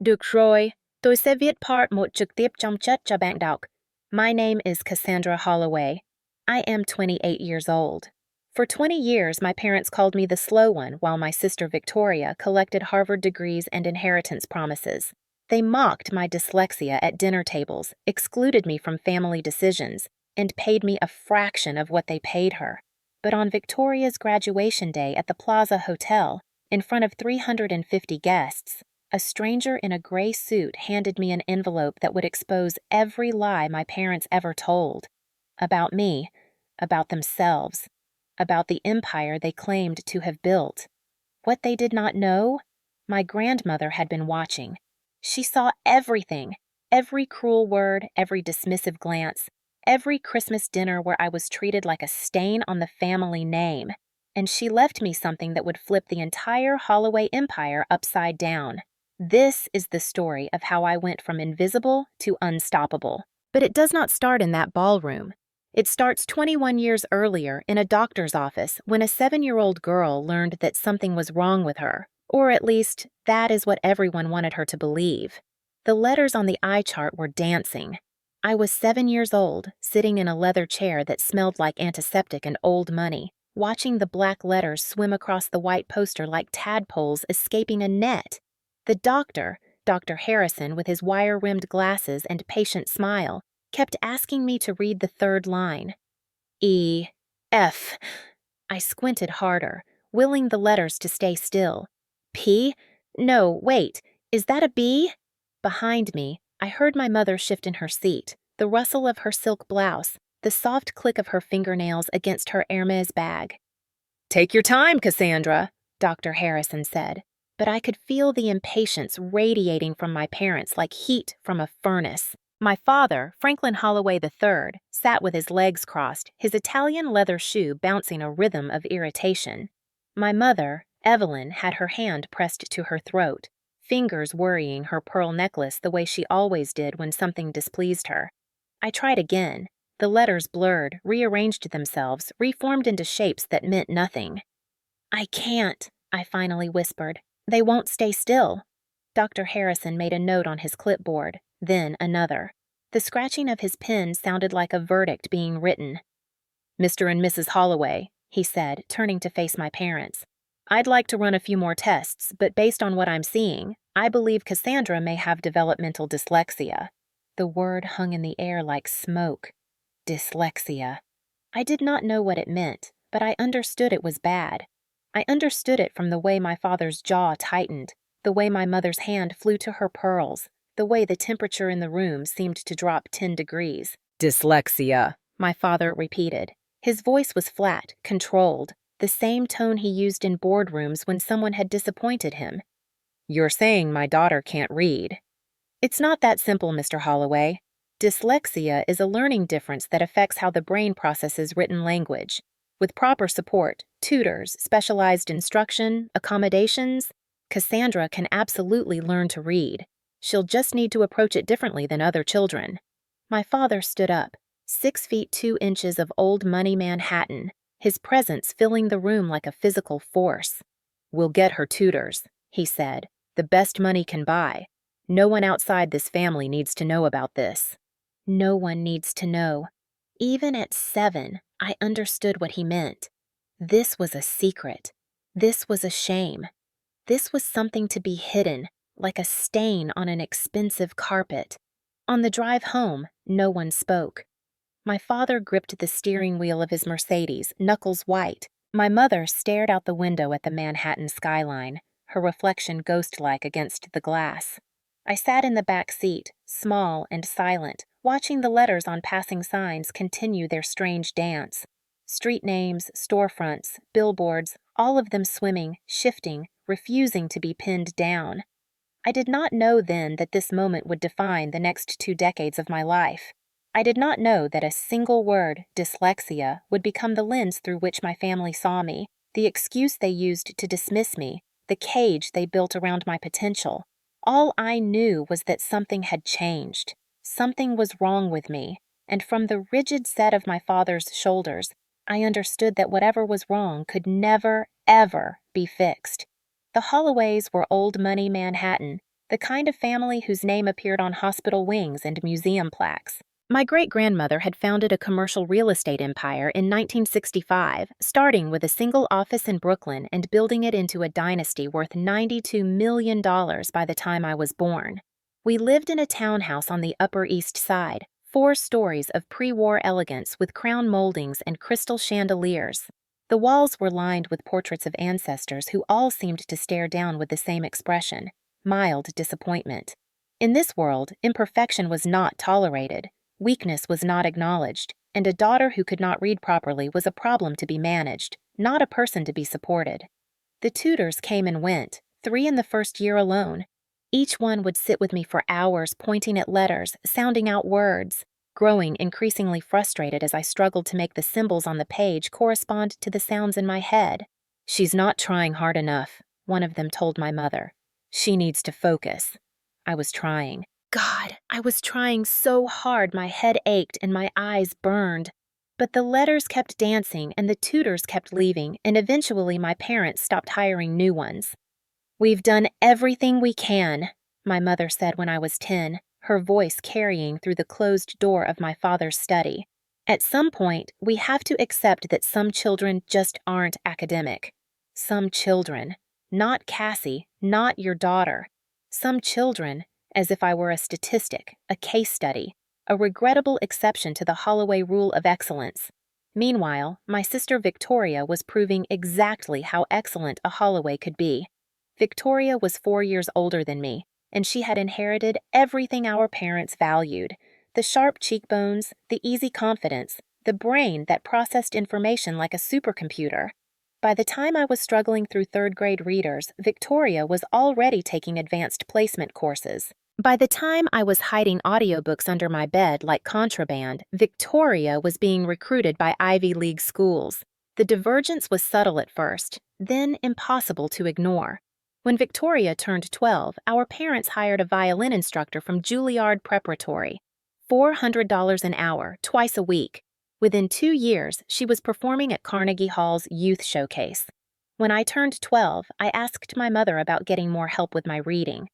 Được rồi, tôi sẽ viết part một trực tiếp trong chat cho bạn đọc. My name is Cassandra Holloway. I am 28 years old. For 20 years, my parents called me the slow one while my sister Victoria collected Harvard degrees and inheritance promises. They mocked my dyslexia at dinner tables, excluded me from family decisions, and paid me a fraction of what they paid her. But on Victoria's graduation day at the Plaza Hotel, in front of 350 guests, a stranger in a gray suit handed me an envelope that would expose every lie my parents ever told. About me, about themselves, about the empire they claimed to have built. What they did not know? My grandmother had been watching. She saw everything, every cruel word, every dismissive glance, every Christmas dinner where I was treated like a stain on the family name. And she left me something that would flip the entire Holloway empire upside down. This is the story of how I went from invisible to unstoppable. But it does not start in that ballroom. It starts 21 years earlier in a doctor's office when a 7-year-old girl learned that something was wrong with her, or at least that is what everyone wanted her to believe. The letters on the eye chart were dancing. I was 7 years old, sitting in a leather chair that smelled like antiseptic and old money, watching the black letters swim across the white poster like tadpoles escaping a net. The doctor, Dr. Harrison, with his wire-rimmed glasses and patient smile, kept asking me to read the third line. E. F. I squinted harder, willing the letters to stay still. P? No, wait, is that a B? Behind me, I heard my mother shift in her seat, the rustle of her silk blouse, the soft click of her fingernails against her Hermes bag. Take your time, Cassandra, Dr. Harrison said, but I could feel the impatience radiating from my parents like heat from a furnace. My father, Franklin Holloway III, sat with his legs crossed, his Italian leather shoe bouncing a rhythm of irritation. My mother, Evelyn, had her hand pressed to her throat, fingers worrying her pearl necklace the way she always did when something displeased her. I tried again. The letters blurred, rearranged themselves, reformed into shapes that meant nothing. I can't, I finally whispered. They won't stay still. Dr. Harrison made a note on his clipboard, then another. The scratching of his pen sounded like a verdict being written. Mr. and Mrs. Holloway, he said, turning to face my parents. I'd like to run a few more tests, but based on what I'm seeing, I believe Cassandra may have developmental dyslexia. The word hung in the air like smoke. Dyslexia. I did not know what it meant, but I understood it was bad. I understood it from the way my father's jaw tightened, the way my mother's hand flew to her pearls, the way the temperature in the room seemed to drop 10 degrees. Dyslexia, my father repeated. His voice was flat, controlled, the same tone he used in boardrooms when someone had disappointed him. You're saying my daughter can't read. It's not that simple, Mr. Holloway. Dyslexia is a learning difference that affects how the brain processes written language. With proper support, tutors, specialized instruction, accommodations, Cassandra can absolutely learn to read. She'll just need to approach it differently than other children. My father stood up, 6 feet 2 inches of old money Manhattan, his presence filling the room like a physical force. We'll get her tutors, he said, the best money can buy. No one outside this family needs to know about this. No one needs to know. Even at 7, I understood what he meant. This was a secret. This was a shame. This was something to be hidden, like a stain on an expensive carpet. On the drive home, no one spoke. My father gripped the steering wheel of his Mercedes, knuckles white. My mother stared out the window at the Manhattan skyline, her reflection ghost-like against the glass. I sat in the back seat, small and silent, watching the letters on passing signs continue their strange dance. Street names, storefronts, billboards, all of them swimming, shifting, refusing to be pinned down. I did not know then that this moment would define the next 2 decades of my life. I did not know that a single word, dyslexia, would become the lens through which my family saw me, the excuse they used to dismiss me, the cage they built around my potential. All I knew was that something had changed. Something was wrong with me, and from the rigid set of my father's shoulders, I understood that whatever was wrong could never, ever be fixed. The Holloways were old money Manhattan, the kind of family whose name appeared on hospital wings and museum plaques. My great-grandmother had founded a commercial real estate empire in 1965, starting with a single office in Brooklyn and building it into a dynasty worth $92 million by the time I was born. We lived in a townhouse on the Upper East Side, 4 stories of pre-war elegance with crown moldings and crystal chandeliers. The walls were lined with portraits of ancestors who all seemed to stare down with the same expression, mild disappointment. In this world, imperfection was not tolerated. Weakness was not acknowledged, and a daughter who could not read properly was a problem to be managed, not a person to be supported. The tutors came and went, 3 in the first year alone. Each one would sit with me for hours pointing at letters, sounding out words, growing increasingly frustrated as I struggled to make the symbols on the page correspond to the sounds in my head. "She's not trying hard enough," one of them told my mother. "She needs to focus." I was trying. God, I was trying so hard my head ached and my eyes burned. But the letters kept dancing and the tutors kept leaving, and eventually my parents stopped hiring new ones. "We've done everything we can," my mother said when I was 10, her voice carrying through the closed door of my father's study. "At some point, we have to accept that some children just aren't academic. Some children. Not Cassie, not your daughter. Some children, as if I were a statistic, a case study, a regrettable exception to the Holloway rule of excellence." Meanwhile, my sister Victoria was proving exactly how excellent a Holloway could be. Victoria was 4 years older than me, and she had inherited everything our parents valued: the sharp cheekbones, the easy confidence, the brain that processed information like a supercomputer. By the time I was struggling through 3rd-grade readers, Victoria was already taking advanced placement courses. By the time I was hiding audiobooks under my bed like contraband, Victoria was being recruited by Ivy League schools. The divergence was subtle at first, then impossible to ignore. When Victoria turned 12, our parents hired a violin instructor from Juilliard Preparatory. $400 an hour, twice a week. Within 2 years, she was performing at Carnegie Hall's Youth Showcase. When I turned 12, I asked my mother about getting more help with my reading.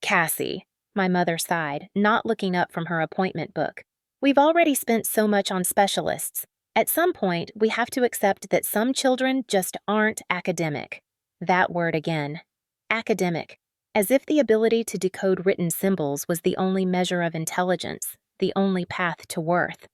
"Cassie," my mother sighed, not looking up from her appointment book. "We've already spent so much on specialists. At some point, we have to accept that some children just aren't academic." That word again. Academic. As if the ability to decode written symbols was the only measure of intelligence, the only path to worth.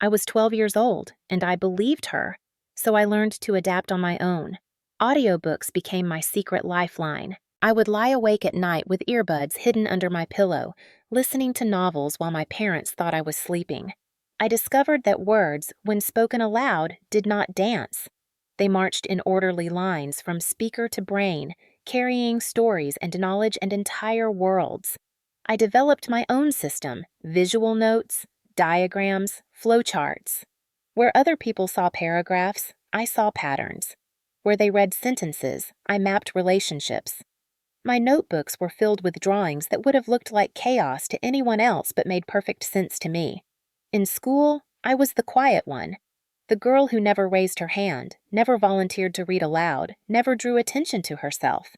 I was 12 years old, and I believed her, so I learned to adapt on my own. Audiobooks became my secret lifeline. I would lie awake at night with earbuds hidden under my pillow, listening to novels while my parents thought I was sleeping. I discovered that words, when spoken aloud, did not dance. They marched in orderly lines from speaker to brain, carrying stories and knowledge and entire worlds. I developed my own system: visual notes, diagrams, flowcharts. Where other people saw paragraphs, I saw patterns. Where they read sentences, I mapped relationships. My notebooks were filled with drawings that would have looked like chaos to anyone else but made perfect sense to me. In school, I was the quiet one. The girl who never raised her hand, never volunteered to read aloud, never drew attention to herself.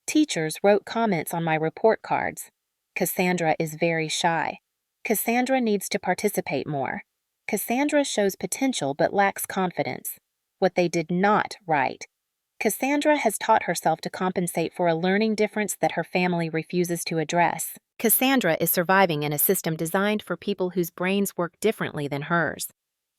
Teachers wrote comments on my report cards. "Cassandra is very shy. Cassandra needs to participate more. Cassandra shows potential but lacks confidence." What they did not write: "Cassandra has taught herself to compensate for a learning difference that her family refuses to address." Cassandra is surviving in a system designed for people whose brains work differently than hers.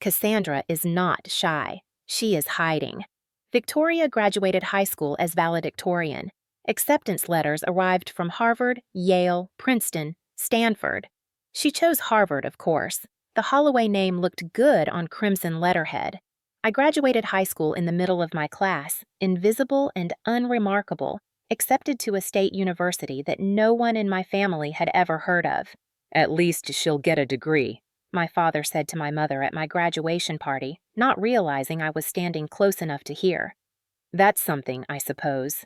Cassandra is not shy. She is hiding. Victoria graduated high school as valedictorian. Acceptance letters arrived from Harvard, Yale, Princeton, Stanford. She chose Harvard, of course. The Holloway name looked good on crimson letterhead. I graduated high school in the middle of my class, invisible and unremarkable, accepted to a state university that no one in my family had ever heard of. "At least she'll get a degree," my father said to my mother at my graduation party, not realizing I was standing close enough to hear. "That's something, I suppose."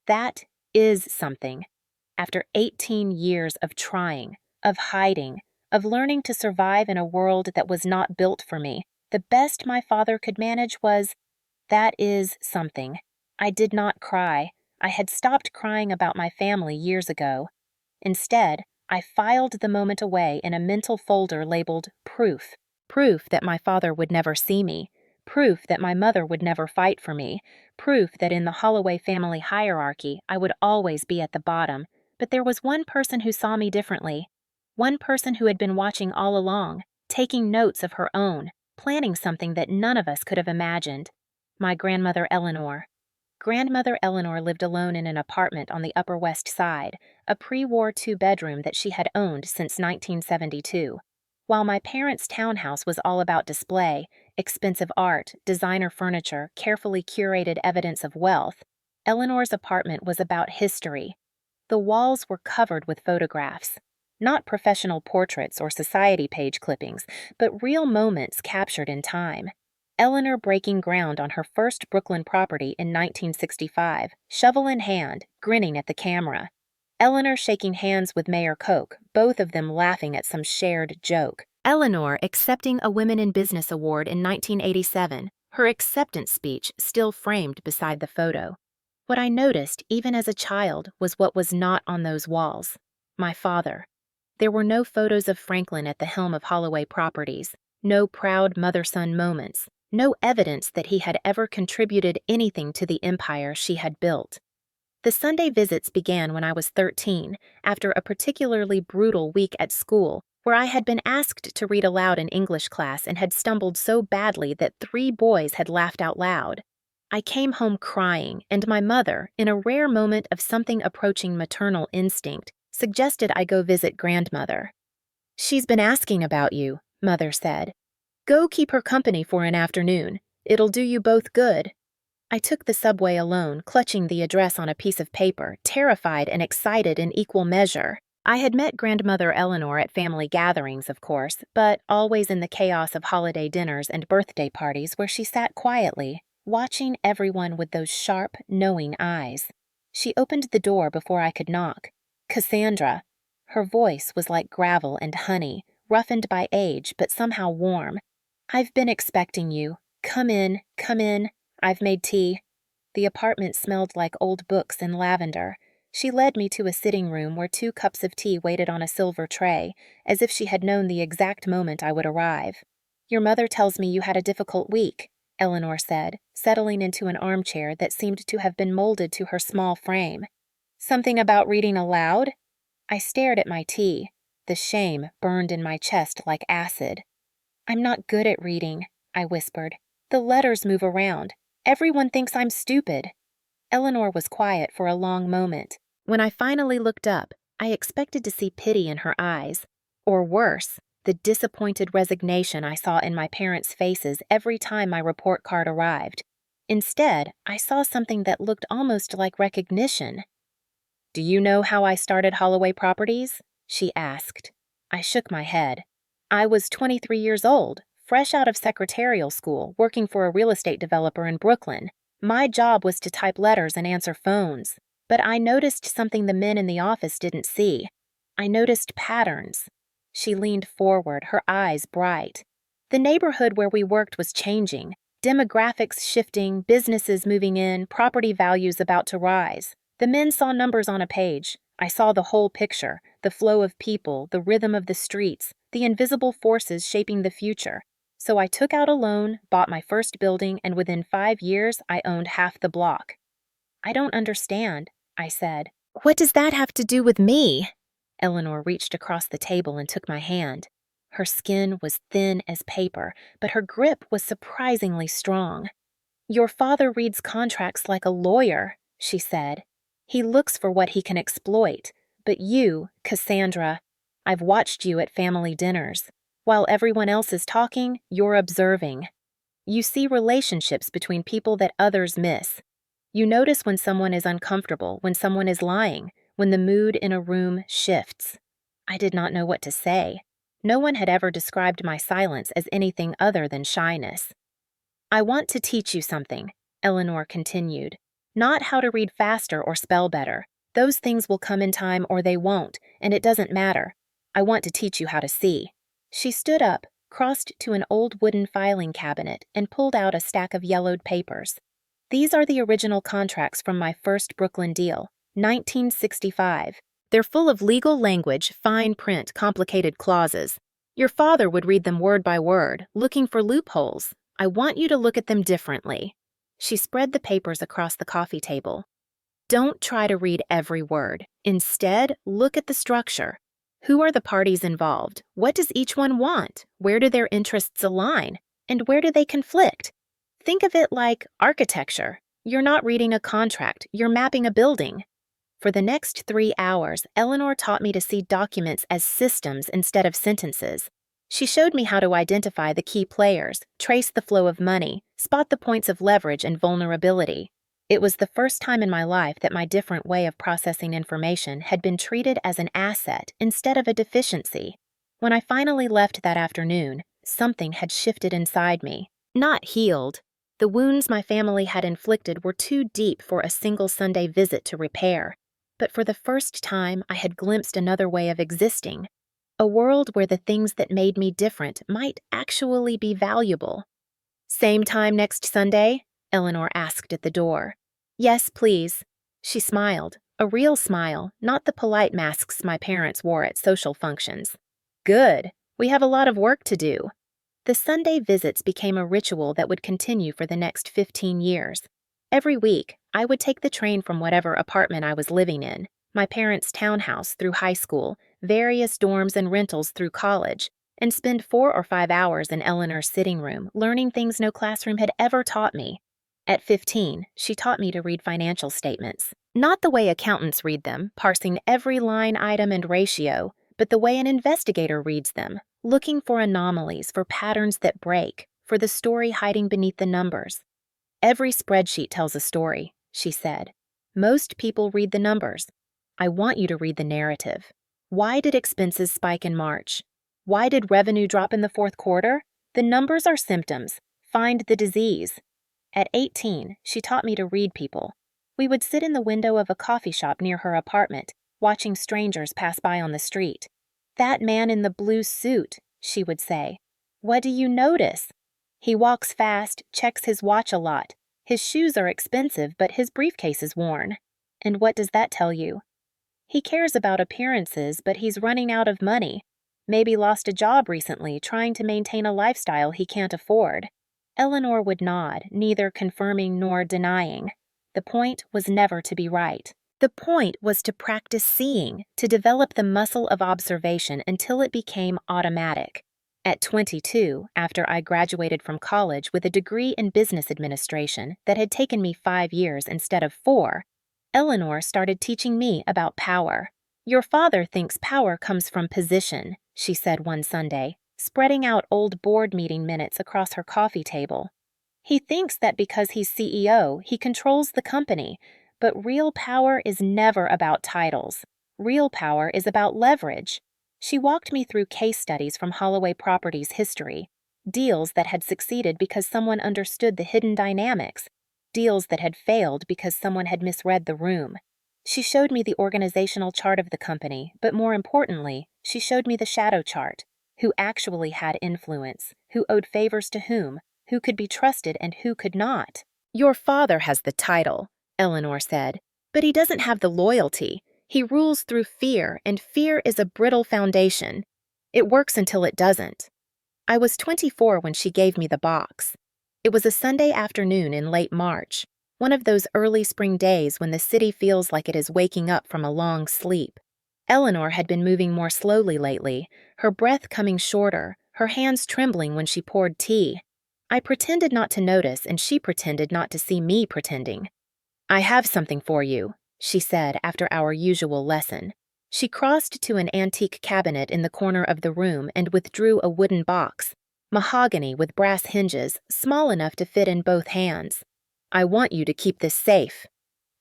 That is something. After 18 years of trying, of hiding, of learning to survive in a world that was not built for me, the best my father could manage was, "That is something." I did not cry. I had stopped crying about my family years ago. Instead, I filed the moment away in a mental folder labeled proof. Proof that my father would never see me. Proof that my mother would never fight for me. Proof that in the Holloway family hierarchy, I would always be at the bottom. But there was one person who saw me differently. One person who had been watching all along, taking notes of her own, planning something that none of us could have imagined. My grandmother Eleanor. Grandmother Eleanor lived alone in an apartment on the Upper West Side, a pre-war two-bedroom that she had owned since 1972. While my parents' townhouse was all about display, expensive art, designer furniture, carefully curated evidence of wealth, Eleanor's apartment was about history. The walls were covered with photographs. Not professional portraits or society page clippings, but real moments captured in time. Eleanor breaking ground on her first Brooklyn property in 1965, shovel in hand, grinning at the camera. Eleanor shaking hands with Mayor Koch, both of them laughing at some shared joke. Eleanor accepting a Women in Business award in 1987, her acceptance speech still framed beside the photo. What I noticed, even as a child, was what was not on those walls. My father. There were no photos of Franklin at the helm of Holloway Properties, no proud mother-son moments, no evidence that he had ever contributed anything to the empire she had built. The Sunday visits began when I was 13, after a particularly brutal week at school, where I had been asked to read aloud in English class and had stumbled so badly that 3 boys had laughed out loud. I came home crying, and my mother, in a rare moment of something approaching maternal instinct, suggested I go visit grandmother. "She's been asking about you," Mother said. "Go keep her company for an afternoon. It'll do you both good." I took the subway alone, clutching the address on a piece of paper, terrified and excited in equal measure. I had met Grandmother Eleanor at family gatherings, of course, but always in the chaos of holiday dinners and birthday parties where she sat quietly, watching everyone with those sharp, knowing eyes. She opened the door before I could knock. "Cassandra." Her voice was like gravel and honey, roughened by age but somehow warm. "I've been expecting you. Come in, come in. I've made tea." The apartment smelled like old books and lavender. She led me to a sitting room where 2 cups of tea waited on a silver tray, as if she had known the exact moment I would arrive. "Your mother tells me you had a difficult week," Eleanor said, settling into an armchair that seemed to have been molded to her small frame. "Something about reading aloud?" I stared at my tea. The shame burned in my chest like acid. "I'm not good at reading," I whispered. "The letters move around. Everyone thinks I'm stupid." Eleanor was quiet for a long moment. When I finally looked up, I expected to see pity in her eyes. Or worse, the disappointed resignation I saw in my parents' faces every time my report card arrived. Instead, I saw something that looked almost like recognition. "Do you know how I started Holloway Properties?" she asked. I shook my head. I was 23 years old, fresh out of secretarial school, working for a real estate developer in Brooklyn. My job was to type letters and answer phones. But I noticed something the men in the office didn't see. I noticed patterns. She leaned forward, her eyes bright. The neighborhood where we worked was changing. Demographics shifting, businesses moving in, property values about to rise. The men saw numbers on a page. I saw the whole picture, the flow of people, the rhythm of the streets, the invisible forces shaping the future. So I took out a loan, bought my first building, and within 5 years, I owned half the block. "I don't understand," I said. "What does that have to do with me?" Eleanor reached across the table and took my hand. Her skin was thin as paper, but her grip was surprisingly strong. "Your father reads contracts like a lawyer," she said. "He looks for what he can exploit. But you, Cassandra, I've watched you at family dinners. While everyone else is talking, you're observing. You see relationships between people that others miss. You notice when someone is uncomfortable, when someone is lying, when the mood in a room shifts." I did not know what to say. No one had ever described my silence as anything other than shyness. "I want to teach you something," Eleanor continued. "Not how to read faster or spell better. Those things will come in time or they won't, and it doesn't matter. I want to teach you how to see." She stood up, crossed to an old wooden filing cabinet, and pulled out a stack of yellowed papers. "These are the original contracts from my first Brooklyn deal, 1965. They're full of legal language, fine print, complicated clauses. Your father would read them word by word, looking for loopholes. I want you to look at them differently." She spread the papers across the coffee table. "Don't try to read every word. Instead, look at the structure. Who are the parties involved? What does each one want? Where do their interests align? And where do they conflict? Think of it like architecture. You're not reading a contract, you're mapping a building." For the next 3 hours, Eleanor taught me to see documents as systems instead of sentences. She showed me how to identify the key players, trace the flow of money, spot the points of leverage and vulnerability. It was the first time in my life that my different way of processing information had been treated as an asset instead of a deficiency. When I finally left that afternoon, something had shifted inside me. Not healed. The wounds my family had inflicted were too deep for a single Sunday visit to repair. But for the first time, I had glimpsed another way of existing. A world where the things that made me different might actually be valuable. "Same time next Sunday?" Eleanor asked at the door. "Yes, please." She smiled, a real smile, not the polite masks my parents wore at social functions. "Good. We have a lot of work to do." The Sunday visits became a ritual that would continue for the next 15 years. Every week, I would take the train from whatever apartment I was living in, my parents' townhouse through high school, various dorms and rentals through college, and spend 4 or 5 hours in Eleanor's sitting room, learning things no classroom had ever taught me. At 15, she taught me to read financial statements. Not the way accountants read them, parsing every line item and ratio, but the way an investigator reads them, looking for anomalies, for patterns that break, for the story hiding beneath the numbers. "Every spreadsheet tells a story," she said. "Most people read the numbers. I want you to read the narrative. Why did expenses spike in March? Why did revenue drop in the fourth quarter? The numbers are symptoms. Find the disease." At 18, she taught me to read people. We would sit in the window of a coffee shop near her apartment, watching strangers pass by on the street. "That man in the blue suit," she would say. "What do you notice? He walks fast, checks his watch a lot. His shoes are expensive, but his briefcase is worn. And what does that tell you? He cares about appearances, but he's running out of money. Maybe lost a job recently, trying to maintain a lifestyle he can't afford." Eleanor would nod, neither confirming nor denying. The point was never to be right. The point was to practice seeing, to develop the muscle of observation until it became automatic. At 22, after I graduated from college with a degree in business administration that had taken me 5 years instead of 4, Eleanor started teaching me about power. "Your father thinks power comes from position," she said one Sunday, spreading out old board meeting minutes across her coffee table. "He thinks that because he's CEO, he controls the company, but real power is never about titles. Real power is about leverage." She walked me through case studies from Holloway Properties' history, deals that had succeeded because someone understood the hidden dynamics, deals that had failed because someone had misread the room. She showed me the organizational chart of the company, but more importantly, she showed me the shadow chart, who actually had influence, who owed favors to whom, who could be trusted and who could not. "Your father has the title," Eleanor said, "but he doesn't have the loyalty. He rules through fear, and fear is a brittle foundation. It works until it doesn't." I was 24 when she gave me the box. It was a Sunday afternoon in late March, one of those early spring days when the city feels like it is waking up from a long sleep. Eleanor had been moving more slowly lately, her breath coming shorter, her hands trembling when she poured tea. I pretended not to notice, and she pretended not to see me pretending. "I have something for you," she said after our usual lesson. She crossed to an antique cabinet in the corner of the room and withdrew a wooden box, mahogany with brass hinges, small enough to fit in both hands. "I want you to keep this safe."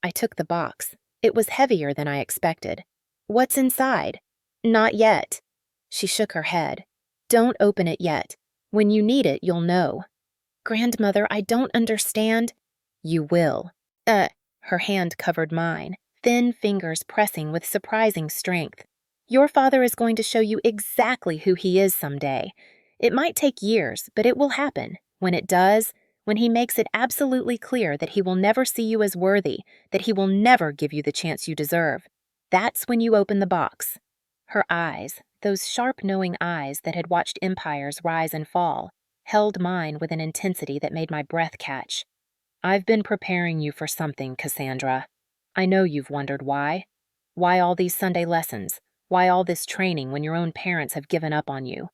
I took the box. It was heavier than I expected. "What's inside?" "Not yet." She shook her head. "Don't open it yet. When you need it, you'll know." "Grandmother, I don't understand." "You will." Her hand covered mine, thin fingers pressing with surprising strength. "Your father is going to show you exactly who he is someday. It might take years, but it will happen. When it does, when he makes it absolutely clear that he will never see you as worthy, that he will never give you the chance you deserve. That's when you open the box. Her eyes, those sharp, knowing eyes that had watched empires rise and fall, held mine with an intensity that made my breath catch. I've been preparing you for something, Cassandra. I know you've wondered why. Why all these Sunday lessons? Why all this training when your own parents have given up on you?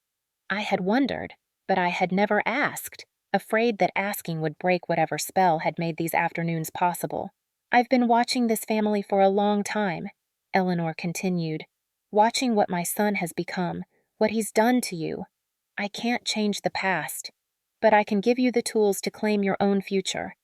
I had wondered, but I had never asked, afraid that asking would break whatever spell had made these afternoons possible. I've been watching this family for a long time, Eleanor continued, watching what my son has become, what he's done to you. I can't change the past, but I can give you the tools to claim your own future.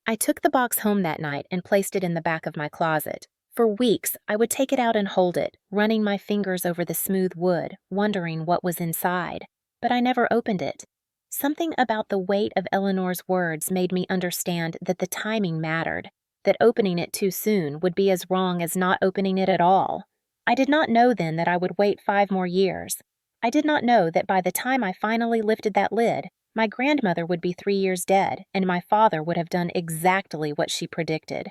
I took the box home that night and placed it in the back of my closet. For weeks, I would take it out and hold it, running my fingers over the smooth wood, wondering what was inside. But I never opened it. Something about the weight of Eleanor's words made me understand that the timing mattered, that opening it too soon would be as wrong as not opening it at all. I did not know then that I would wait 5 more years. I did not know that by the time I finally lifted that lid, my grandmother would be 3 years dead, and my father would have done exactly what she predicted.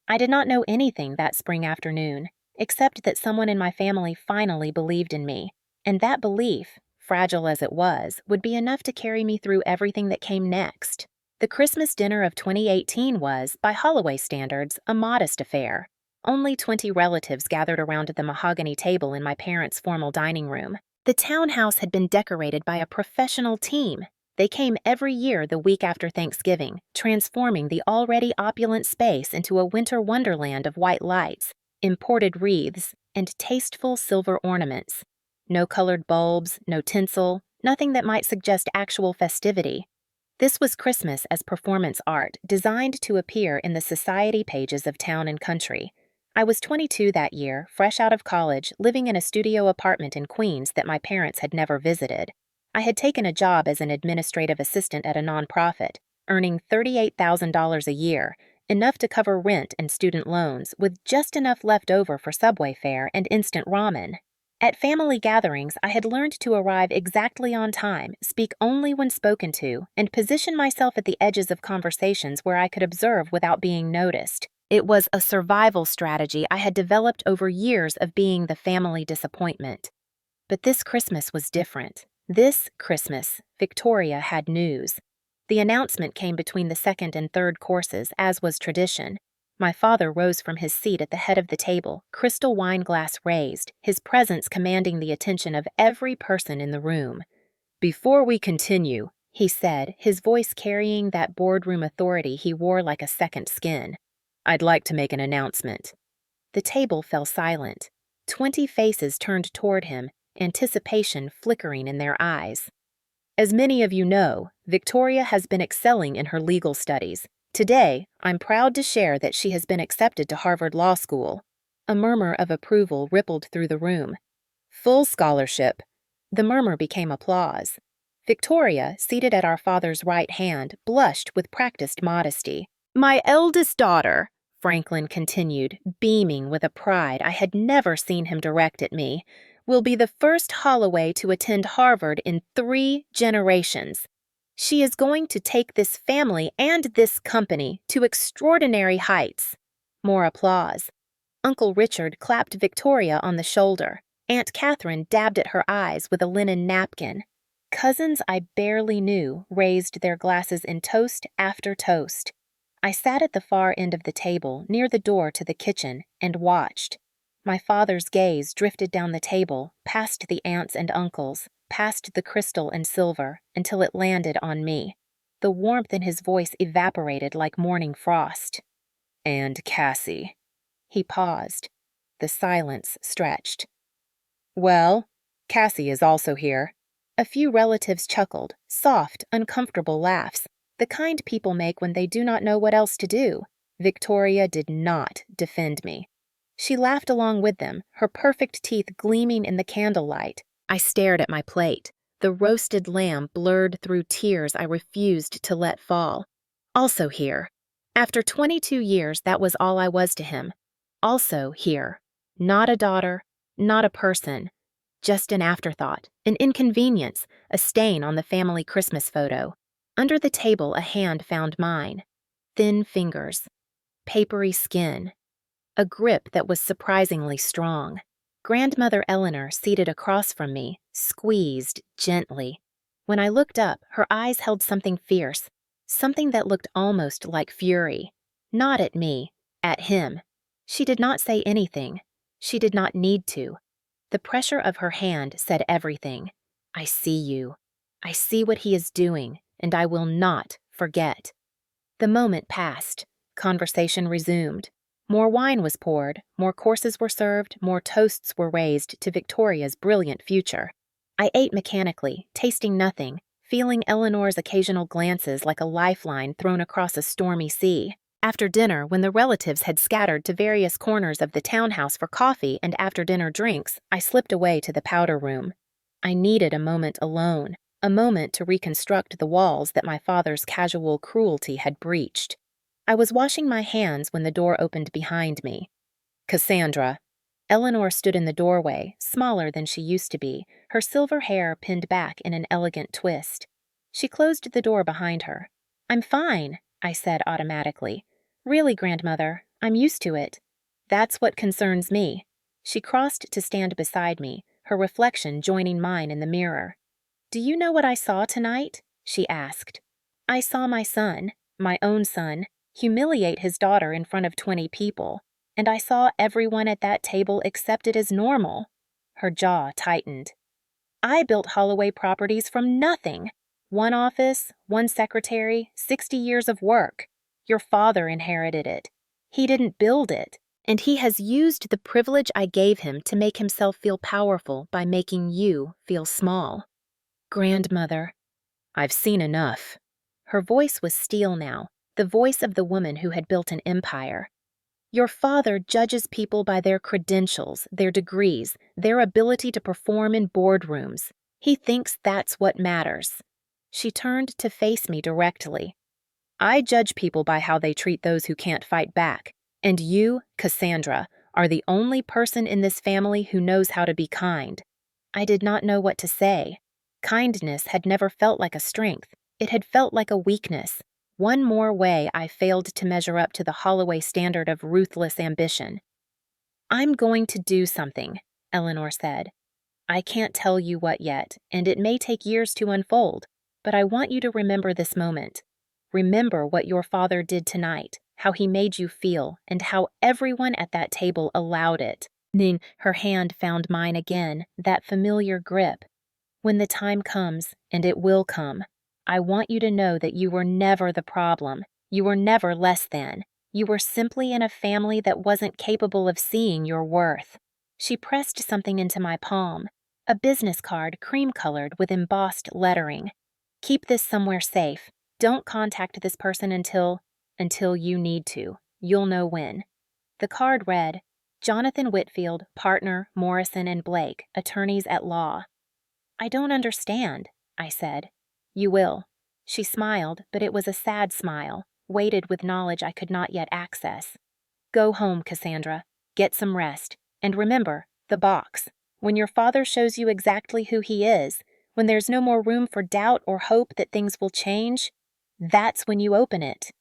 I did not know anything that spring afternoon, except that someone in my family finally believed in me, and that belief, fragile as it was, would be enough to carry me through everything that came next. The Christmas dinner of 2018 was, by Holloway standards, a modest affair. Only 20 relatives gathered around the mahogany table in my parents' formal dining room. The townhouse had been decorated by a professional team. They came every year the week after Thanksgiving, transforming the already opulent space into a winter wonderland of white lights, imported wreaths, and tasteful silver ornaments. No colored bulbs, no tinsel, nothing that might suggest actual festivity. This was Christmas as performance art, designed to appear in the society pages of town and country. I was 22 that year, fresh out of college, living in a studio apartment in Queens that my parents had never visited. I had taken a job as an administrative assistant at a nonprofit, earning $38,000 a year, enough to cover rent and student loans, with just enough left over for subway fare and instant ramen. At family gatherings, I had learned to arrive exactly on time, speak only when spoken to, and position myself at the edges of conversations where I could observe without being noticed. It was a survival strategy I had developed over years of being the family disappointment. But this Christmas was different. This Christmas, Victoria had news. The announcement came between the second and third courses, as was tradition. My father rose from his seat at the head of the table, crystal wine glass raised, his presence commanding the attention of every person in the room. "Before we continue," he said, his voice carrying that boardroom authority he wore like a second skin, "I'd like to make an announcement." The table fell silent. 20 faces turned toward him, anticipation flickering in their eyes. As many of you know, Victoria has been excelling in her legal studies. Today, I'm proud to share that she has been accepted to Harvard Law School. A murmur of approval rippled through the room. Full scholarship. The murmur became applause. Victoria, seated at our father's right hand, blushed with practiced modesty. "My eldest daughter," Franklin continued, beaming with a pride I had never seen him direct at me, "will be the first Holloway to attend Harvard in 3 generations. She is going to take this family and this company to extraordinary heights." More applause. Uncle Richard clapped Victoria on the shoulder. Aunt Catherine dabbed at her eyes with a linen napkin. Cousins I barely knew raised their glasses in toast after toast. I sat at the far end of the table, near the door to the kitchen, and watched. My father's gaze drifted down the table, past the aunts and uncles, past the crystal and silver, until it landed on me. The warmth in his voice evaporated like morning frost. "And Cassie." He paused. The silence stretched. "Well, Cassie is also here." A few relatives chuckled, soft, uncomfortable laughs, the kind people make when they do not know what else to do. Victoria did not defend me. She laughed along with them, her perfect teeth gleaming in the candlelight. I stared at my plate, the roasted lamb blurred through tears I refused to let fall. Also here. After 22 years, that was all I was to him. Also here. Not a daughter, not a person. Just an afterthought, an inconvenience, a stain on the family Christmas photo. Under the table, a hand found mine. Thin fingers. Papery skin. a grip that was surprisingly strong. Grandmother Eleanor, seated across from me, squeezed gently. When I looked up, her eyes held something fierce, something that looked almost like fury. Not at me, at him. She did not say anything. She did not need to. The pressure of her hand said everything. I see you. I see what he is doing, and I will not forget. The moment passed. Conversation resumed. More wine was poured, more courses were served, more toasts were raised to Victoria's brilliant future. I ate mechanically, tasting nothing, feeling Eleanor's occasional glances like a lifeline thrown across a stormy sea. After dinner, when the relatives had scattered to various corners of the townhouse for coffee and after-dinner drinks, I slipped away to the powder room. I needed a moment alone, a moment to reconstruct the walls that my father's casual cruelty had breached. I was washing my hands when the door opened behind me. Cassandra. Eleanor stood in the doorway, smaller than she used to be, her silver hair pinned back in an elegant twist. She closed the door behind her. I'm fine, I said automatically. Really, grandmother, I'm used to it. That's what concerns me. She crossed to stand beside me, her reflection joining mine in the mirror. Do you know what I saw tonight? She asked. I saw my son, my own son, humiliate his daughter in front of 20 people, and I saw everyone at that table accept it as normal. Her jaw tightened. I built Holloway Properties from nothing. One office, one secretary, 60 years of work. Your father inherited it. He didn't build it, and he has used the privilege I gave him to make himself feel powerful by making you feel small. Grandmother. I've seen enough. Her voice was steel now, the voice of the woman who had built an empire. Your father judges people by their credentials, their degrees, their ability to perform in boardrooms. He thinks that's what matters. She turned to face me directly. I judge people by how they treat those who can't fight back, and you, Cassandra, are the only person in this family who knows how to be kind. I did not know what to say. Kindness had never felt like a strength. It had felt like a weakness. One more way I failed to measure up to the Holloway standard of ruthless ambition. I'm going to do something, Eleanor said. I can't tell you what yet, and it may take years to unfold, but I want you to remember this moment. Remember what your father did tonight, how he made you feel, and how everyone at that table allowed it. Then her hand found mine again, that familiar grip. When the time comes, and it will come, I want you to know that you were never the problem. You were never less than. You were simply in a family that wasn't capable of seeing your worth. She pressed something into my palm, a business card cream-colored with embossed lettering. Keep this somewhere safe. Don't contact this person until you need to. You'll know when. The card read, Jonathan Whitfield, partner, Morrison and Blake, attorneys at law. I don't understand, I said. You will. She smiled, but it was a sad smile, weighted with knowledge I could not yet access. Go home, Cassandra. Get some rest. And remember, the box. When your father shows you exactly who he is, when there's no more room for doubt or hope that things will change, that's when you open it.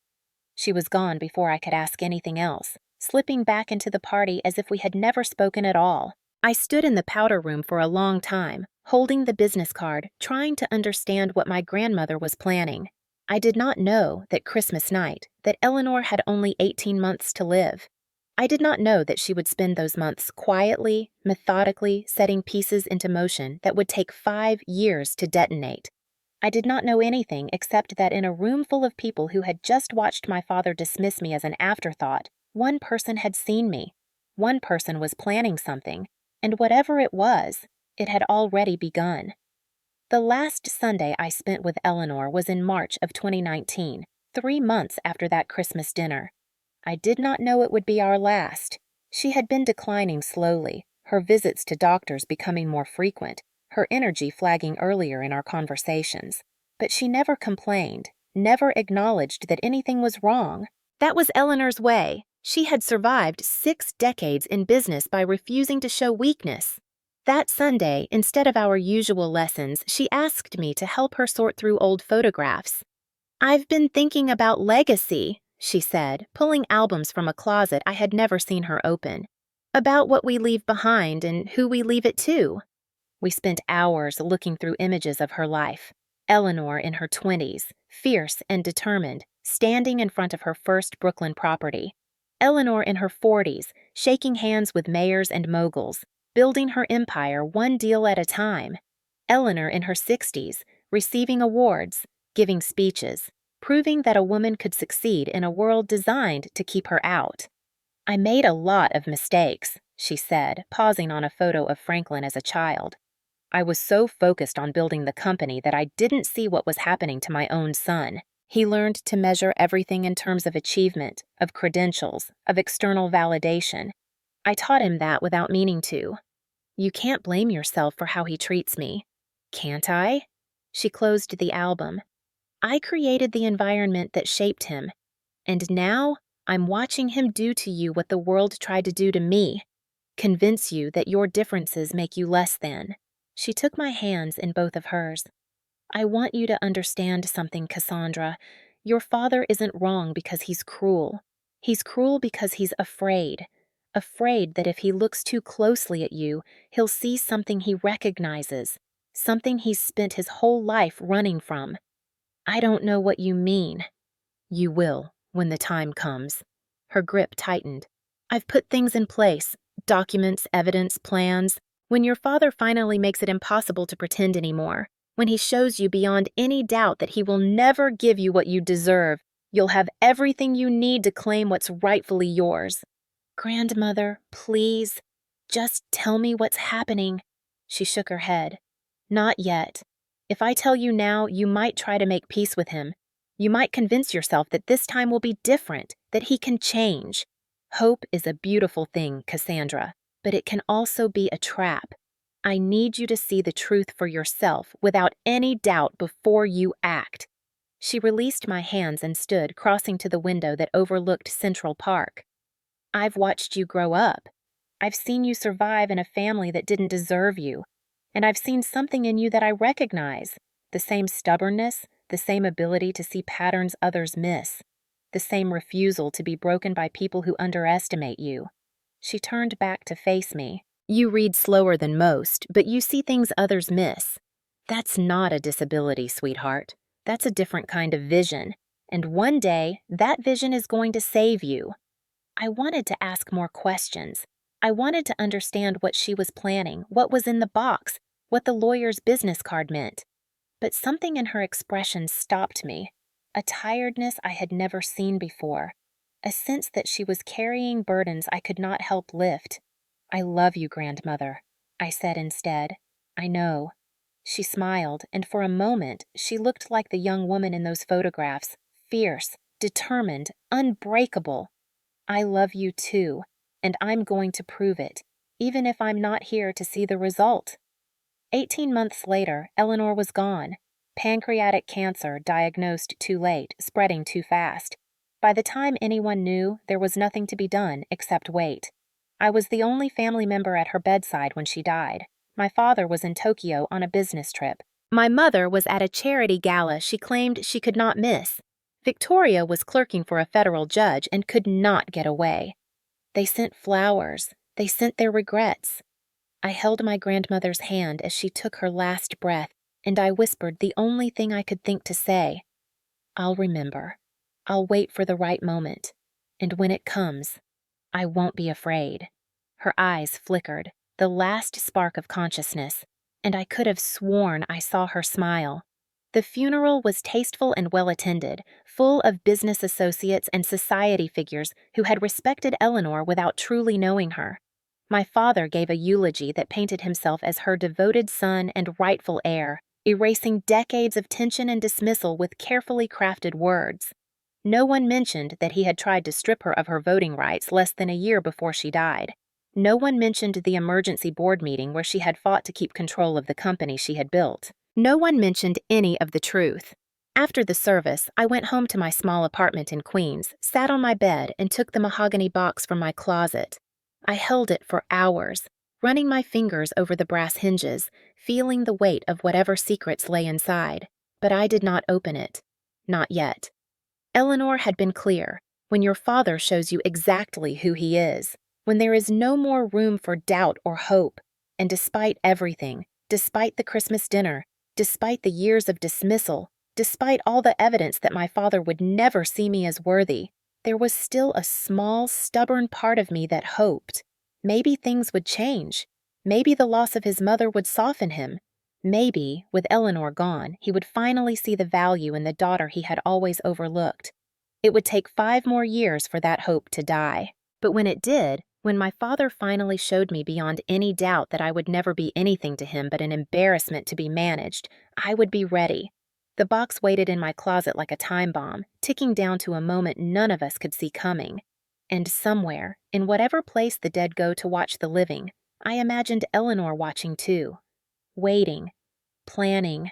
She was gone before I could ask anything else, slipping back into the party as if we had never spoken at all. I stood in the powder room for a long time, holding the business card, trying to understand what my grandmother was planning. I did not know that Christmas night, that Eleanor had only 18 months to live. I did not know that she would spend those months quietly, methodically setting pieces into motion that would take 5 years to detonate. I did not know anything except that in a room full of people who had just watched my father dismiss me as an afterthought, one person had seen me. One person was planning something, and whatever it was, it had already begun. The last Sunday I spent with Eleanor was in March of 2019, 3 months after that Christmas dinner. I did not know it would be our last. She had been declining slowly, her visits to doctors becoming more frequent, her energy flagging earlier in our conversations. But she never complained, never acknowledged that anything was wrong. That was Eleanor's way. She had survived 6 decades in business by refusing to show weakness. That Sunday, instead of our usual lessons, she asked me to help her sort through old photographs. I've been thinking about legacy, she said, pulling albums from a closet I had never seen her open. About what we leave behind and who we leave it to. We spent hours looking through images of her life. Eleanor in her 20s, fierce and determined, standing in front of her first Brooklyn property. Eleanor in her 40s, shaking hands with mayors and moguls, building her empire one deal at a time. Eleanor in her 60s, receiving awards, giving speeches, proving that a woman could succeed in a world designed to keep her out. I made a lot of mistakes, she said, pausing on a photo of Franklin as a child. I was so focused on building the company that I didn't see what was happening to my own son. He learned to measure everything in terms of achievement, of credentials, of external validation. I taught him that without meaning to. You can't blame yourself for how he treats me. Can't I? She closed the album. I created the environment that shaped him. And now, I'm watching him do to you what the world tried to do to me. Convince you that your differences make you less than. She took my hands in both of hers. I want you to understand something, Cassandra. Your father isn't wrong because he's cruel. He's cruel because he's afraid. Afraid that if he looks too closely at you, he'll see something he recognizes, something he's spent his whole life running from. I don't know what you mean. You will, when the time comes. Her grip tightened. I've put things in place, documents, evidence, plans. When your father finally makes it impossible to pretend anymore, when he shows you beyond any doubt that he will never give you what you deserve, you'll have everything you need to claim what's rightfully yours. Grandmother, please, just tell me what's happening. She shook her head. Not yet. If I tell you now, you might try to make peace with him. You might convince yourself that this time will be different, that he can change. Hope is a beautiful thing, Cassandra, but it can also be a trap. I need you to see the truth for yourself without any doubt before you act. She released my hands and stood, crossing to the window that overlooked Central Park. I've watched you grow up. I've seen you survive in a family that didn't deserve you. And I've seen something in you that I recognize. The same stubbornness, the same ability to see patterns others miss. The same refusal to be broken by people who underestimate you. She turned back to face me. You read slower than most, but you see things others miss. That's not a disability, sweetheart. That's a different kind of vision. And one day, that vision is going to save you. I wanted to ask more questions. I wanted to understand what she was planning, what was in the box, what the lawyer's business card meant. But something in her expression stopped me. A tiredness I had never seen before. A sense that she was carrying burdens I could not help lift. I love you, grandmother, I said instead. I know. She smiled, and for a moment she looked like the young woman in those photographs, fierce, determined, unbreakable. I love you too, and I'm going to prove it, even if I'm not here to see the result. 18 months later, Eleanor was gone. Pancreatic cancer diagnosed too late, spreading too fast. By the time anyone knew, there was nothing to be done except wait. I was the only family member at her bedside when she died. My father was in Tokyo on a business trip. My mother was at a charity gala she claimed she could not miss. Victoria was clerking for a federal judge and could not get away. They sent flowers. They sent their regrets. I held my grandmother's hand as she took her last breath, and I whispered the only thing I could think to say. I'll remember. I'll wait for the right moment. And when it comes, I won't be afraid. Her eyes flickered, the last spark of consciousness, and I could have sworn I saw her smile. The funeral was tasteful and well-attended, full of business associates and society figures who had respected Eleanor without truly knowing her. My father gave a eulogy that painted himself as her devoted son and rightful heir, erasing decades of tension and dismissal with carefully crafted words. No one mentioned that he had tried to strip her of her voting rights less than a year before she died. No one mentioned the emergency board meeting where she had fought to keep control of the company she had built. No one mentioned any of the truth. After the service, I went home to my small apartment in Queens, sat on my bed, and took the mahogany box from my closet. I held it for hours, running my fingers over the brass hinges, feeling the weight of whatever secrets lay inside. But I did not open it. Not yet. Eleanor had been clear. when your father shows you exactly who he is, when there is no more room for doubt or hope, and despite everything, despite the Christmas dinner, despite the years of dismissal, despite all the evidence that my father would never see me as worthy, there was still a small, stubborn part of me that hoped. Maybe things would change. Maybe the loss of his mother would soften him. Maybe, with Eleanor gone, he would finally see the value in the daughter he had always overlooked. It would take 5 more years for that hope to die. But when it did, when my father finally showed me beyond any doubt that I would never be anything to him but an embarrassment to be managed, I would be ready. The box waited in my closet like a time bomb, ticking down to a moment none of us could see coming. And somewhere, in whatever place the dead go to watch the living, I imagined Eleanor watching too. Waiting, planning,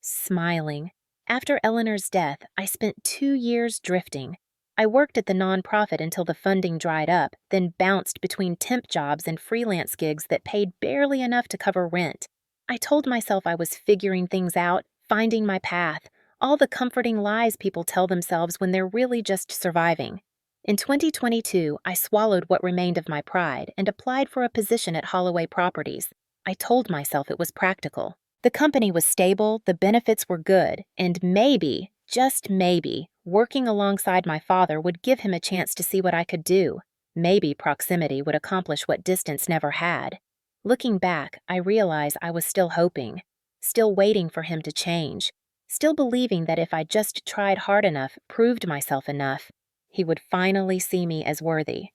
smiling. After Eleanor's death, I spent 2 years drifting. I worked at the nonprofit until the funding dried up, then bounced between temp jobs and freelance gigs that paid barely enough to cover rent. I told myself I was figuring things out, finding my path, all the comforting lies people tell themselves when they're really just surviving. In 2022, I swallowed what remained of my pride and applied for a position at Holloway Properties. I told myself it was practical. The company was stable, the benefits were good, and maybe, just maybe, working alongside my father would give him a chance to see what I could do. Maybe proximity would accomplish what distance never had. Looking back, I realize I was still hoping, still waiting for him to change, still believing that if I just tried hard enough, proved myself enough, he would finally see me as worthy.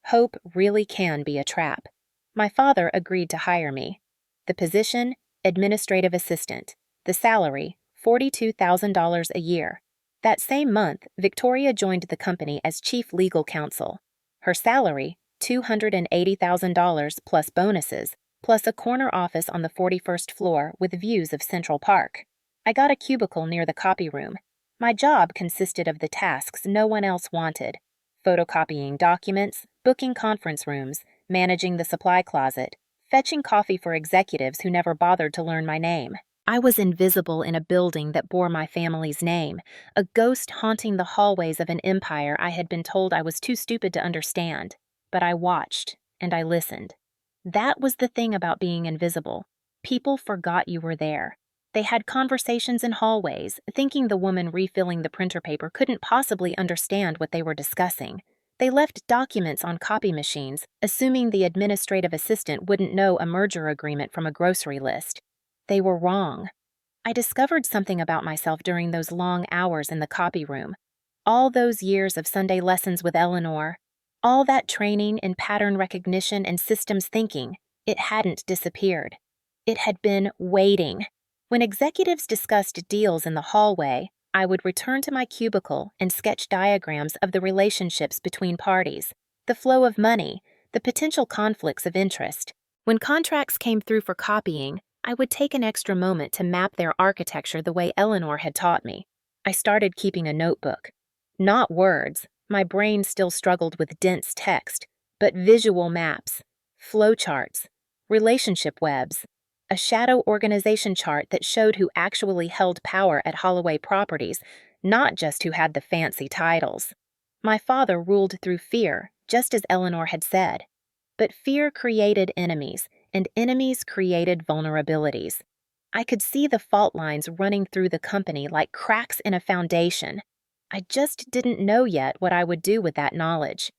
Hope really can be a trap. My father agreed to hire me. The position, administrative assistant. The salary, $42,000 a year. That same month, Victoria joined the company as chief legal counsel. Her salary, $280,000 plus bonuses, plus a corner office on the 41st floor with views of Central Park. I got a cubicle near the copy room. My job consisted of the tasks no one else wanted: photocopying documents, booking conference rooms, managing the supply closet, fetching coffee for executives who never bothered to learn my name. I was invisible in a building that bore my family's name, a ghost haunting the hallways of an empire I had been told I was too stupid to understand. But I watched, and I listened. That was the thing about being invisible. People forgot you were there. They had conversations in hallways, thinking the woman refilling the printer paper couldn't possibly understand what they were discussing. They left documents on copy machines, assuming the administrative assistant wouldn't know a merger agreement from a grocery list. They were wrong. I discovered something about myself during those long hours in the copy room. All those years of Sunday lessons with Eleanor, all that training in pattern recognition and systems thinking, it hadn't disappeared. It had been waiting. When executives discussed deals in the hallway, I would return to my cubicle and sketch diagrams of the relationships between parties, the flow of money, the potential conflicts of interest. When contracts came through for copying, I would take an extra moment to map their architecture the way Eleanor had taught me. I started keeping a notebook. Not words, my brain still struggled with dense text, but visual maps, flowcharts, relationship webs, a shadow organization chart that showed who actually held power at Holloway Properties, not just who had the fancy titles. My father ruled through fear, just as Eleanor had said. But fear created enemies, and enemies created vulnerabilities. I could see the fault lines running through the company like cracks in a foundation. I just didn't know yet what I would do with that knowledge.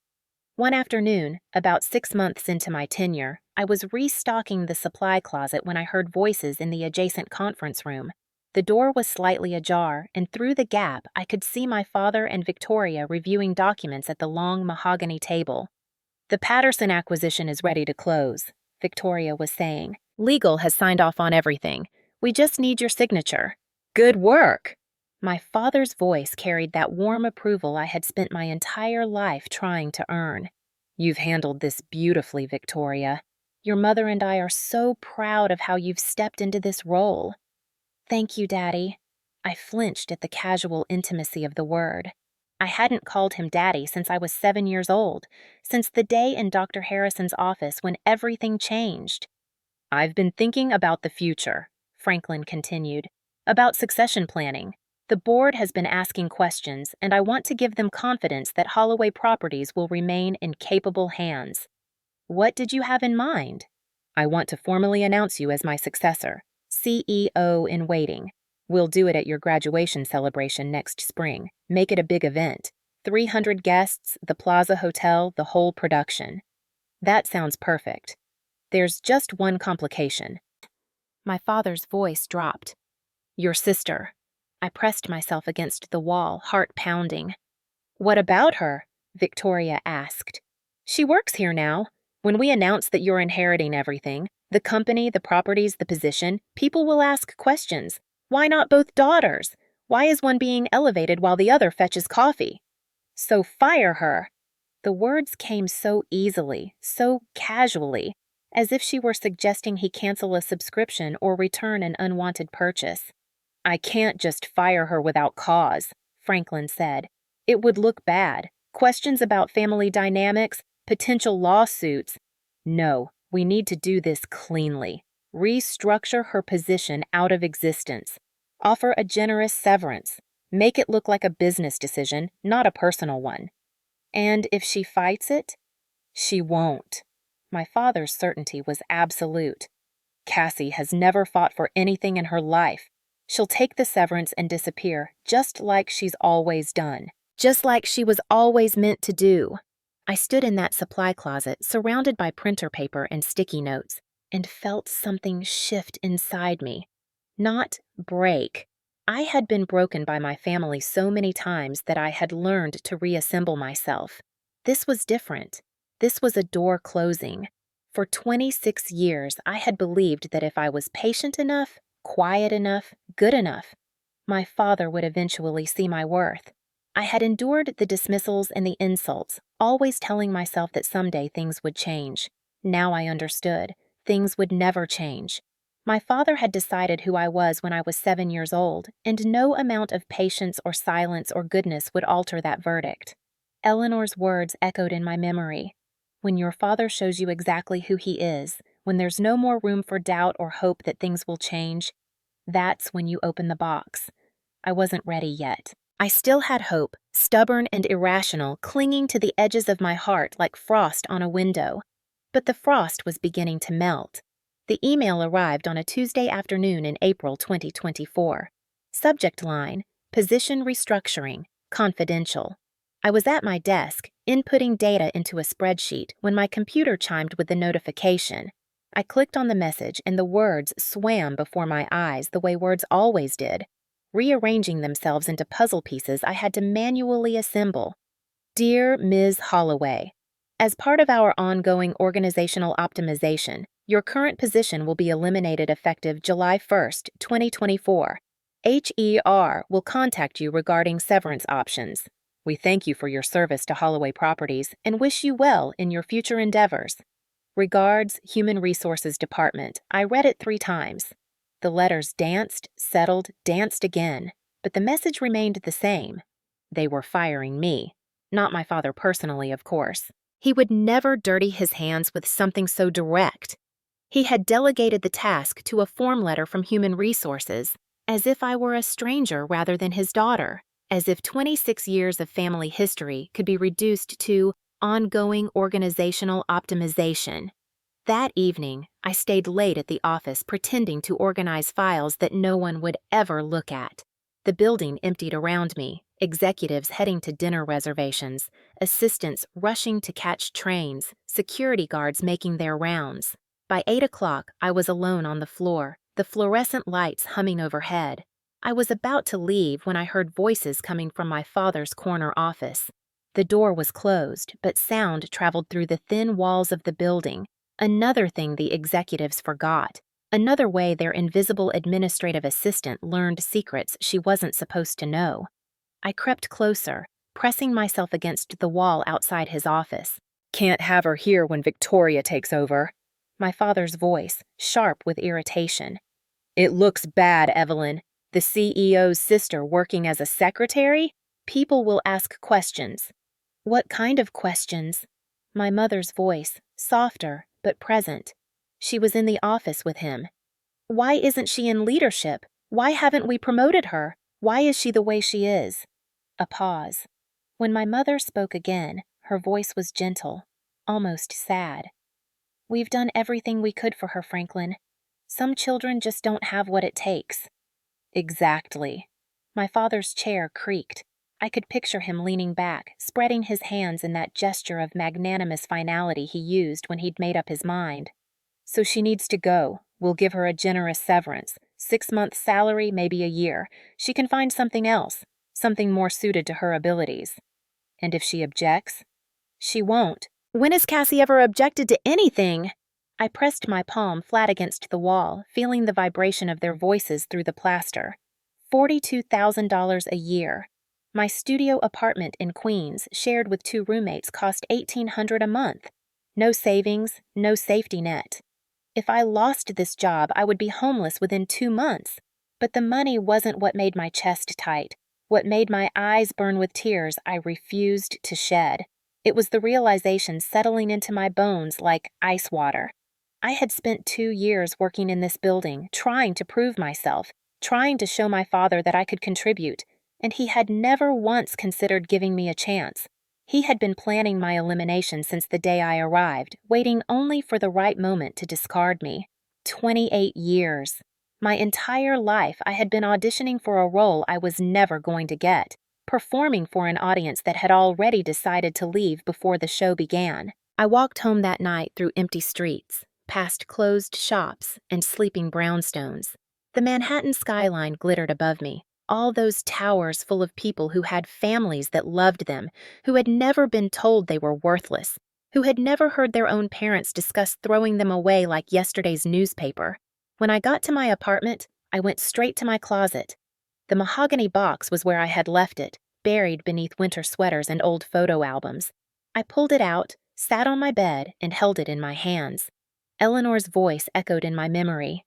One afternoon, about 6 months into my tenure, I was restocking the supply closet when I heard voices in the adjacent conference room. The door was slightly ajar, and through the gap, I could see my father and Victoria reviewing documents at the long mahogany table. "The Patterson acquisition is ready to close," Victoria was saying. "Legal has signed off on everything. We just need your signature." "Good work!" My father's voice carried that warm approval I had spent my entire life trying to earn. "You've handled this beautifully, Victoria. Your mother and I are so proud of how you've stepped into this role." "Thank you, Daddy." I flinched at the casual intimacy of the word. I hadn't called him Daddy since I was 7 years old, since the day in Dr. Harrison's office when everything changed. "I've been thinking about the future," Franklin continued, "about succession planning. The board has been asking questions, and I want to give them confidence that Holloway Properties will remain in capable hands. What did you have in mind? I want to formally announce you as my successor, CEO in waiting. We'll do it at your graduation celebration next spring. Make it a big event. 300 guests, the Plaza Hotel, the whole production. That sounds perfect. There's just one complication. My father's voice dropped. Your sister. I pressed myself against the wall, heart pounding. What about her? Victoria asked. She works here now. When we announce that you're inheriting everything, the company, the properties, the position, people will ask questions. Why not both daughters? Why is one being elevated while the other fetches coffee? So fire her. The words came so easily, so casually, as if she were suggesting he cancel a subscription or return an unwanted purchase. I can't just fire her without cause, Franklin said. It would look bad. Questions about family dynamics, potential lawsuits. No, we need to do this cleanly. Restructure her position out of existence. Offer a generous severance. Make it look like a business decision, not a personal one. And if she fights it, she won't. My father's certainty was absolute. Cassie has never fought for anything in her life. She'll take the severance and disappear, just like she's always done. Just like she was always meant to do. I stood in that supply closet, surrounded by printer paper and sticky notes, and felt something shift inside me. Not break. I had been broken by my family so many times that I had learned to reassemble myself. This was different. This was a door closing. For 26 years, I had believed that if I was patient enough, quiet enough, good enough, my father would eventually see my worth. I had endured the dismissals and the insults, always telling myself that someday things would change. Now I understood. Things would never change. My father had decided who I was when I was 7 years old, and no amount of patience or silence or goodness would alter that verdict. Eleanor's words echoed in my memory. When your father shows you exactly who he is, when there's no more room for doubt or hope that things will change, that's when you open the box. I wasn't ready yet. I still had hope, stubborn and irrational, clinging to the edges of my heart like frost on a window. But the frost was beginning to melt. The email arrived on a Tuesday afternoon in April 2024. Subject line, Position Restructuring, Confidential. I was at my desk, inputting data into a spreadsheet, when my computer chimed with the notification. I clicked on the message and the words swam before my eyes the way words always did, rearranging themselves into puzzle pieces I had to manually assemble. Dear Ms. Holloway, as part of our ongoing organizational optimization, your current position will be eliminated effective July 1st, 2024. HER will contact you regarding severance options. We thank you for your service to Holloway Properties and wish you well in your future endeavors. Regards, Human Resources Department. I read it 3 times. The letters danced, settled, danced again, but the message remained the same. They were firing me. Not my father personally, of course. He would never dirty his hands with something so direct. He had delegated the task to a form letter from Human Resources, as if I were a stranger rather than his daughter, as if 26 years of family history could be reduced to ongoing organizational optimization. That evening, I stayed late at the office pretending to organize files that no one would ever look at. The building emptied around me, executives heading to dinner reservations, assistants rushing to catch trains, security guards making their rounds. By 8 o'clock, I was alone on the floor, the fluorescent lights humming overhead. I was about to leave when I heard voices coming from my father's corner office. The door was closed, but sound traveled through the thin walls of the building. Another thing the executives forgot. Another way their invisible administrative assistant learned secrets she wasn't supposed to know. I crept closer, pressing myself against the wall outside his office. Can't have her here when Victoria takes over. My father's voice, sharp with irritation. It looks bad, Evelyn. The CEO's sister working as a secretary? People will ask questions. What kind of questions? My mother's voice, softer but present. She was in the office with him. Why isn't she in leadership? Why haven't we promoted her? Why is she the way she is? A pause. When my mother spoke again, her voice was gentle, almost sad. We've done everything we could for her, Franklin. Some children just don't have what it takes. Exactly. My father's chair creaked. I could picture him leaning back, spreading his hands in that gesture of magnanimous finality he used when he'd made up his mind. So she needs to go. We'll give her a generous severance. 6 months' salary, maybe a year. She can find something else, something more suited to her abilities. And if she objects? She won't. When has Cassie ever objected to anything? I pressed my palm flat against the wall, feeling the vibration of their voices through the plaster. $42,000 a year. My studio apartment in Queens, shared with 2 roommates, cost $1,800 a month. No savings, no safety net. If I lost this job, I would be homeless within 2 months. But the money wasn't what made my chest tight. What made my eyes burn with tears I refused to shed. It was the realization settling into my bones like ice water. I had spent 2 years working in this building, trying to prove myself, trying to show my father that I could contribute, and he had never once considered giving me a chance. He had been planning my elimination since the day I arrived, waiting only for the right moment to discard me. 28 years. My entire life I had been auditioning for a role I was never going to get, performing for an audience that had already decided to leave before the show began. I walked home that night through empty streets, past closed shops and sleeping brownstones. The Manhattan skyline glittered above me, all those towers full of people who had families that loved them, who had never been told they were worthless, who had never heard their own parents discuss throwing them away like yesterday's newspaper. When I got to my apartment, I went straight to my closet. The mahogany box was where I had left it, buried beneath winter sweaters and old photo albums. I pulled it out, sat on my bed, and held it in my hands. Eleanor's voice echoed in my memory.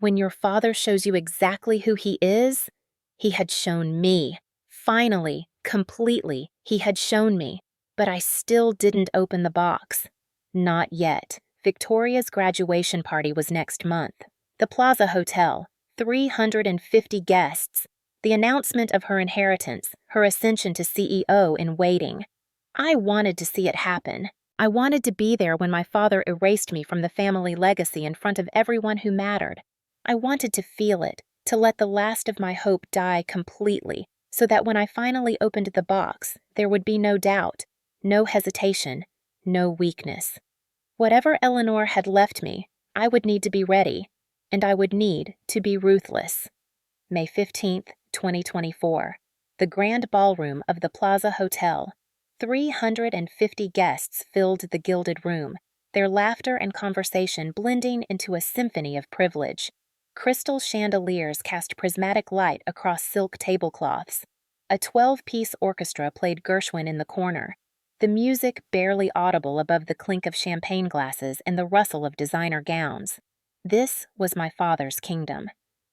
When your father shows you exactly who he is, he had shown me. Finally, completely, he had shown me. But I still didn't open the box. Not yet. Victoria's graduation party was next month. The Plaza Hotel, 350 guests. The announcement of her inheritance, her ascension to CEO in waiting. I wanted to see it happen. I wanted to be there when my father erased me from the family legacy in front of everyone who mattered. I wanted to feel it, to let the last of my hope die completely, so that when I finally opened the box, there would be no doubt, no hesitation, no weakness. Whatever Eleanor had left me, I would need to be ready, and I would need to be ruthless. May 15th, 2024. The Grand Ballroom of the Plaza Hotel. 350 guests filled the gilded room, their laughter and conversation blending into a symphony of privilege. Crystal chandeliers cast prismatic light across silk tablecloths. A 12-piece orchestra played Gershwin in the corner, the music barely audible above the clink of champagne glasses and the rustle of designer gowns. This was my father's kingdom,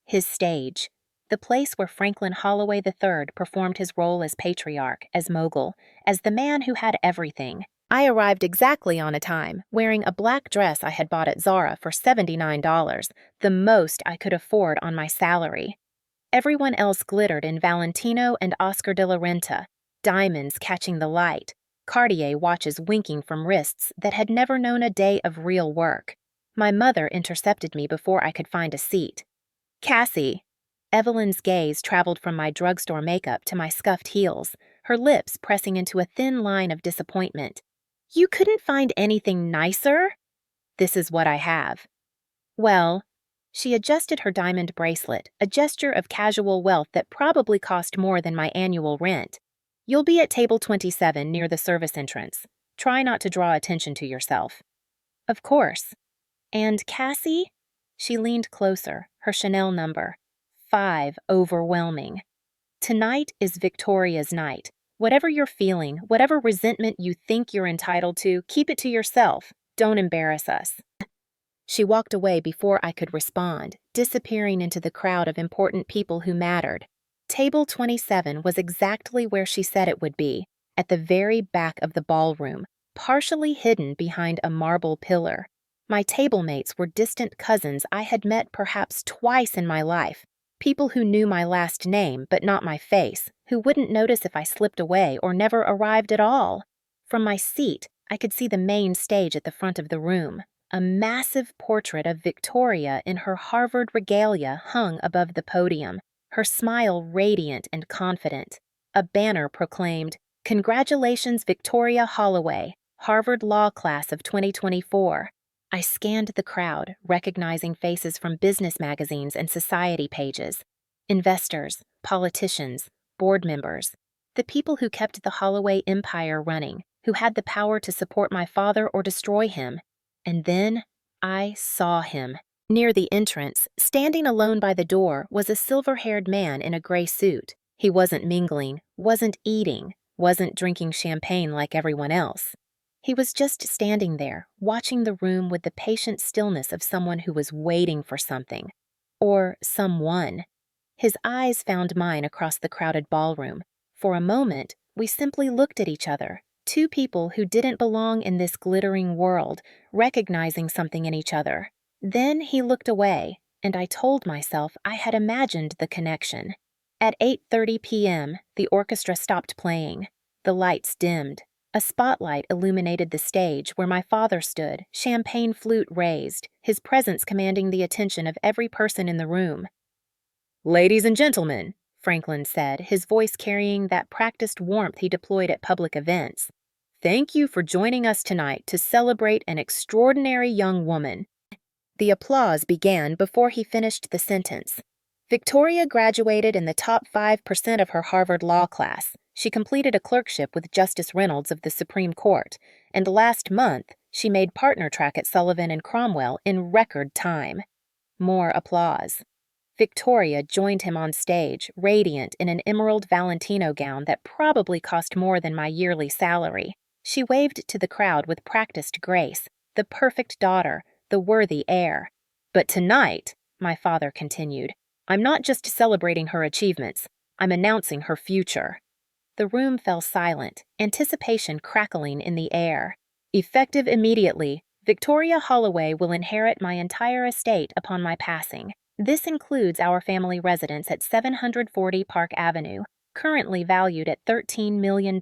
his stage, the place where Franklin Holloway III performed his role as patriarch, as mogul, as the man who had everything. I arrived exactly on a time, wearing a black dress I had bought at Zara for $79, the most I could afford on my salary. Everyone else glittered in Valentino and Oscar de la Renta, diamonds catching the light, Cartier watches winking from wrists that had never known a day of real work. My mother intercepted me before I could find a seat. "Cassie." Evelyn's gaze traveled from my drugstore makeup to my scuffed heels, her lips pressing into a thin line of disappointment. "You couldn't find anything nicer?" "This is what I have." "Well," she adjusted her diamond bracelet, a gesture of casual wealth that probably cost more than my annual rent. "You'll be at table 27 near the service entrance. Try not to draw attention to yourself." "Of course." "And Cassie?" She leaned closer, her Chanel number. 5 overwhelming. "Tonight is Victoria's night. Whatever you're feeling, whatever resentment you think you're entitled to, keep it to yourself. Don't embarrass us." She walked away before I could respond, disappearing into the crowd of important people who mattered. Table 27 was exactly where she said it would be, at the very back of the ballroom, partially hidden behind a marble pillar. My table mates were distant cousins I had met perhaps twice in my life, People who knew my last name but not my face, who wouldn't notice if I slipped away or never arrived at all. From my seat, I could see the main stage at the front of the room. A massive portrait of Victoria in her Harvard regalia hung above the podium, her smile radiant and confident. A banner proclaimed, "Congratulations, Victoria Holloway, Harvard Law Class of 2024. I scanned the crowd, recognizing faces from business magazines and society pages. Investors, politicians, board members. The people who kept the Holloway empire running, who had the power to support my father or destroy him. And then I saw him. Near the entrance, standing alone by the door, was a silver-haired man in a gray suit. He wasn't mingling, wasn't eating, wasn't drinking champagne like everyone else. He was just standing there, watching the room with the patient stillness of someone who was waiting for something. Or someone. His eyes found mine across the crowded ballroom. For a moment, we simply looked at each other, two people who didn't belong in this glittering world, recognizing something in each other. Then he looked away, and I told myself I had imagined the connection. At 8:30 p.m., the orchestra stopped playing. The lights dimmed. A spotlight illuminated the stage where my father stood, champagne flute raised, his presence commanding the attention of every person in the room. "Ladies and gentlemen," Franklin said, his voice carrying that practiced warmth he deployed at public events. "Thank you for joining us tonight to celebrate an extraordinary young woman." The applause began before he finished the sentence. Victoria graduated in the top 5% of her Harvard Law class. She completed a clerkship with Justice Reynolds of the Supreme Court, and last month she made partner track at Sullivan and Cromwell in record time. More applause. Victoria joined him on stage, radiant in an emerald Valentino gown that probably cost more than my yearly salary. She waved to the crowd with practiced grace, the perfect daughter, the worthy heir. "But tonight," my father continued, "I'm not just celebrating her achievements, I'm announcing her future." The room fell silent, anticipation crackling in the air. "Effective immediately, Victoria Holloway will inherit my entire estate upon my passing. This includes our family residence at 740 Park Avenue, currently valued at $13 million.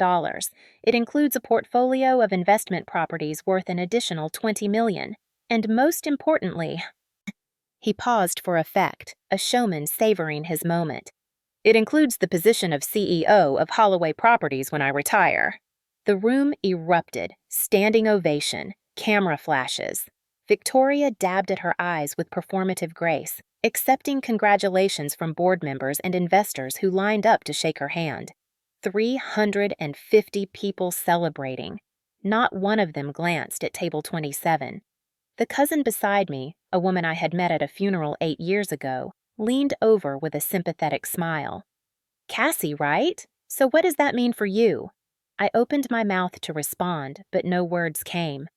It includes a portfolio of investment properties worth an additional $20 million. And most importantly," he paused for effect, a showman savoring his moment, "it includes the position of CEO of Holloway Properties when I retire." The room erupted, standing ovation, camera flashes. Victoria dabbed at her eyes with performative grace, accepting congratulations from board members and investors who lined up to shake her hand. 350 people celebrating. Not one of them glanced at table 27. The cousin beside me, a woman I had met at a funeral 8 years ago, leaned over with a sympathetic smile. "Cassie, right? So what does that mean for you?" I opened my mouth to respond, but no words came.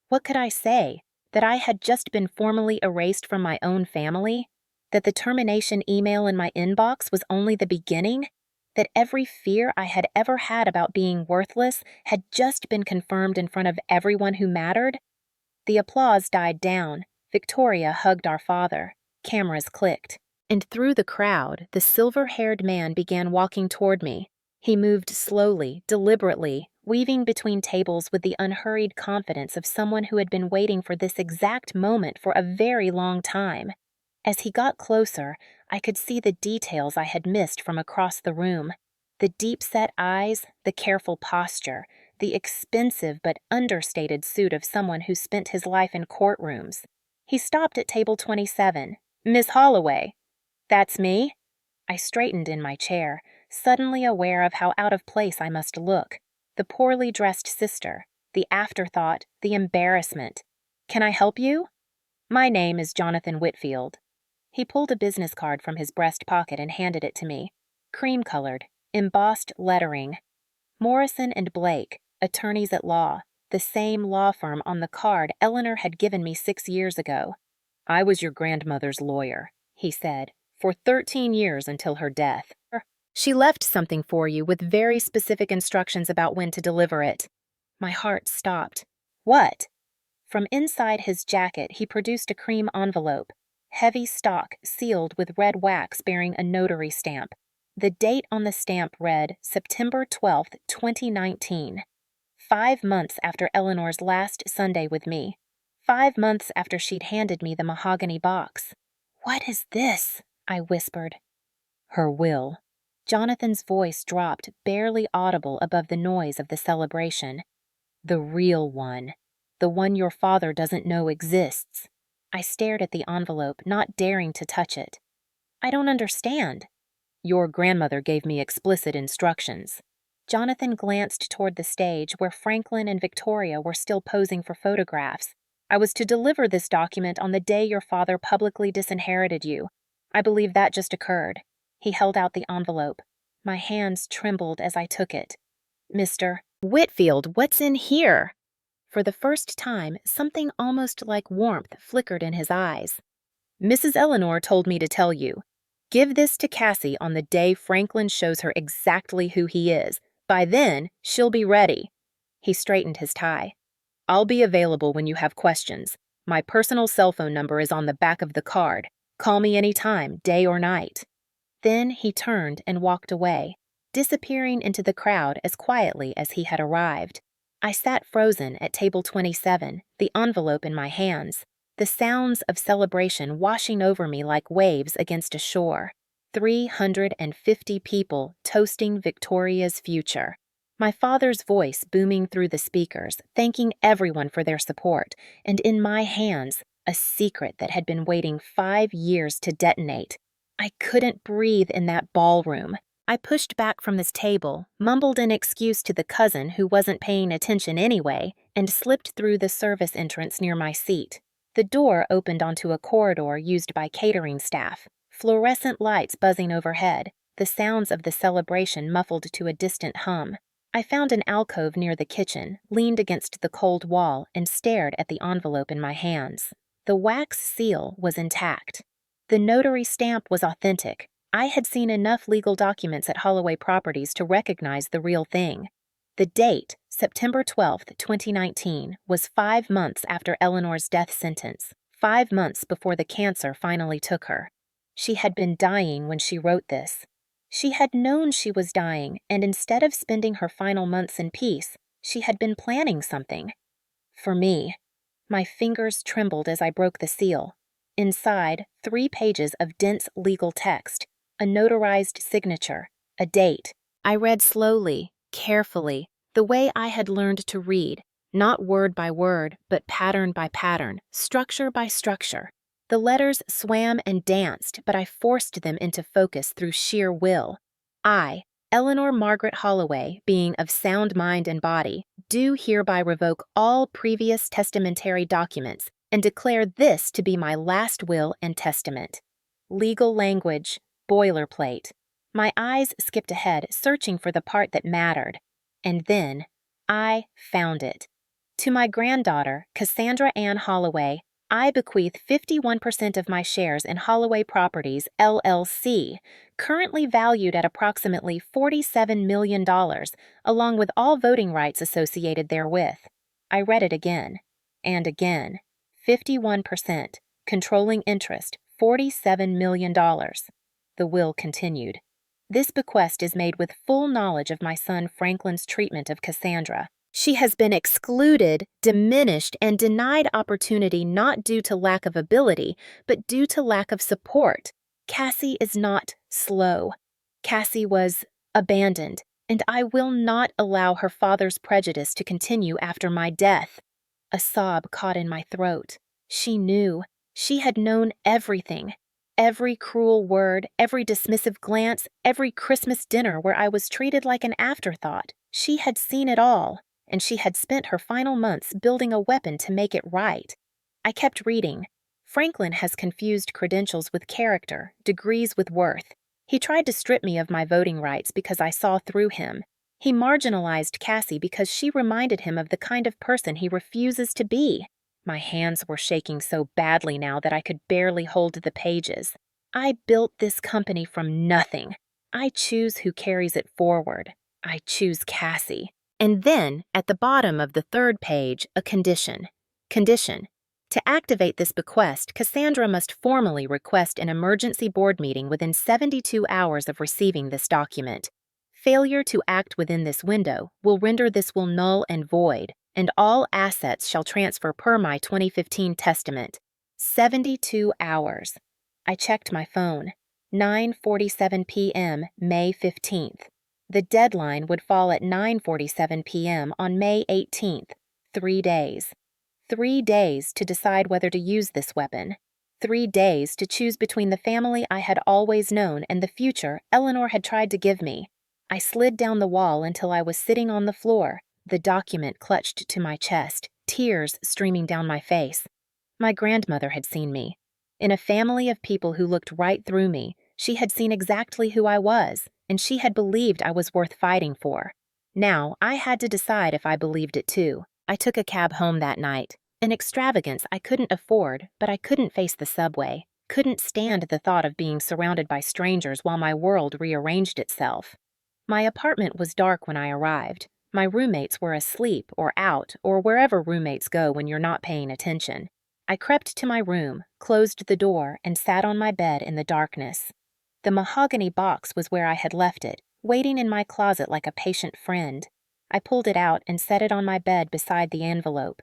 What could I say? That I had just been formally erased from my own family? That the termination email in my inbox was only the beginning? That every fear I had ever had about being worthless had just been confirmed in front of everyone who mattered? The applause died down. Victoria hugged our father. Cameras clicked. And through the crowd, the silver-haired man began walking toward me. He moved slowly, deliberately, weaving between tables with the unhurried confidence of someone who had been waiting for this exact moment for a very long time. As he got closer, I could see the details I had missed from across the room. The deep-set eyes, the careful posture, the expensive but understated suit of someone who spent his life in courtrooms. He stopped at table 27. "Miss Holloway." "That's me?" I straightened in my chair, suddenly aware of how out of place I must look. The poorly dressed sister, the afterthought, the embarrassment. "Can I help you?" "My name is Jonathan Whitfield." He pulled a business card from his breast pocket and handed it to me. Cream-colored, embossed lettering. Morrison and Blake, attorneys at law, the same law firm on the card Eleanor had given me 6 years ago. "I was your grandmother's lawyer," he said, "for 13 years until her death. She left something for you with very specific instructions about when to deliver it." My heart stopped. "What?" From inside his jacket, he produced a cream envelope. Heavy stock sealed with red wax bearing a notary stamp. The date on the stamp read September 12th, 2019. 5 months after Eleanor's last Sunday with me. 5 months after she'd handed me the mahogany box. "What is this?" I whispered. "Her will." Jonathan's voice dropped, barely audible above the noise of the celebration. "The real one. The one your father doesn't know exists." I stared at the envelope, not daring to touch it. "I don't understand." "Your grandmother gave me explicit instructions." Jonathan glanced toward the stage where Franklin and Victoria were still posing for photographs. "I was to deliver this document on the day your father publicly disinherited you. I believe that just occurred." He held out the envelope. My hands trembled as I took it. "Mr. Whitfield, what's in here?" For the first time, something almost like warmth flickered in his eyes. "Mrs. Eleanor told me to tell you. Give this to Cassie on the day Franklin shows her exactly who he is. By then, she'll be ready." He straightened his tie. "I'll be available when you have questions. My personal cell phone number is on the back of the card. Call me anytime, day or night." Then he turned and walked away, disappearing into the crowd as quietly as he had arrived. I sat frozen at table 27, the envelope in my hands, the sounds of celebration washing over me like waves against a shore. 350 people toasting Victoria's future. My father's voice booming through the speakers, thanking everyone for their support, and in my hands, a secret that had been waiting 5 years to detonate. I couldn't breathe in that ballroom. I pushed back from this table, mumbled an excuse to the cousin who wasn't paying attention anyway, and slipped through the service entrance near my seat. The door opened onto a corridor used by catering staff, fluorescent lights buzzing overhead, the sounds of the celebration muffled to a distant hum. I found an alcove near the kitchen, leaned against the cold wall, and stared at the envelope in my hands. The wax seal was intact. The notary stamp was authentic. I had seen enough legal documents at Holloway Properties to recognize the real thing. The date, September 12th, 2019, was 5 months after Eleanor's death sentence, 5 months before the cancer finally took her. She had been dying when she wrote this. She had known she was dying, and instead of spending her final months in peace, she had been planning something. For me. My fingers trembled as I broke the seal. Inside, 3 pages of dense legal text, a notarized signature, a date. I read slowly, carefully, the way I had learned to read, not word by word, but pattern by pattern, structure by structure. The letters swam and danced, but I forced them into focus through sheer will. I, Eleanor Margaret Holloway, being of sound mind and body, do hereby revoke all previous testamentary documents and declare this to be my last will and testament. Legal language, boilerplate. My eyes skipped ahead, searching for the part that mattered. And then, I found it. To my granddaughter, Cassandra Ann Holloway, I bequeath 51% of my shares in Holloway Properties, LLC, currently valued at approximately $47 million, along with all voting rights associated therewith. I read it again, and again. 51%, controlling interest, $47 million. The will continued. This bequest is made with full knowledge of my son Franklin's treatment of Cassandra. She has been excluded, diminished, and denied opportunity not due to lack of ability, but due to lack of support. Cassie is not slow. Cassie was abandoned, and I will not allow her father's prejudice to continue after my death. A sob caught in my throat. She knew. She had known everything. Every cruel word, every dismissive glance, every Christmas dinner where I was treated like an afterthought. She had seen it all, and she had spent her final months building a weapon to make it right. I kept reading. Franklin has confused credentials with character, degrees with worth. He tried to strip me of my voting rights because I saw through him. He marginalized Cassie because she reminded him of the kind of person he refuses to be. My hands were shaking so badly now that I could barely hold the pages. I built this company from nothing. I choose who carries it forward. I choose Cassie. And then, at the bottom of the 3rd page, a condition. Condition. To activate this bequest, Cassandra must formally request an emergency board meeting within 72 hours of receiving this document. Failure to act within this window will render this will null and void, and all assets shall transfer per my 2015 testament. 72 hours. I checked my phone. 9:47 p.m., May 15th. The deadline would fall at 9:47 p.m. on May 18th. 3 days. 3 days to decide whether to use this weapon. 3 days to choose between the family I had always known and the future Eleanor had tried to give me. I slid down the wall until I was sitting on the floor, the document clutched to my chest, tears streaming down my face. My grandmother had seen me. In a family of people who looked right through me, she had seen exactly who I was, and she had believed I was worth fighting for. Now, I had to decide if I believed it too. I took a cab home that night. An extravagance I couldn't afford, but I couldn't face the subway, couldn't stand the thought of being surrounded by strangers while my world rearranged itself. My apartment was dark when I arrived. My roommates were asleep or out or wherever roommates go when you're not paying attention. I crept to my room, closed the door, and sat on my bed in the darkness. The mahogany box was where I had left it, waiting in my closet like a patient friend. I pulled it out and set it on my bed beside the envelope.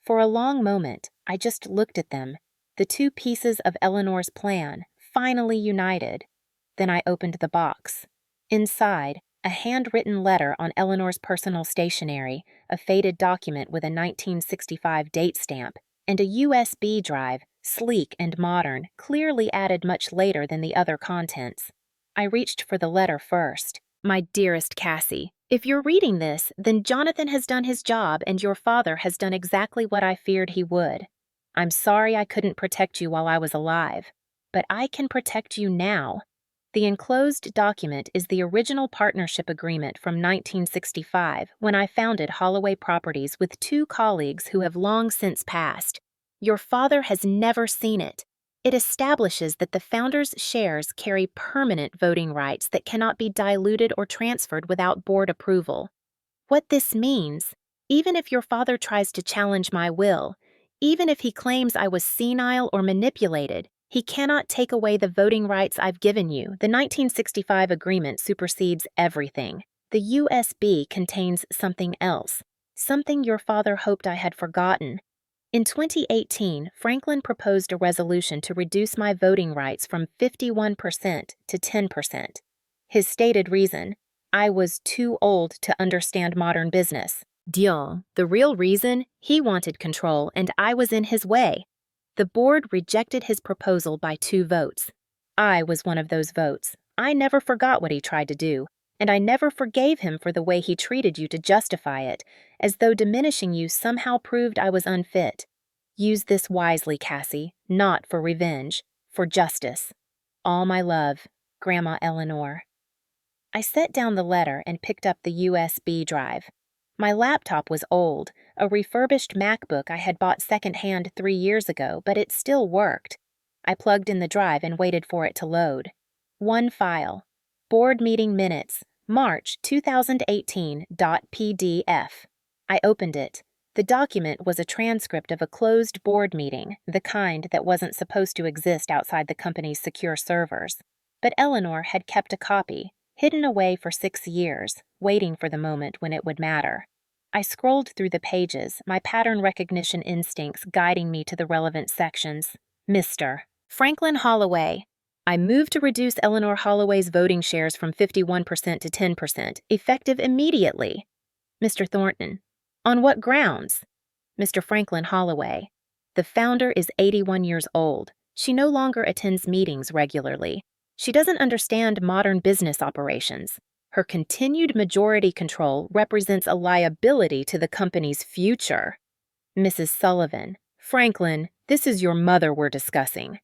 For a long moment, I just looked at them, the two pieces of Eleanor's plan, finally united. Then I opened the box. Inside, a handwritten letter on Eleanor's personal stationery, a faded document with a 1965 date stamp, and a USB drive, sleek and modern, clearly added much later than the other contents. I reached for the letter first. My dearest Cassie, if you're reading this, then Jonathan has done his job and your father has done exactly what I feared he would. I'm sorry I couldn't protect you while I was alive, but I can protect you now. The enclosed document is the original partnership agreement from 1965 when I founded Holloway Properties with two colleagues who have long since passed. Your father has never seen it. It establishes that the founders' shares carry permanent voting rights that cannot be diluted or transferred without board approval. What this means, even if your father tries to challenge my will, even if he claims I was senile or manipulated, he cannot take away the voting rights I've given you. The 1965 agreement supersedes everything. The USB contains something else, something your father hoped I had forgotten. In 2018, Franklin proposed a resolution to reduce my voting rights from 51% to 10%. His stated reason, I was too old to understand modern business. The real reason, he wanted control and I was in his way. The board rejected his proposal by 2 votes. I was one of those votes. I never forgot what he tried to do, and I never forgave him for the way he treated you to justify it, as though diminishing you somehow proved I was unfit. Use this wisely, Cassie, not for revenge, for justice. All my love, Grandma Eleanor. I set down the letter and picked up the USB drive. My laptop was old, a refurbished MacBook I had bought secondhand 3 years ago, but it still worked. I plugged in the drive and waited for it to load. One file. Board meeting minutes, March 2018.pdf. I opened it. The document was a transcript of a closed board meeting, the kind that wasn't supposed to exist outside the company's secure servers. But Eleanor had kept a copy, hidden away for 6 years, waiting for the moment when it would matter. I scrolled through the pages, my pattern recognition instincts guiding me to the relevant sections. Mr. Franklin Holloway. I move to reduce Eleanor Holloway's voting shares from 51% to 10%, effective immediately. Mr. Thornton. On what grounds? Mr. Franklin Holloway. The founder is 81 years old. She no longer attends meetings regularly. She doesn't understand modern business operations. Her continued majority control represents a liability to the company's future. Mrs. Sullivan. Franklin, this is your mother we're discussing.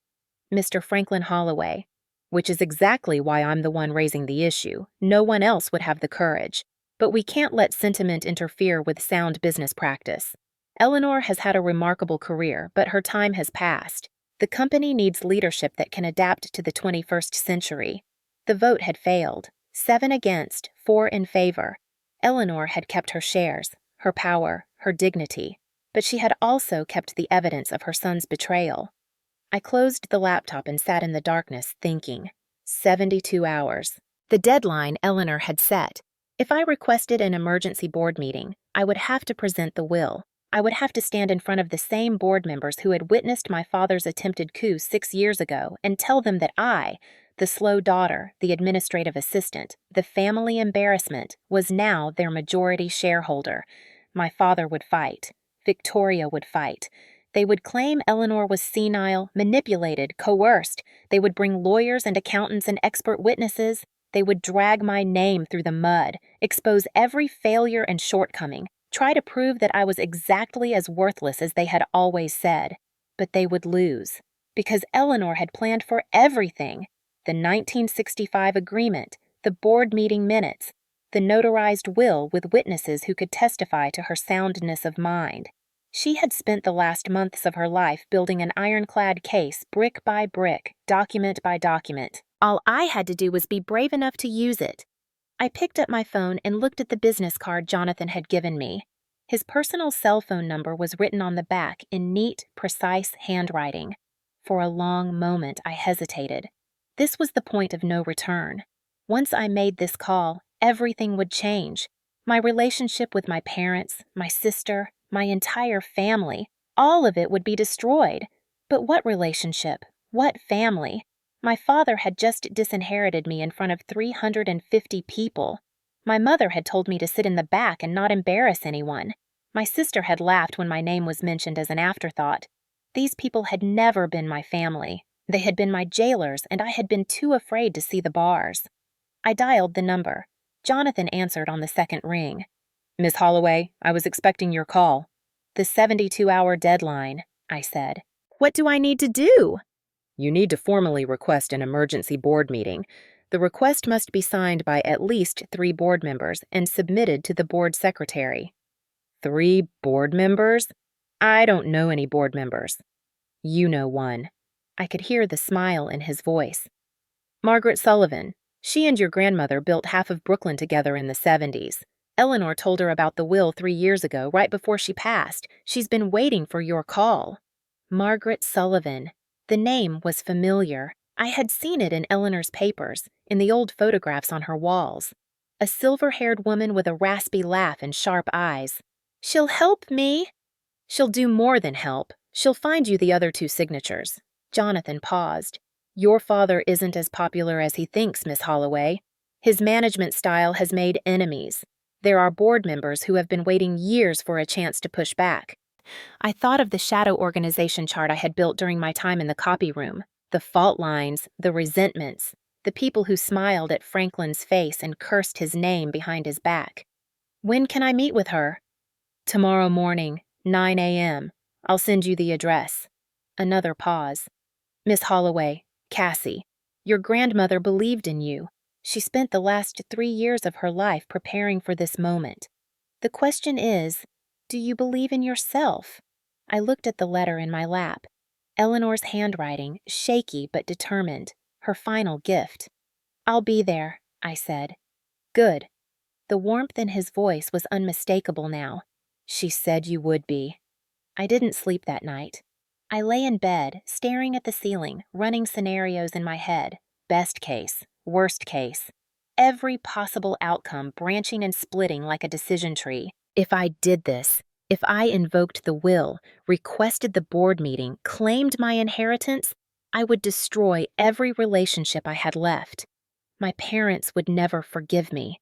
Mr. Franklin Holloway. Which is exactly why I'm the one raising the issue. No one else would have the courage. But we can't let sentiment interfere with sound business practice. Eleanor has had a remarkable career, but her time has passed. The company needs leadership that can adapt to the 21st century. The vote had failed. 7 against, 4 in favor. Eleanor had kept her shares, her power, her dignity. but she had also kept the evidence of her son's betrayal. I closed the laptop and sat in the darkness thinking. 72 hours. The deadline Eleanor had set. If I requested an emergency board meeting, I would have to present the will. I would have to stand in front of the same board members who had witnessed my father's attempted coup 6 years ago and tell them that I, the slow daughter, the administrative assistant, the family embarrassment, was now their majority shareholder. My father would fight. Victoria would fight. They would claim Eleanor was senile, manipulated, coerced. They would bring lawyers and accountants and expert witnesses. They would drag my name through the mud, expose every failure and shortcoming, try to prove that I was exactly as worthless as they had always said. But they would lose, because Eleanor had planned for everything. The 1965 agreement, the board meeting minutes, the notarized will with witnesses who could testify to her soundness of mind. She had spent the last months of her life building an ironclad case, brick by brick, document by document. All I had to do was be brave enough to use it. I picked up my phone and looked at the business card Jonathan had given me. His personal cell phone number was written on the back in neat, precise handwriting. For a long moment, I hesitated. This was the point of no return. Once I made this call, everything would change. My relationship with my parents, my sister, my entire family, all of it would be destroyed. But what relationship? What family? My father had just disinherited me in front of 350 people. My mother had told me to sit in the back and not embarrass anyone. My sister had laughed when my name was mentioned as an afterthought. These people had never been my family. They had been my jailers, and I had been too afraid to see the bars. I dialed the number. Jonathan answered on the second ring. "Miss Holloway, I was expecting your call." "The 72-hour deadline," I said. "What do I need to do?" "You need to formally request an emergency board meeting. The request must be signed by at least 3 board members and submitted to the board secretary." 3 board members? I don't know any board members. You know one. I could hear the smile in his voice. "Margaret Sullivan. She and your grandmother built half of Brooklyn together in the 70s. Eleanor told her about the will 3 years ago, right before she passed. She's been waiting for your call." Margaret Sullivan. The name was familiar. I had seen it in Eleanor's papers, in the old photographs on her walls. A silver-haired woman with a raspy laugh and sharp eyes. "She'll help me." "She'll do more than help. She'll find you the other 2 signatures." Jonathan paused. "Your father isn't as popular as he thinks, Miss Holloway. His management style has made enemies. There are board members who have been waiting years for a chance to push back." I thought of the shadow organization chart I had built during my time in the copy room, the fault lines, the resentments, the people who smiled at Franklin's face and cursed his name behind his back. "When can I meet with her?" "Tomorrow morning, 9 a.m. I'll send you the address." Another pause. "Miss Holloway, Cassie, your grandmother believed in you. She spent the last 3 years of her life preparing for this moment. The question is, do you believe in yourself?" I looked at the letter in my lap. Eleanor's handwriting, shaky but determined, her final gift. "I'll be there," I said. "Good." The warmth in his voice was unmistakable now. "She said you would be." I didn't sleep that night. I lay in bed, staring at the ceiling, running scenarios in my head. Best case, worst case. Every possible outcome branching and splitting like a decision tree. If I did this, if I invoked the will, requested the board meeting, claimed my inheritance, I would destroy every relationship I had left. My parents would never forgive me.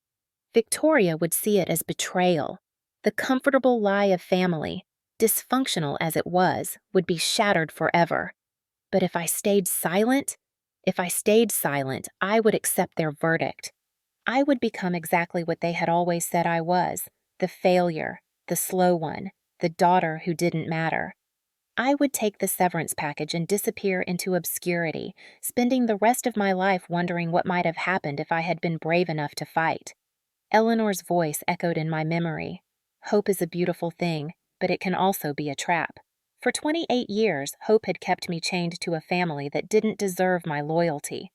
Victoria would see it as betrayal. The comfortable lie of family, dysfunctional as it was, would be shattered forever. But if I stayed silent, I would accept their verdict. I would become exactly what they had always said I was, the failure, the slow one, the daughter who didn't matter. I would take the severance package and disappear into obscurity, spending the rest of my life wondering what might have happened if I had been brave enough to fight. Eleanor's voice echoed in my memory. Hope is a beautiful thing, but it can also be a trap. For 28 years, hope had kept me chained to a family that didn't deserve my loyalty.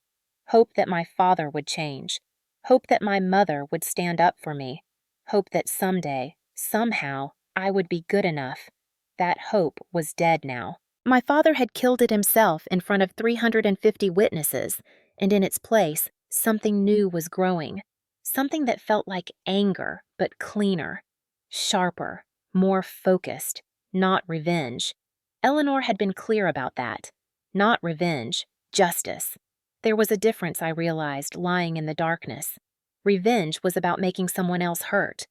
Hope that my father would change. Hope that my mother would stand up for me. Hope that someday, somehow, I would be good enough. That hope was dead now. My father had killed it himself in front of 350 witnesses, and in its place, something new was growing. Something that felt like anger, but cleaner, sharper, more focused, not revenge. Eleanor had been clear about that. Not revenge, justice. There was a difference, I realized, lying in the darkness. Revenge was about making someone else hurt.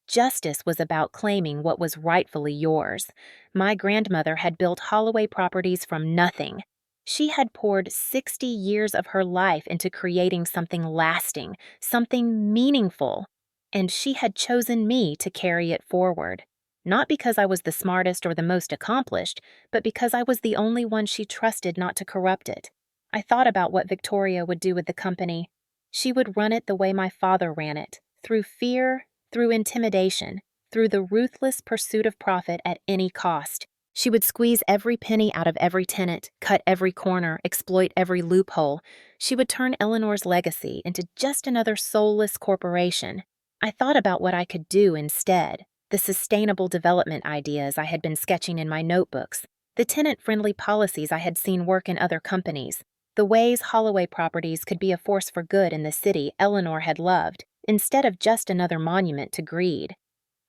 Justice was about claiming what was rightfully yours. My grandmother had built Holloway Properties from nothing. She had poured 60 years of her life into creating something lasting, something meaningful, and she had chosen me to carry it forward. Not because I was the smartest or the most accomplished, but because I was the only one she trusted not to corrupt it. I thought about what Victoria would do with the company. She would run it the way my father ran it, through fear, through intimidation, through the ruthless pursuit of profit at any cost. She would squeeze every penny out of every tenant, cut every corner, exploit every loophole. She would turn Eleanor's legacy into just another soulless corporation. I thought about what I could do instead, the sustainable development ideas I had been sketching in my notebooks, the tenant-friendly policies I had seen work in other companies, the ways Holloway Properties could be a force for good in the city Eleanor had loved, instead of just another monument to greed.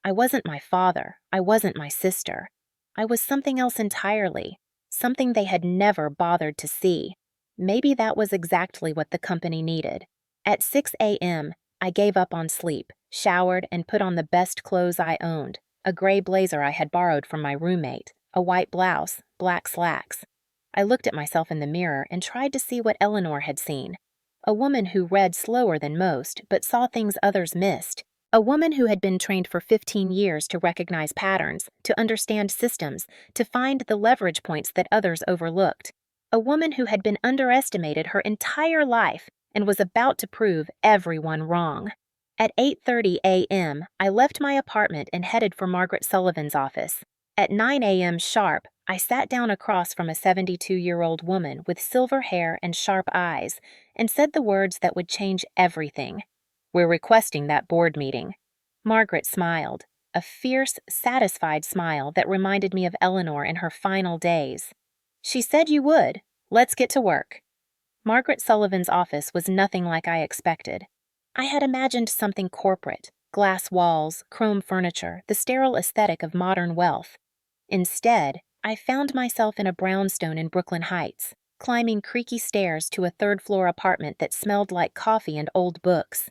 I wasn't my father. I wasn't my sister. I was something else entirely, something they had never bothered to see. Maybe that was exactly what the company needed. At 6 a.m., I gave up on sleep, showered, and put on the best clothes I owned, a gray blazer I had borrowed from my roommate, a white blouse, black slacks. I looked at myself in the mirror and tried to see what Eleanor had seen. A woman who read slower than most, but saw things others missed. A woman who had been trained for 15 years to recognize patterns, to understand systems, to find the leverage points that others overlooked. A woman who had been underestimated her entire life and was about to prove everyone wrong. At 8:30 a.m., I left my apartment and headed for Margaret Sullivan's office. At 9 a.m. sharp, I sat down across from a 72-year-old woman with silver hair and sharp eyes and said the words that would change everything. "We're requesting that board meeting." Margaret smiled, a fierce, satisfied smile that reminded me of Eleanor in her final days. "She said you would. Let's get to work." Margaret Sullivan's office was nothing like I expected. I had imagined something corporate, glass walls, chrome furniture, the sterile aesthetic of modern wealth. Instead, I found myself in a brownstone in Brooklyn Heights, climbing creaky stairs to a third-floor apartment that smelled like coffee and old books.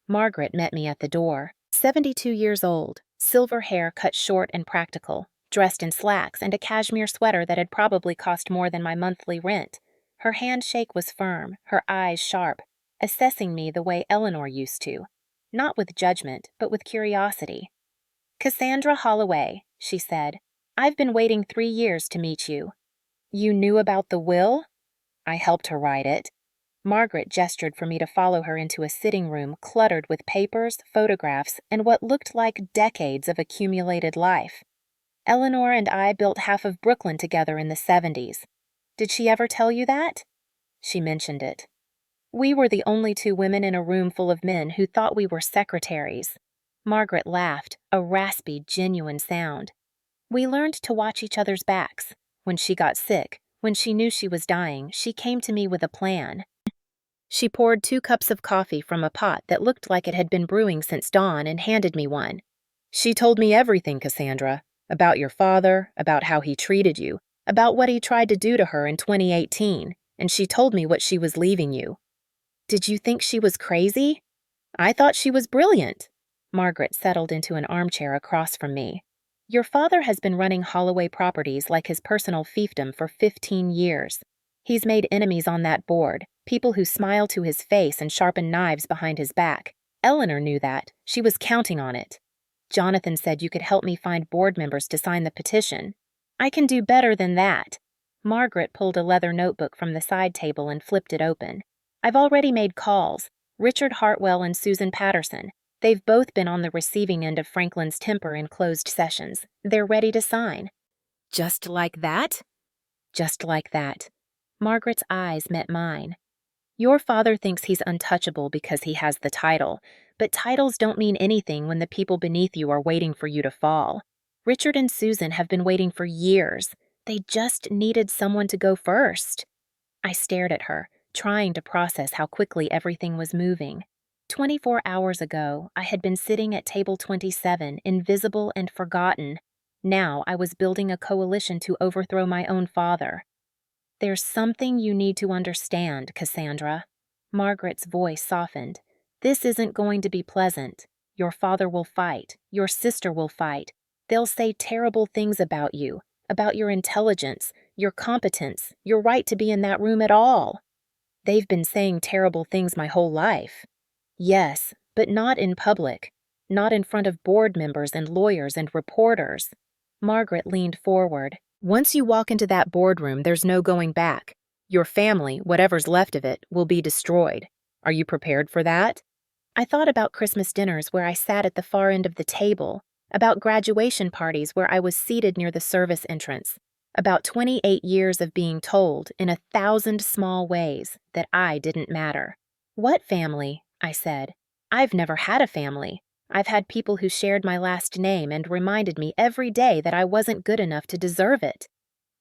Margaret met me at the door. 72 years old, silver hair cut short and practical, dressed in slacks and a cashmere sweater that had probably cost more than my monthly rent. Her handshake was firm, her eyes sharp, assessing me the way Eleanor used to. Not with judgment, but with curiosity. "Cassandra Holloway," she said. "I've been waiting 3 years to meet you." "You knew about the will?" "I helped her write it." Margaret gestured for me to follow her into a sitting room cluttered with papers, photographs, and what looked like decades of accumulated life. "Eleanor and I built half of Brooklyn together in the 70s. Did she ever tell you that?" She mentioned it. "We were the only 2 women in a room full of men who thought we were secretaries." Margaret laughed, a raspy, genuine sound. "We learned to watch each other's backs. When she got sick, when she knew she was dying, she came to me with a plan." She poured 2 cups of coffee from a pot that looked like it had been brewing since dawn and handed me one. "She told me everything, Cassandra. About your father, about how he treated you, about what he tried to do to her in 2018, and she told me what she was leaving you." "Did you think she was crazy?" "I thought she was brilliant." Margaret settled into an armchair across from me. "Your father has been running Holloway Properties like his personal fiefdom for 15 years. He's made enemies on that board, people who smile to his face and sharpen knives behind his back. Eleanor knew that. She was counting on it. Jonathan said you could help me find board members to sign the petition. I can do better than that." Margaret pulled a leather notebook from the side table and flipped it open. "I've already made calls. Richard Hartwell and Susan Patterson. They've both been on the receiving end of Franklin's temper in closed sessions. They're ready to sign." "Just like that?" "Just like that." Margaret's eyes met mine. "Your father thinks he's untouchable because he has the title, but titles don't mean anything when the people beneath you are waiting for you to fall. Richard and Susan have been waiting for years. They just needed someone to go first. I stared at her, trying to process how quickly everything was moving. 24 hours ago, I had been sitting at table 27, invisible and forgotten. Now I was building a coalition to overthrow my own father. There's something you need to understand, Cassandra. Margaret's voice softened. This isn't going to be pleasant. Your father will fight. Your sister will fight. They'll say terrible things about you, about your intelligence, your competence, your right to be in that room at all. They've been saying terrible things my whole life. Yes, but not in public. Not in front of board members and lawyers and reporters. Margaret leaned forward. Once you walk into that boardroom, there's no going back. Your family, whatever's left of it, will be destroyed. Are you prepared for that? I thought about Christmas dinners where I sat at the far end of the table, about graduation parties where I was seated near the service entrance, about 28 years of being told, in 1,000 small ways, that I didn't matter. What family? I said. I've never had a family. I've had people who shared my last name and reminded me every day that I wasn't good enough to deserve it.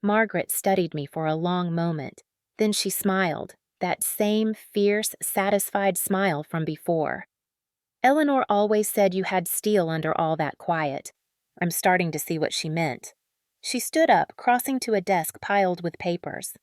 Margaret studied me for a long moment. Then she smiled, that same fierce, satisfied smile from before. Eleanor always said you had steel under all that quiet. I'm starting to see what she meant. She stood up, crossing to a desk piled with papers.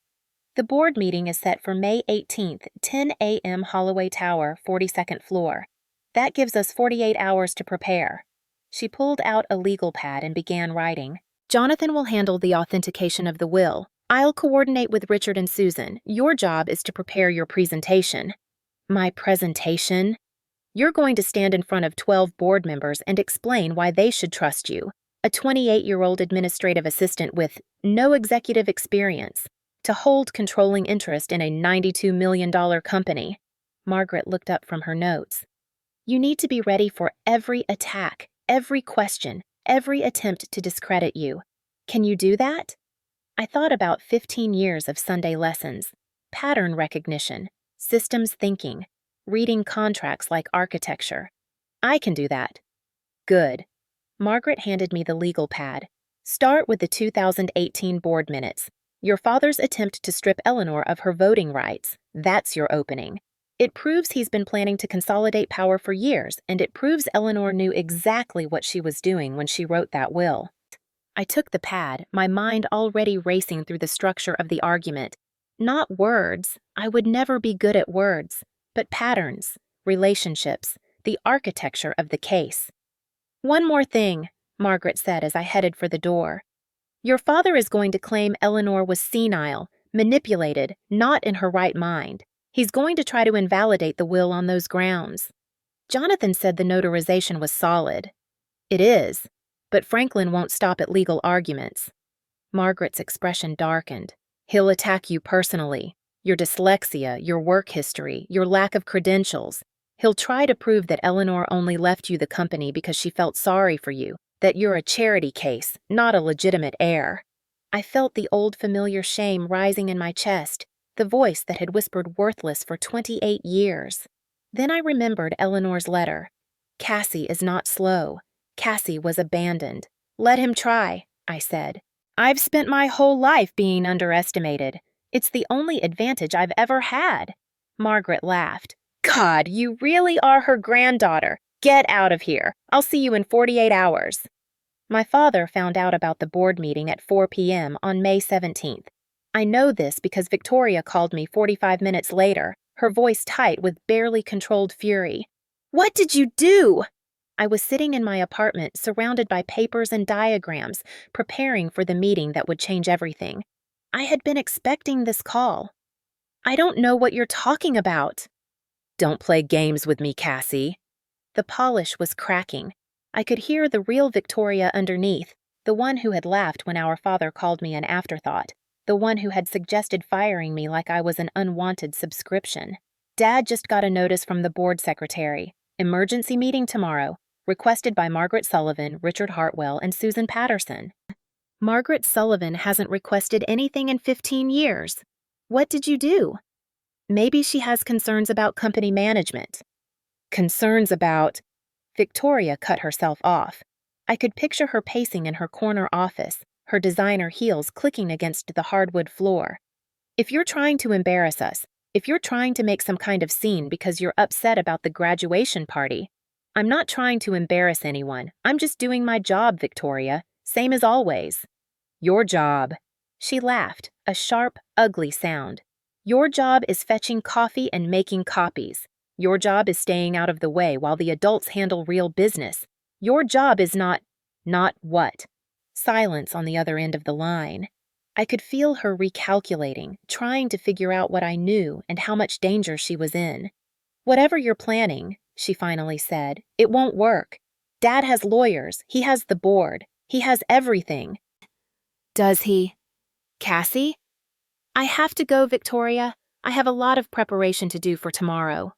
The board meeting is set for May 18th, 10 a.m. Holloway Tower, 42nd floor. That gives us 48 hours to prepare. She pulled out a legal pad and began writing. Jonathan will handle the authentication of the will. I'll coordinate with Richard and Susan. Your job is to prepare your presentation. My presentation? You're going to stand in front of 12 board members and explain why they should trust you. A 28-year-old administrative assistant with no executive experience to hold controlling interest in a $92 million company. Margaret looked up from her notes. You need to be ready for every attack, every question, every attempt to discredit you. Can you do that? I thought about 15 years of Sunday lessons, pattern recognition, systems thinking, reading contracts like architecture. I can do that. Good. Margaret handed me the legal pad. Start with the 2018 board minutes. Your father's attempt to strip Eleanor of her voting rights. That's your opening. It proves he's been planning to consolidate power for years, and it proves Eleanor knew exactly what she was doing when she wrote that will. I took the pad, my mind already racing through the structure of the argument. Not words. I would never be good at words, but patterns, relationships, the architecture of the case. One more thing, Margaret said as I headed for the door. Your father is going to claim Eleanor was senile, manipulated, not in her right mind. He's going to try to invalidate the will on those grounds. Jonathan said the notarization was solid. It is, but Franklin won't stop at legal arguments. Margaret's expression darkened. He'll attack you personally. Your dyslexia, your work history, your lack of credentials. He'll try to prove that Eleanor only left you the company because she felt sorry for you, that you're a charity case, not a legitimate heir. I felt the old familiar shame rising in my chest, the voice that had whispered worthless for 28 years. Then I remembered Eleanor's letter. Cassie is not slow. Cassie was abandoned. Let him try, I said. I've spent my whole life being underestimated. It's the only advantage I've ever had. Margaret laughed. God, you really are her granddaughter. Get out of here. I'll see you in 48 hours. My father found out about the board meeting at 4 p.m. on May 17th. I know this because Victoria called me 45 minutes later, her voice tight with barely controlled fury. What did you do? I was sitting in my apartment, surrounded by papers and diagrams, preparing for the meeting that would change everything. I had been expecting this call. I don't know what you're talking about. Don't play games with me, Cassie. The polish was cracking. I could hear the real Victoria underneath, the one who had laughed when our father called me an afterthought, the one who had suggested firing me like I was an unwanted subscription. Dad just got a notice from the board secretary. Emergency meeting tomorrow. Requested by Margaret Sullivan, Richard Hartwell, and Susan Patterson. Margaret Sullivan hasn't requested anything in 15 years. What did you do? Maybe she has concerns about company management. Concerns about... Victoria cut herself off. I could picture her pacing in her corner office, her designer heels clicking against the hardwood floor. If you're trying to embarrass us, if you're trying to make some kind of scene because you're upset about the graduation party, I'm not trying to embarrass anyone. I'm just doing my job, Victoria, same as always. Your job. She laughed, a sharp, ugly sound. Your job is fetching coffee and making copies. Your job is staying out of the way while the adults handle real business. Your job is not what? Silence on the other end of the line. I could feel her recalculating, trying to figure out what I knew and how much danger she was in. Whatever you're planning, she finally said, it won't work. Dad has lawyers, he has the board, he has everything. Does he? Cassie? I have to go, Victoria. I have a lot of preparation to do for tomorrow.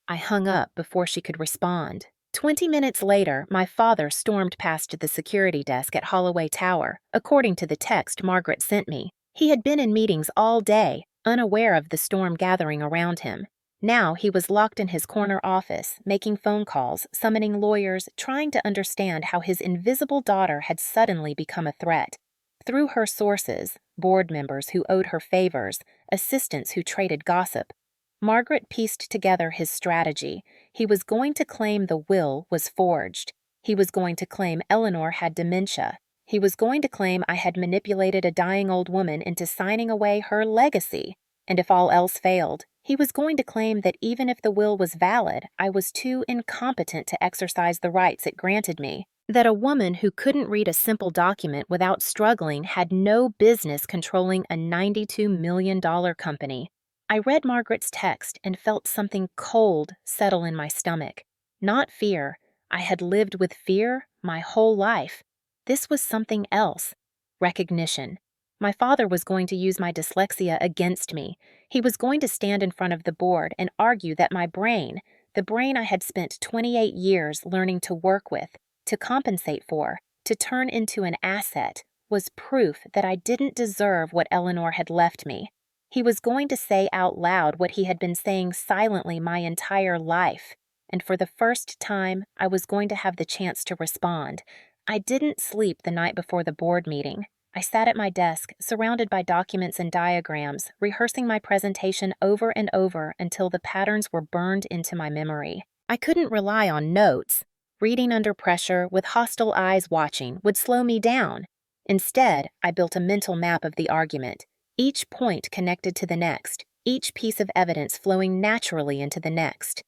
I hung up before she could respond. 20 minutes later, my father stormed past the security desk at Holloway Tower, according to the text Margaret sent me. He had been in meetings all day, unaware of the storm gathering around him. Now he was locked in his corner office, making phone calls, summoning lawyers, trying to understand how his invisible daughter had suddenly become a threat. Through her sources, board members who owed her favors, assistants who traded gossip, Margaret pieced together his strategy. He was going to claim the will was forged. He was going to claim Eleanor had dementia. He was going to claim I had manipulated a dying old woman into signing away her legacy. And if all else failed, he was going to claim that even if the will was valid, I was too incompetent to exercise the rights it granted me. That a woman who couldn't read a simple document without struggling had no business controlling a $92 million company. I read Margaret's text and felt something cold settle in my stomach. Not fear. I had lived with fear my whole life. This was something else. Recognition. My father was going to use my dyslexia against me. He was going to stand in front of the board and argue that my brain, the brain I had spent 28 years learning to work with, to compensate for, to turn into an asset, was proof that I didn't deserve what Eleanor had left me. He was going to say out loud what he had been saying silently my entire life, and for the first time, I was going to have the chance to respond. I didn't sleep the night before the board meeting. I sat at my desk, surrounded by documents and diagrams, rehearsing my presentation over and over until the patterns were burned into my memory. I couldn't rely on notes. Reading under pressure, with hostile eyes watching, would slow me down. Instead, I built a mental map of the argument. Each point connected to the next, each piece of evidence flowing naturally into the next.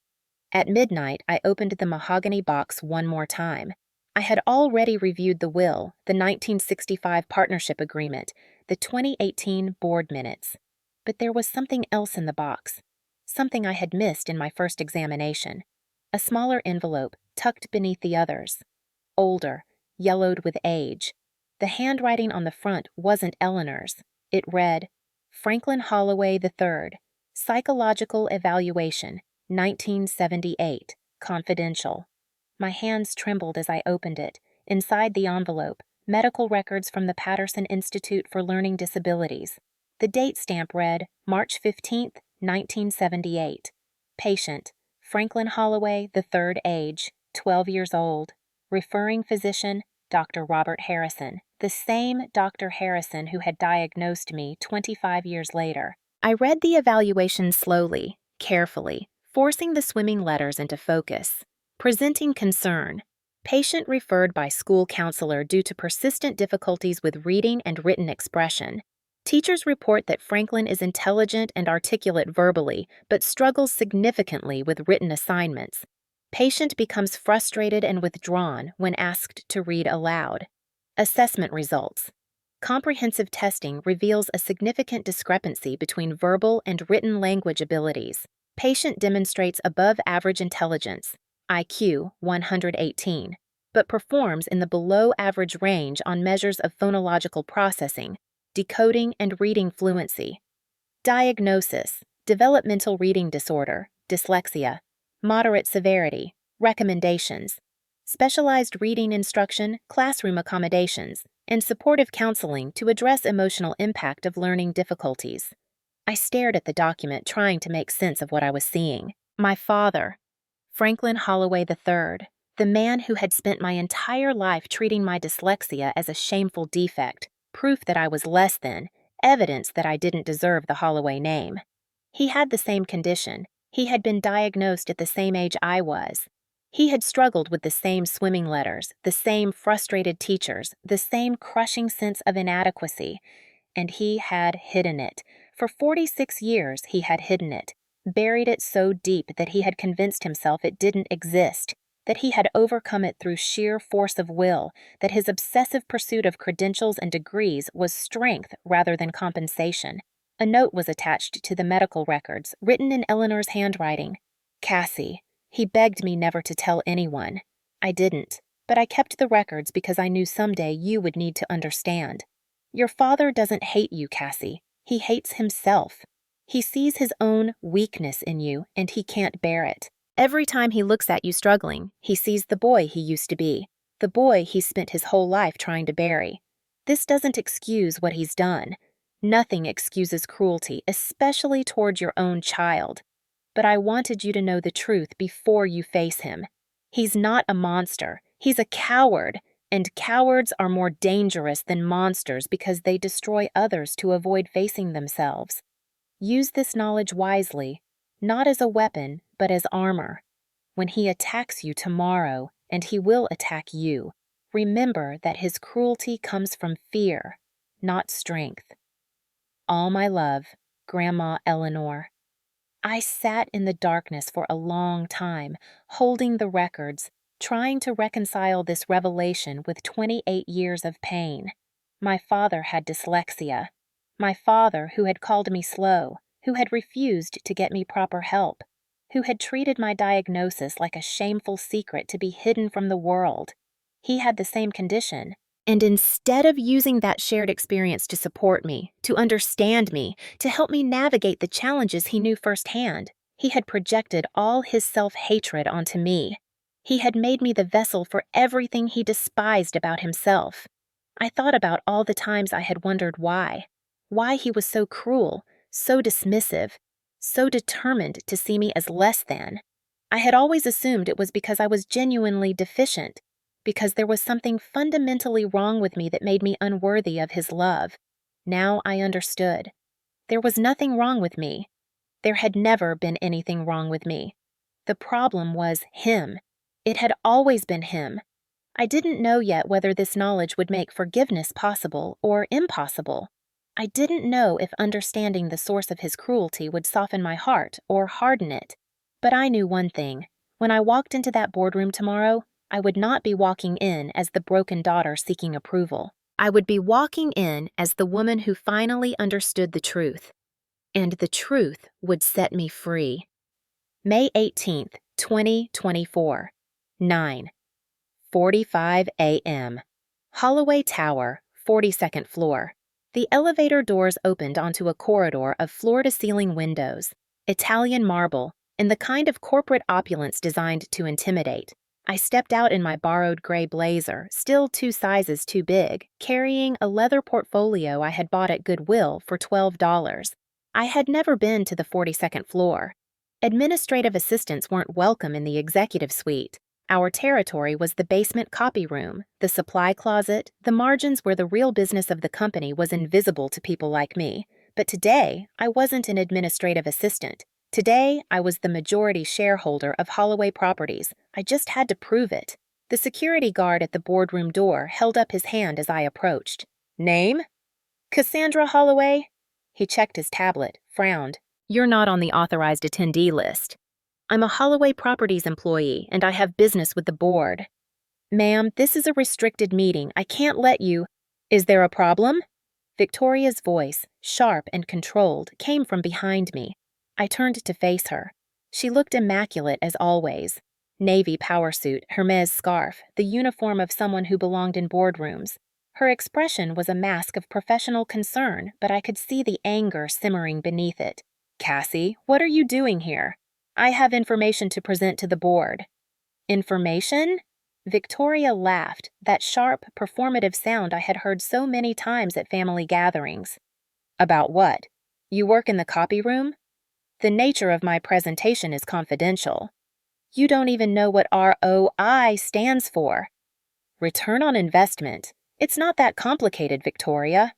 At midnight, I opened the mahogany box one more time. I had already reviewed the will, the 1965 partnership agreement, the 2018 board minutes. But there was something else in the box, something I had missed in my first examination. A smaller envelope, tucked beneath the others. Older, yellowed with age. The handwriting on the front wasn't Eleanor's. It read, Franklin Holloway III, Psychological Evaluation, 1978, Confidential. My hands trembled as I opened it. Inside the envelope, medical records from the Patterson Institute for Learning Disabilities. The date stamp read, March 15, 1978. Patient, Franklin Holloway III, age, 12 years old. Referring physician, Dr. Robert Harrison, the same Dr. Harrison who had diagnosed me 25 years later. I read the evaluation slowly, carefully, forcing the swimming letters into focus. Presenting concern. Patient referred by school counselor due to persistent difficulties with reading and written expression. Teachers report that Franklin is intelligent and articulate verbally, but struggles significantly with written assignments. Patient becomes frustrated and withdrawn when asked to read aloud. Assessment results. Comprehensive testing reveals a significant discrepancy between verbal and written language abilities. Patient demonstrates above-average intelligence, IQ 118, but performs in the below-average range on measures of phonological processing, decoding and reading fluency. Diagnosis: developmental reading disorder, dyslexia. Moderate severity. Recommendations: specialized reading instruction, classroom accommodations, and supportive counseling to address emotional impact of learning difficulties. I stared at the document, trying to make sense of what I was seeing. My father, Franklin Holloway III, The man who had spent my entire life treating my dyslexia as a shameful defect, proof that I was less than, evidence that I didn't deserve the Holloway name. He had the same condition. He had been diagnosed at the same age I was. He had struggled with the same swimming letters, the same frustrated teachers, the same crushing sense of inadequacy, and he had hidden it. For 46 years, he had hidden it, buried it so deep that he had convinced himself it didn't exist, that he had overcome it through sheer force of will, that his obsessive pursuit of credentials and degrees was strength rather than compensation. A note was attached to the medical records, written in Eleanor's handwriting. Cassie. He begged me never to tell anyone. I didn't, but I kept the records because I knew someday you would need to understand. Your father doesn't hate you, Cassie. He hates himself. He sees his own weakness in you, and he can't bear it. Every time he looks at you struggling, he sees the boy he used to be, the boy he spent his whole life trying to bury. This doesn't excuse what he's done. Nothing excuses cruelty, especially toward your own child. But I wanted you to know the truth before you face him. He's not a monster. He's a coward, and cowards are more dangerous than monsters because they destroy others to avoid facing themselves. Use this knowledge wisely, not as a weapon, but as armor. When he attacks you tomorrow, and he will attack you, remember that his cruelty comes from fear, not strength. All my love, Grandma Eleanor. I sat in the darkness for a long time, holding the records, trying to reconcile this revelation with 28 years of pain. My father had dyslexia. My father, who had called me slow, who had refused to get me proper help, who had treated my diagnosis like a shameful secret to be hidden from the world. He had the same condition. And instead of using that shared experience to support me, to understand me, to help me navigate the challenges he knew firsthand, he had projected all his self-hatred onto me. He had made me the vessel for everything he despised about himself. I thought about all the times I had wondered why he was so cruel, so dismissive, so determined to see me as less than. I had always assumed it was because I was genuinely deficient, because there was something fundamentally wrong with me that made me unworthy of his love. Now I understood. There was nothing wrong with me. There had never been anything wrong with me. The problem was him. It had always been him. I didn't know yet whether this knowledge would make forgiveness possible or impossible. I didn't know if understanding the source of his cruelty would soften my heart or harden it. But I knew one thing. When I walked into that boardroom tomorrow, I would not be walking in as the broken daughter seeking approval. I would be walking in as the woman who finally understood the truth. And the truth would set me free. May 18th, 2024, 9:45 a.m. Holloway Tower, 42nd floor. The elevator doors opened onto a corridor of floor-to-ceiling windows, Italian marble, and the kind of corporate opulence designed to intimidate. I stepped out in my borrowed gray blazer, still 2 sizes too big, carrying a leather portfolio I had bought at Goodwill for $12. I had never been to the 42nd floor. Administrative assistants weren't welcome in the executive suite. Our territory was the basement copy room, the supply closet, the margins where the real business of the company was invisible to people like me. But today, I wasn't an administrative assistant. Today, I was the majority shareholder of Holloway Properties. I just had to prove it. The security guard at the boardroom door held up his hand as I approached. Name? Cassandra Holloway? He checked his tablet, frowned. You're not on the authorized attendee list. I'm a Holloway Properties employee, and I have business with the board. Ma'am, this is a restricted meeting. I can't let you. Is there a problem? Victoria's voice, sharp and controlled, came from behind me. I turned to face her. She looked immaculate as always. Navy power suit, Hermes scarf, the uniform of someone who belonged in boardrooms. Her expression was a mask of professional concern, but I could see the anger simmering beneath it. Cassie, what are you doing here? I have information to present to the board. Information? Victoria laughed, that sharp, performative sound I had heard so many times at family gatherings. About what? You work in the copy room? The nature of my presentation is confidential. You don't even know what ROI stands for. Return on investment. It's not that complicated, Victoria.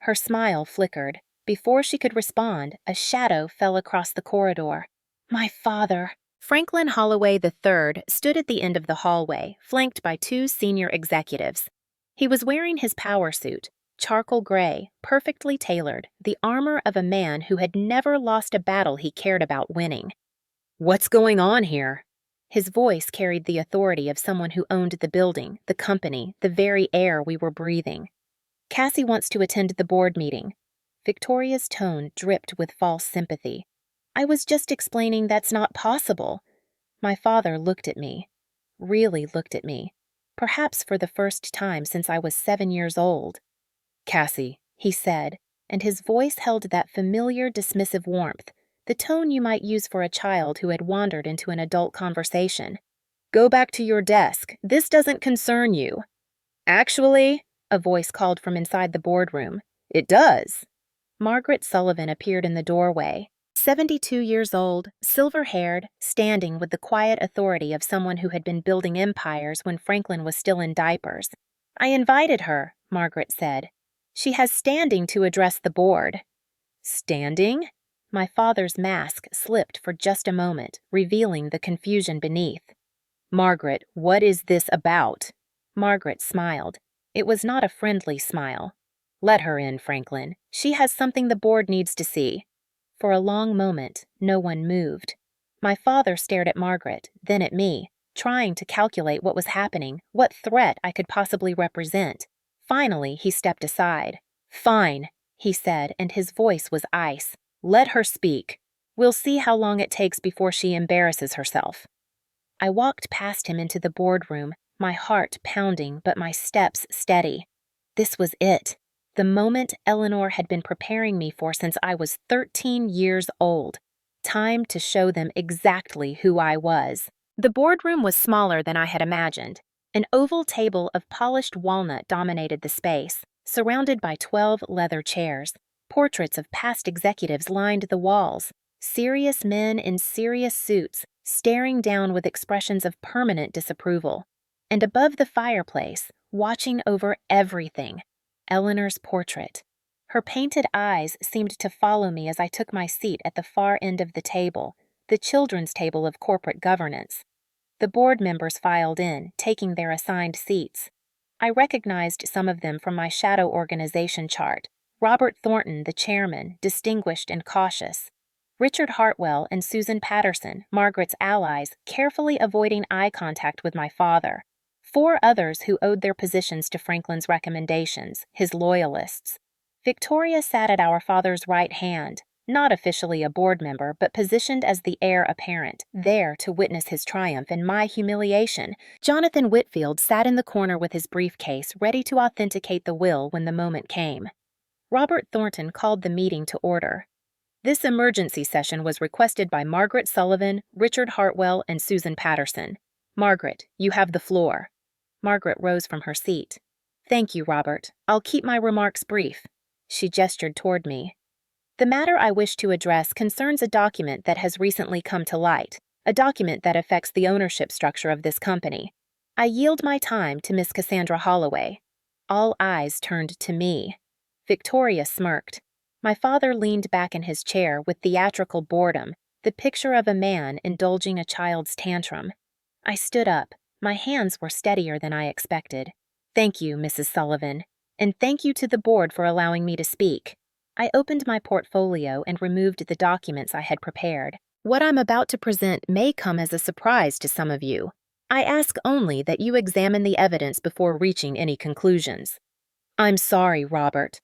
Her smile flickered. Before she could respond, a shadow fell across the corridor. My father. Franklin Holloway III stood at the end of the hallway, flanked by two senior executives. He was wearing his power suit, charcoal gray, perfectly tailored, the armor of a man who had never lost a battle he cared about winning. What's going on here? His voice carried the authority of someone who owned the building, the company, the very air we were breathing. Cassie wants to attend the board meeting. Victoria's tone dripped with false sympathy. I was just explaining that's not possible. My father looked at me. Really looked at me. Perhaps for the first time since I was 7 years old. Cassie, he said, and his voice held that familiar dismissive warmth, the tone you might use for a child who had wandered into an adult conversation. Go back to your desk. This doesn't concern you. Actually, a voice called from inside the boardroom. It does. Margaret Sullivan appeared in the doorway, 72 years old, silver-haired, standing with the quiet authority of someone who had been building empires when Franklin was still in diapers. I invited her, Margaret said. She has standing to address the board. Standing? My father's mask slipped for just a moment, revealing the confusion beneath. Margaret, what is this about? Margaret smiled. It was not a friendly smile. Let her in, Franklin. She has something the board needs to see. For a long moment, no one moved. My father stared at Margaret, then at me, trying to calculate what was happening, what threat I could possibly represent. Finally, he stepped aside. Fine, he said, and his voice was ice. Let her speak. We'll see how long it takes before she embarrasses herself. I walked past him into the boardroom, my heart pounding but my steps steady. This was it. The moment Eleanor had been preparing me for since I was 13 years old. Time to show them exactly who I was. The boardroom was smaller than I had imagined. An oval table of polished walnut dominated the space, surrounded by 12 leather chairs. Portraits of past executives lined the walls. Serious men in serious suits, staring down with expressions of permanent disapproval. And above the fireplace, watching over everything, Eleanor's portrait. Her painted eyes seemed to follow me as I took my seat at the far end of the table, the children's table of corporate governance. The board members filed in, taking their assigned seats. I recognized some of them from my shadow organization chart. Robert Thornton, the chairman, distinguished and cautious. Richard Hartwell and Susan Patterson, Margaret's allies, carefully avoiding eye contact with my father. 4 others who owed their positions to Franklin's recommendations, his loyalists. Victoria sat at our father's right hand, not officially a board member, but positioned as the heir apparent, there to witness his triumph and my humiliation. Jonathan Whitfield sat in the corner with his briefcase, ready to authenticate the will when the moment came. Robert Thornton called the meeting to order. This emergency session was requested by Margaret Sullivan, Richard Hartwell, and Susan Patterson. Margaret, you have the floor. Margaret rose from her seat. Thank you, Robert. I'll keep my remarks brief. She gestured toward me. The matter I wish to address concerns a document that has recently come to light, a document that affects the ownership structure of this company. I yield my time to Miss Cassandra Holloway. All eyes turned to me. Victoria smirked. My father leaned back in his chair with theatrical boredom, the picture of a man indulging a child's tantrum. I stood up. My hands were steadier than I expected. Thank you, Mrs. Sullivan, and thank you to the board for allowing me to speak. I opened my portfolio and removed the documents I had prepared. What I'm about to present may come as a surprise to some of you. I ask only that you examine the evidence before reaching any conclusions. I'm sorry, Robert.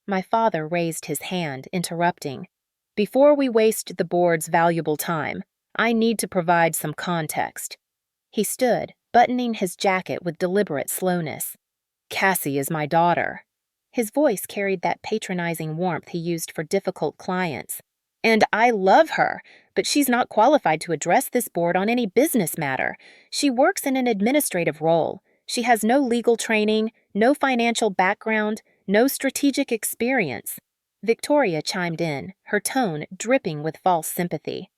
My father raised his hand, interrupting. Before we waste the board's valuable time, I need to provide some context. He stood, buttoning his jacket with deliberate slowness. Cassie is my daughter. His voice carried that patronizing warmth he used for difficult clients. And I love her, but she's not qualified to address this board on any business matter. She works in an administrative role. She has no legal training, no financial background, no strategic experience. Victoria chimed in, her tone dripping with false sympathy.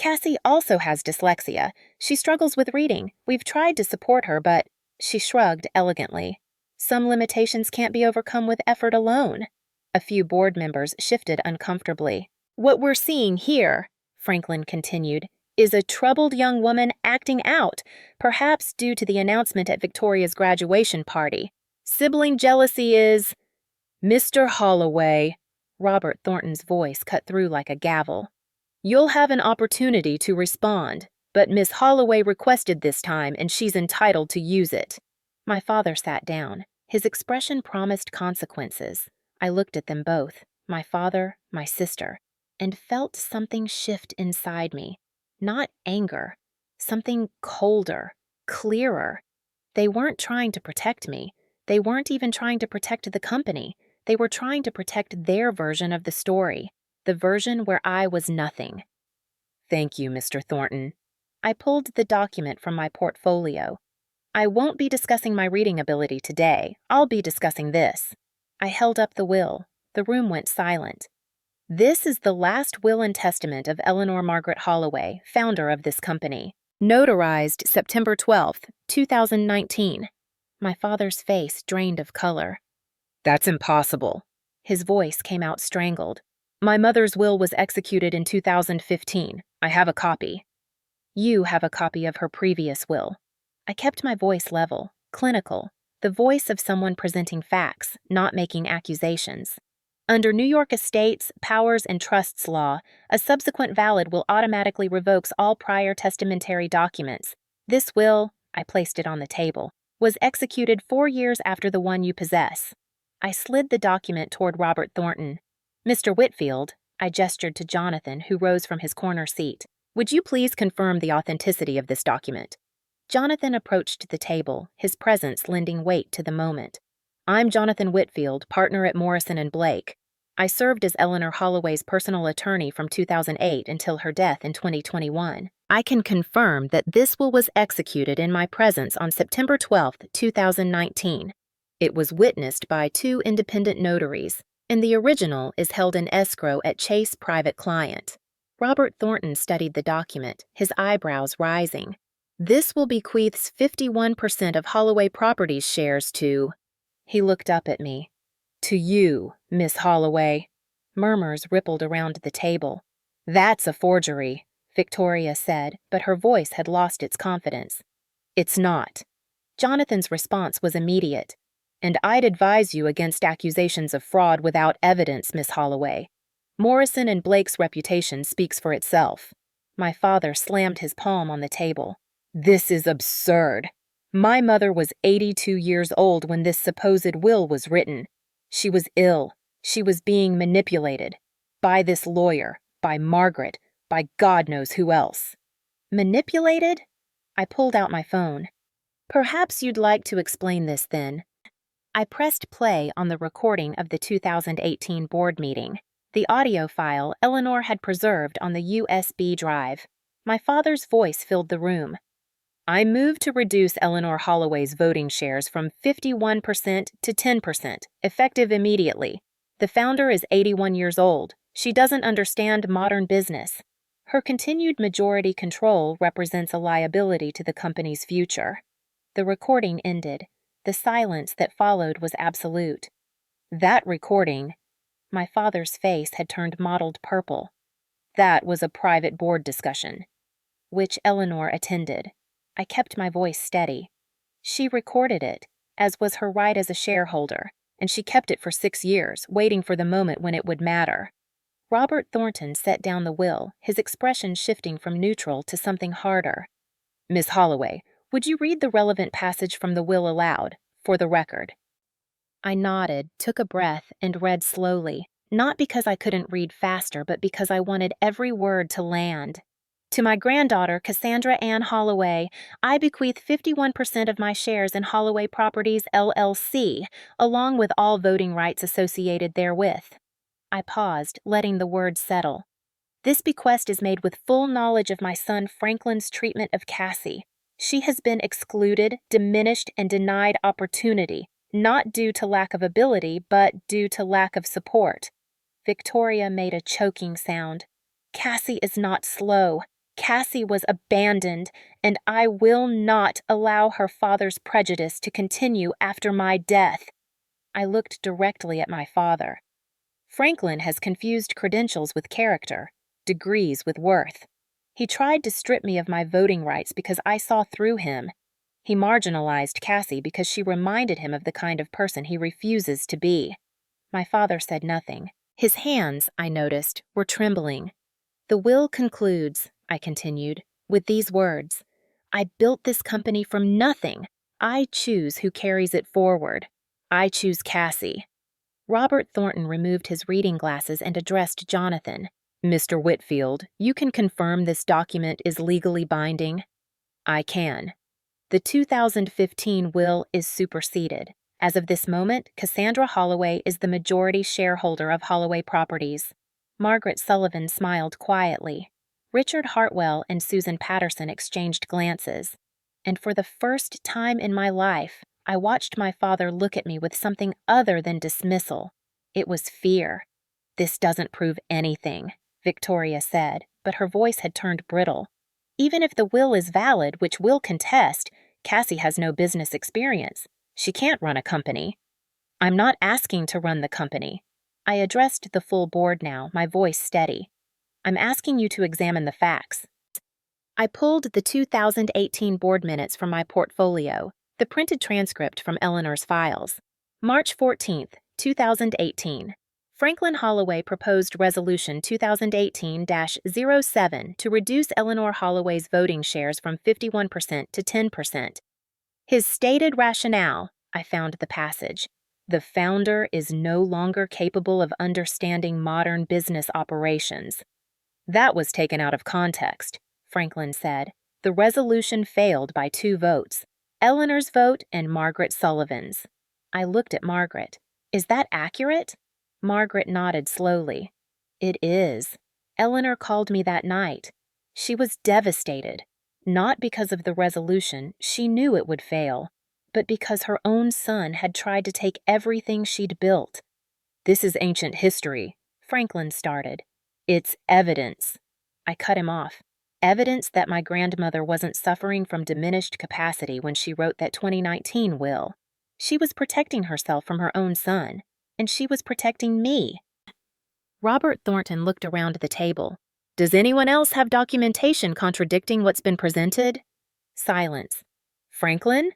Cassie also has dyslexia. She struggles with reading. We've tried to support her, but she shrugged elegantly. Some limitations can't be overcome with effort alone. A few board members shifted uncomfortably. What we're seeing here, Franklin continued, is a troubled young woman acting out, perhaps due to the announcement at Victoria's graduation party. Sibling jealousy is… Mr. Holloway, Robert Thornton's voice cut through like a gavel. You'll have an opportunity to respond, but Miss Holloway requested this time and she's entitled to use it. My father sat down. His expression promised consequences. I looked at them both, my father, my sister, and felt something shift inside me. Not anger, something colder, clearer. They weren't trying to protect me. They weren't even trying to protect the company. They were trying to protect their version of the story, the version where I was nothing. Thank you, Mr. Thornton. I pulled the document from my portfolio. I won't be discussing my reading ability today. I'll be discussing this. I held up the will. The room went silent. This is the last will and testament of Eleanor Margaret Holloway, founder of this company. Notarized September 12th, 2019. My father's face drained of color. That's impossible. His voice came out strangled. My mother's will was executed in 2015. I have a copy. You have a copy of her previous will. I kept my voice level, clinical, the voice of someone presenting facts, not making accusations. Under New York Estates, Powers, and Trusts law, a subsequent valid will automatically revokes all prior testamentary documents. This will, I placed it on the table, was executed 4 years after the one you possess. I slid the document toward Robert Thornton. Mr. Whitfield, I gestured to Jonathan, who rose from his corner seat. Would you please confirm the authenticity of this document? Jonathan approached the table, his presence lending weight to the moment. I'm Jonathan Whitfield, partner at Morrison & Blake. I served as Eleanor Holloway's personal attorney from 2008 until her death in 2021. I can confirm that this will was executed in my presence on September 12, 2019. It was witnessed by 2 independent notaries, and the original is held in escrow at Chase Private Client. Robert Thornton studied the document, his eyebrows rising. This will bequeaths 51% of Holloway Properties shares to… He looked up at me. To you, Miss Holloway. Murmurs rippled around the table. That's a forgery, Victoria said, but her voice had lost its confidence. It's not. Jonathan's response was immediate. And I'd advise you against accusations of fraud without evidence, Miss Holloway. Morrison & Blake's reputation speaks for itself. My father slammed his palm on the table. This is absurd. My mother was 82 years old when this supposed will was written. She was ill. She was being manipulated. By this lawyer, by Margaret, by God knows who else. Manipulated? I pulled out my phone. Perhaps you'd like to explain this then. I pressed play on the recording of the 2018 board meeting. The audio file Eleanor had preserved on the USB drive. My father's voice filled the room. I move to reduce Eleanor Holloway's voting shares from 51% to 10%, effective immediately. The founder is 81 years old. She doesn't understand modern business. Her continued majority control represents a liability to the company's future. The recording ended. The silence that followed was absolute. That recording… My father's face had turned mottled purple. That was a private board discussion, which Eleanor attended. I kept my voice steady. She recorded it, as was her right as a shareholder, and she kept it for 6 years, waiting for the moment when it would matter. Robert Thornton set down the will, his expression shifting from neutral to something harder. Miss Holloway, would you read the relevant passage from the will aloud, for the record? I nodded, took a breath, and read slowly, not because I couldn't read faster, but because I wanted every word to land. To my granddaughter, Cassandra Ann Holloway, I bequeath 51% of my shares in Holloway Properties, LLC, along with all voting rights associated therewith. I paused, letting the words settle. This bequest is made with full knowledge of my son Franklin's treatment of Cassie. She has been excluded, diminished, and denied opportunity, not due to lack of ability, but due to lack of support. Victoria made a choking sound. Cassie is not slow. Cassie was abandoned, and I will not allow her father's prejudice to continue after my death. I looked directly at my father. Franklin has confused credentials with character, degrees with worth. He tried to strip me of my voting rights because I saw through him. He marginalized Cassie because she reminded him of the kind of person he refuses to be. My father said nothing. His hands, I noticed, were trembling. The will concludes, I continued, with these words: I built this company from nothing. I choose who carries it forward. I choose Cassie. Robert Thornton removed his reading glasses and addressed Jonathan. Mr. Whitfield, you can confirm this document is legally binding? I can. The 2015 will is superseded. As of this moment, Cassandra Holloway is the majority shareholder of Holloway Properties. Margaret Sullivan smiled quietly. Richard Hartwell and Susan Patterson exchanged glances. And for the first time in my life, I watched my father look at me with something other than dismissal. It was fear. This doesn't prove anything, Victoria said, but her voice had turned brittle. Even if the will is valid, which we'll contest, Cassie has no business experience. She can't run a company. I'm not asking to run the company. I addressed the full board now, my voice steady. I'm asking you to examine the facts. I pulled the 2018 board minutes from my portfolio, the printed transcript from Eleanor's files. March 14th, 2018. Franklin Holloway proposed Resolution 2018-07 to reduce Eleanor Holloway's voting shares from 51% to 10%. His stated rationale, I found the passage. The founder is no longer capable of understanding modern business operations. That was taken out of context, Franklin said. The resolution failed by 2 votes, Eleanor's vote and Margaret Sullivan's. I looked at Margaret. Is that accurate? Margaret nodded slowly. It is. Eleanor called me that night. She was devastated, not because of the resolution, she knew it would fail, but because her own son had tried to take everything she'd built. This is ancient history, Franklin started. It's evidence. I cut him off. Evidence that my grandmother wasn't suffering from diminished capacity when she wrote that 2019 will. She was protecting herself from her own son, and she was protecting me. Robert Thornton looked around the table. Does anyone else have documentation contradicting what's been presented? Silence. Franklin?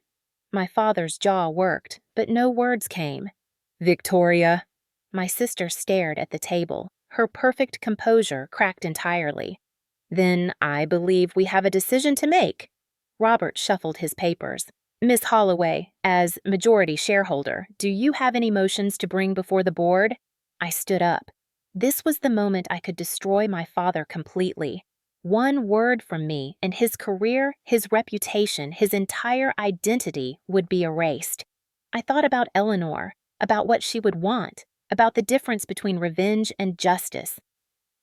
My father's jaw worked, but no words came. Victoria. My sister stared at the table. Her perfect composure cracked entirely. Then I believe we have a decision to make. Robert shuffled his papers. Miss Holloway, as majority shareholder, do you have any motions to bring before the board? I stood up. This was the moment I could destroy my father completely. One word from me, and his career, his reputation, his entire identity would be erased. I thought about Eleanor, about what she would want, about the difference between revenge and justice.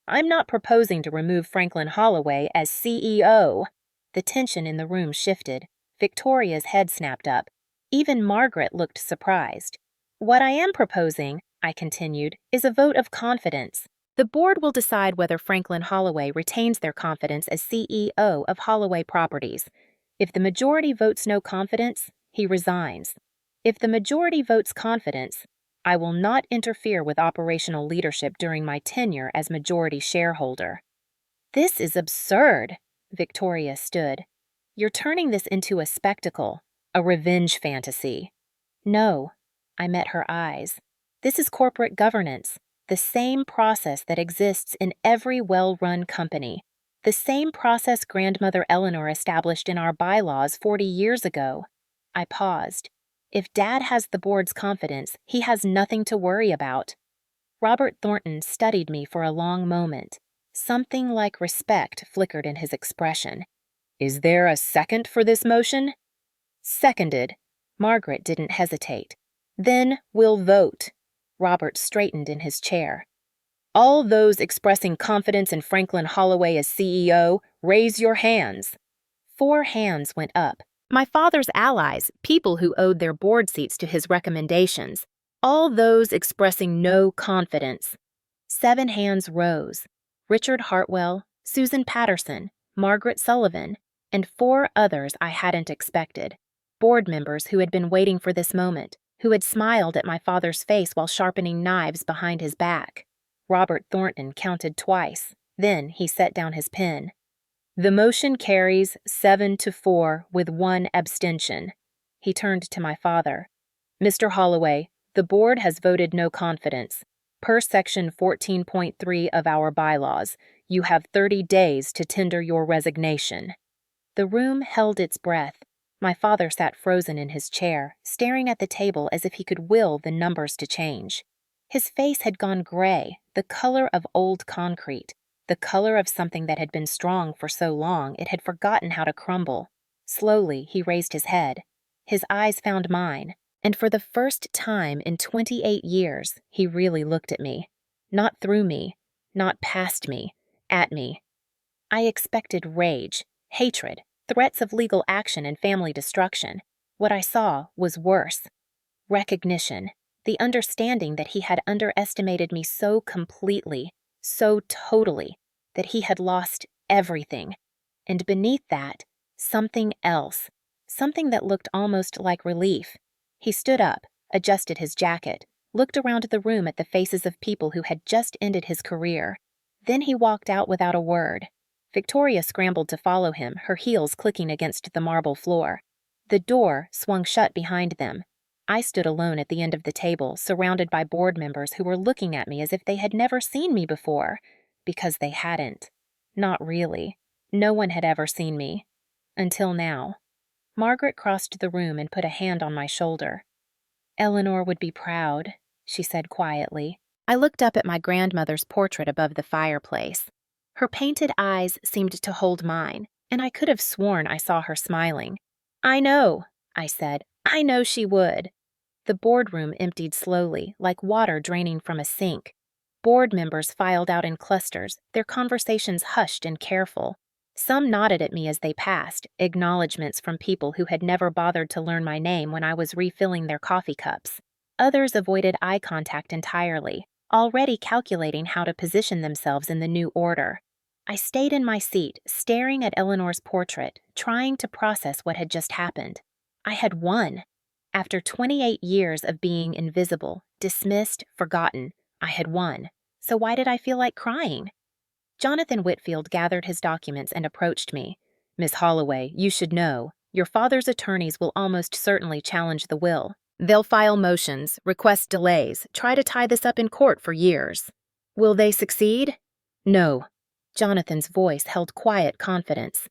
I'm not proposing to remove Franklin Holloway as CEO. The tension in the room shifted. Victoria's head snapped up. Even Margaret looked surprised. What I am proposing, I continued, is a vote of confidence. The board will decide whether Franklin Holloway retains their confidence as CEO of Holloway Properties. If the majority votes no confidence, he resigns. If the majority votes confidence, I will not interfere with operational leadership during my tenure as majority shareholder. This is absurd, Victoria stood. You're turning this into a spectacle, a revenge fantasy. No, I met her eyes. This is corporate governance, the same process that exists in every well-run company, the same process Grandmother Eleanor established in our bylaws 40 years ago. I paused. If Dad has the board's confidence, he has nothing to worry about. Robert Thornton studied me for a long moment. Something like respect flickered in his expression. Is there a second for this motion? Seconded. Margaret didn't hesitate. Then we'll vote. Robert straightened in his chair. All those expressing confidence in Franklin Holloway as CEO, raise your hands. 4 hands went up. My father's allies, people who owed their board seats to his recommendations. All those expressing no confidence. 7 hands rose. Richard Hartwell, Susan Patterson, Margaret Sullivan, and 4 others I hadn't expected. Board members who had been waiting for this moment, who had smiled at my father's face while sharpening knives behind his back. Robert Thornton counted twice. Then he set down his pen. The motion carries 7-4 with 1 abstention. He turned to my father. Mr. Holloway, the board has voted no confidence. Per section 14.3 of our bylaws, you have 30 days to tender your resignation. The room held its breath. My father sat frozen in his chair, staring at the table as if he could will the numbers to change. His face had gone gray, the color of old concrete, the color of something that had been strong for so long it had forgotten how to crumble. Slowly, he raised his head. His eyes found mine, and for the first time in 28 years, he really looked at me. Not through me, not past me, at me. I expected rage, hatred, threats of legal action and family destruction. What I saw was worse. Recognition, the understanding that he had underestimated me so completely, so totally, that he had lost everything. And beneath that, something else, something that looked almost like relief. He stood up, adjusted his jacket, looked around the room at the faces of people who had just ended his career. Then he walked out without a word. Victoria scrambled to follow him, her heels clicking against the marble floor. The door swung shut behind them. I stood alone at the end of the table, surrounded by board members who were looking at me as if they had never seen me before. Because they hadn't. Not really. No one had ever seen me. Until now. Margaret crossed the room and put a hand on my shoulder. Eleanor would be proud, she said quietly. I looked up at my grandmother's portrait above the fireplace. Her painted eyes seemed to hold mine, and I could have sworn I saw her smiling. I know, I said. I know she would. The boardroom emptied slowly, like water draining from a sink. Board members filed out in clusters, their conversations hushed and careful. Some nodded at me as they passed, acknowledgments from people who had never bothered to learn my name when I was refilling their coffee cups. Others avoided eye contact entirely, already calculating how to position themselves in the new order. I stayed in my seat, staring at Eleanor's portrait, trying to process what had just happened. I had won. After 28 years of being invisible, dismissed, forgotten, I had won. So why did I feel like crying? Jonathan Whitfield gathered his documents and approached me. Miss Holloway, you should know. Your father's attorneys will almost certainly challenge the will. They'll file motions, request delays, try to tie this up in court for years. Will they succeed? No. Jonathan's voice held quiet confidence.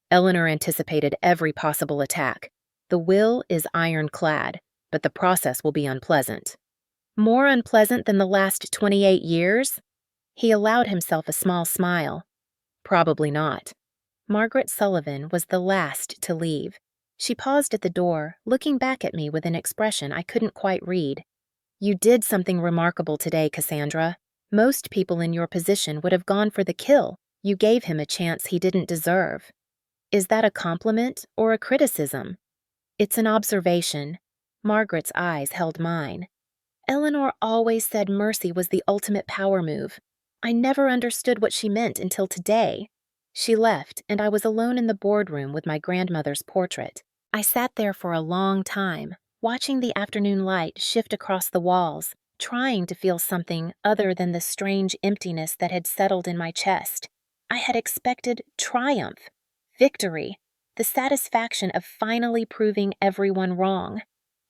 Eleanor anticipated every possible attack. The will is ironclad, but the process will be unpleasant. More unpleasant than the last 28 years? He allowed himself a small smile. Probably not. Margaret Sullivan was the last to leave. She paused at the door, looking back at me with an expression I couldn't quite read. You did something remarkable today, Cassandra. Most people in your position would have gone for the kill. You gave him a chance he didn't deserve. Is that a compliment or a criticism? It's an observation. Margaret's eyes held mine. Eleanor always said mercy was the ultimate power move. I never understood what she meant until today. She left, and I was alone in the boardroom with my grandmother's portrait. I sat there for a long time, watching the afternoon light shift across the walls, trying to feel something other than the strange emptiness that had settled in my chest. I had expected triumph, victory, the satisfaction of finally proving everyone wrong.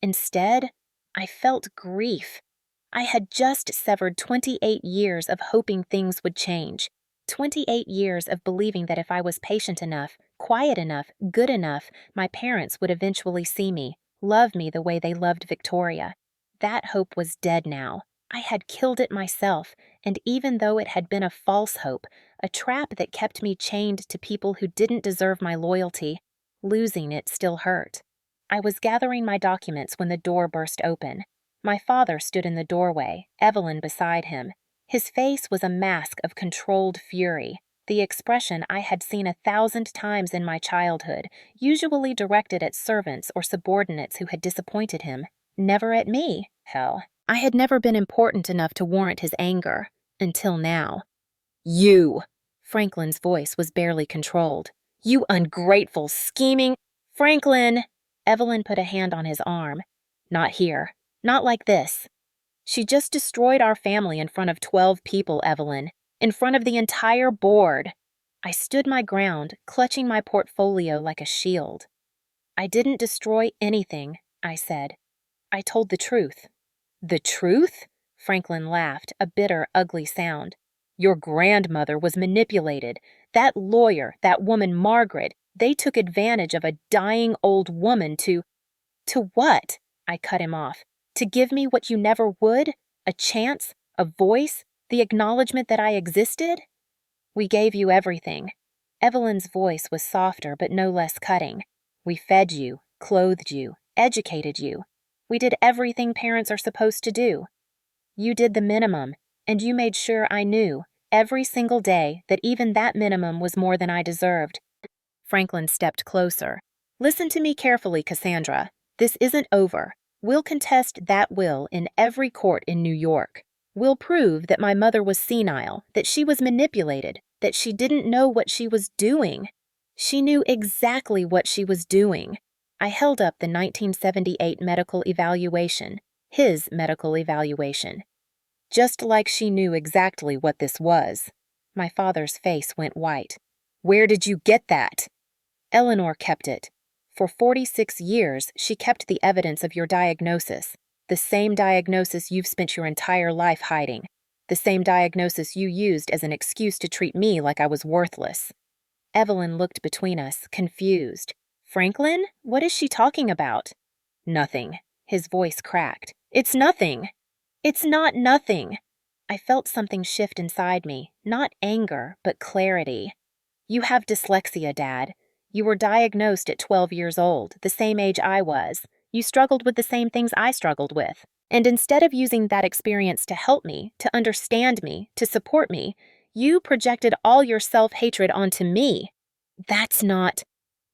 Instead, I felt grief. I had just severed 28 years of hoping things would change. 28 years of believing that if I was patient enough, quiet enough, good enough, my parents would eventually see me, love me the way they loved Victoria. That hope was dead now. I had killed it myself, and even though it had been a false hope, a trap that kept me chained to people who didn't deserve my loyalty, losing it still hurt. I was gathering my documents when the door burst open. My father stood in the doorway, Evelyn beside him. His face was a mask of controlled fury, the expression I had seen 1,000 times in my childhood, usually directed at servants or subordinates who had disappointed him. Never at me, hell. I had never been important enough to warrant his anger, until now. You! Franklin's voice was barely controlled. You ungrateful, scheming… Franklin! Evelyn put a hand on his arm. Not here. Not like this. She just destroyed our family in front of 12 people, Evelyn. In front of the entire board. I stood my ground, clutching my portfolio like a shield. I didn't destroy anything, I said. I told the truth. The truth? Franklin laughed, a bitter, ugly sound. Your grandmother was manipulated. That lawyer, that woman Margaret, they took advantage of a dying old woman to… To what? I cut him off. To give me what you never would? A chance? A voice? The acknowledgement that I existed? We gave you everything. Evelyn's voice was softer but no less cutting. We fed you, clothed you, educated you. We did everything parents are supposed to do. You did the minimum, and you made sure I knew, every single day, that even that minimum was more than I deserved. Franklin stepped closer. Listen to me carefully, Cassandra. This isn't over. We'll contest that will in every court in New York. We'll prove that my mother was senile, that she was manipulated, that she didn't know what she was doing. She knew exactly what she was doing. I held up the 1978 medical evaluation, his medical evaluation. Just like she knew exactly what this was. My father's face went white. Where did you get that? Eleanor kept it. For 46 years, she kept the evidence of your diagnosis. The same diagnosis you've spent your entire life hiding. The same diagnosis you used as an excuse to treat me like I was worthless. Evelyn looked between us, confused. Franklin? What is she talking about? Nothing. His voice cracked. It's nothing. It's not nothing. I felt something shift inside me, not anger, but clarity. You have dyslexia, Dad. You were diagnosed at 12 years old, the same age I was. You struggled with the same things I struggled with. And instead of using that experience to help me, to understand me, to support me, you projected all your self-hatred onto me. That's not…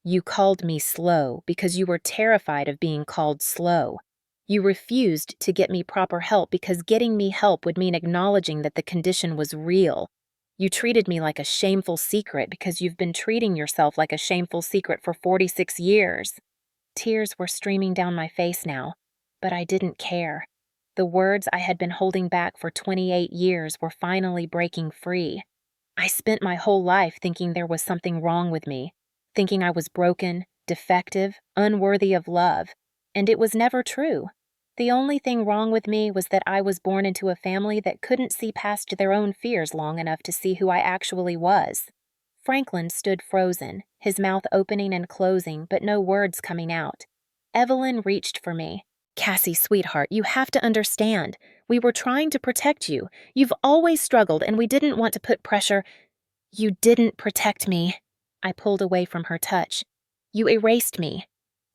You called me slow because you were terrified of being called slow. You refused to get me proper help because getting me help would mean acknowledging that the condition was real. You treated me like a shameful secret because you've been treating yourself like a shameful secret for 46 years. Tears were streaming down my face now, but I didn't care. The words I had been holding back for 28 years were finally breaking free. I spent my whole life thinking there was something wrong with me, thinking I was broken, defective, unworthy of love, and it was never true. The only thing wrong with me was that I was born into a family that couldn't see past their own fears long enough to see who I actually was. Franklin stood frozen, his mouth opening and closing, but no words coming out. Evelyn reached for me. Cassie, sweetheart, you have to understand. We were trying to protect you. You've always struggled, and we didn't want to put pressure… You didn't protect me. I pulled away from her touch. You erased me.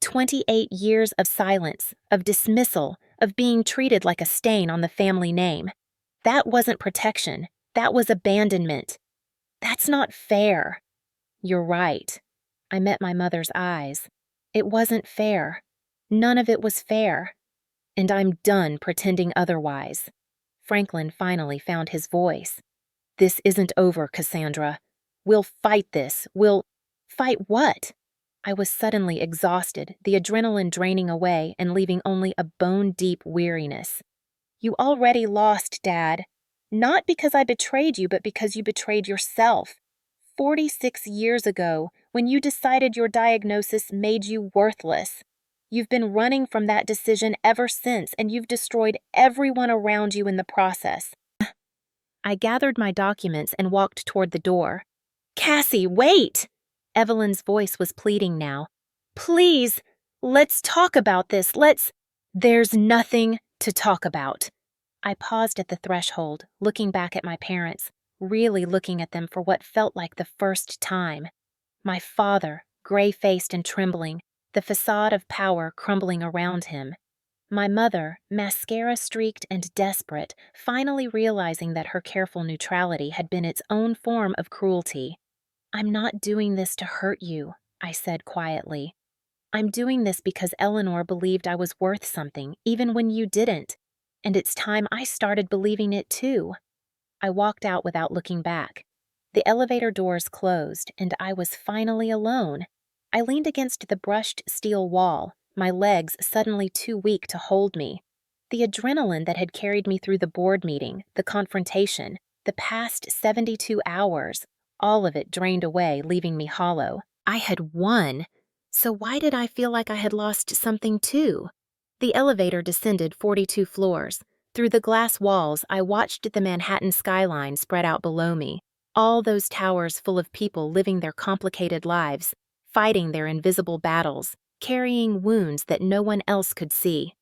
28 years of silence, of dismissal, of being treated like a stain on the family name. That wasn't protection. That was abandonment. That's not fair. You're right. I met my mother's eyes. It wasn't fair. None of it was fair. And I'm done pretending otherwise. Franklin finally found his voice. This isn't over, Cassandra. We'll fight this. We'll… Fight what? I was suddenly exhausted, the adrenaline draining away and leaving only a bone-deep weariness. You already lost, Dad. Not because I betrayed you, but because you betrayed yourself. 46 years ago, when you decided your diagnosis made you worthless. You've been running from that decision ever since, and you've destroyed everyone around you in the process. I gathered my documents and walked toward the door. Cassie, wait! Evelyn's voice was pleading now. Please, let's talk about this. There's nothing to talk about. I paused at the threshold, looking back at my parents, really looking at them for what felt like the first time. My father, gray-faced and trembling, the facade of power crumbling around him. My mother, mascara-streaked and desperate, finally realizing that her careful neutrality had been its own form of cruelty. I'm not doing this to hurt you, I said quietly. I'm doing this because Eleanor believed I was worth something, even when you didn't. And it's time I started believing it too. I walked out without looking back. The elevator doors closed, and I was finally alone. I leaned against the brushed steel wall, my legs suddenly too weak to hold me. The adrenaline that had carried me through the board meeting, the confrontation, the past 72 hours, all of it drained away, leaving me hollow. I had won. So why did I feel like I had lost something too? The elevator descended 42 floors. Through the glass walls, I watched the Manhattan skyline spread out below me. All those towers full of people living their complicated lives, fighting their invisible battles, carrying wounds that no one else could see.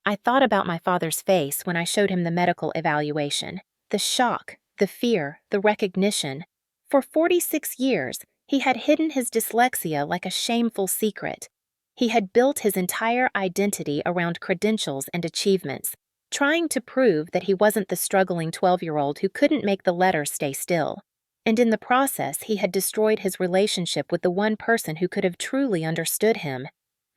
I thought about my father's face when I showed him the medical evaluation. The shock, the fear, the recognition. For 46 years, he had hidden his dyslexia like a shameful secret. He had built his entire identity around credentials and achievements, trying to prove that he wasn't the struggling 12-year-old who couldn't make the letters stay still. And in the process, he had destroyed his relationship with the one person who could have truly understood him.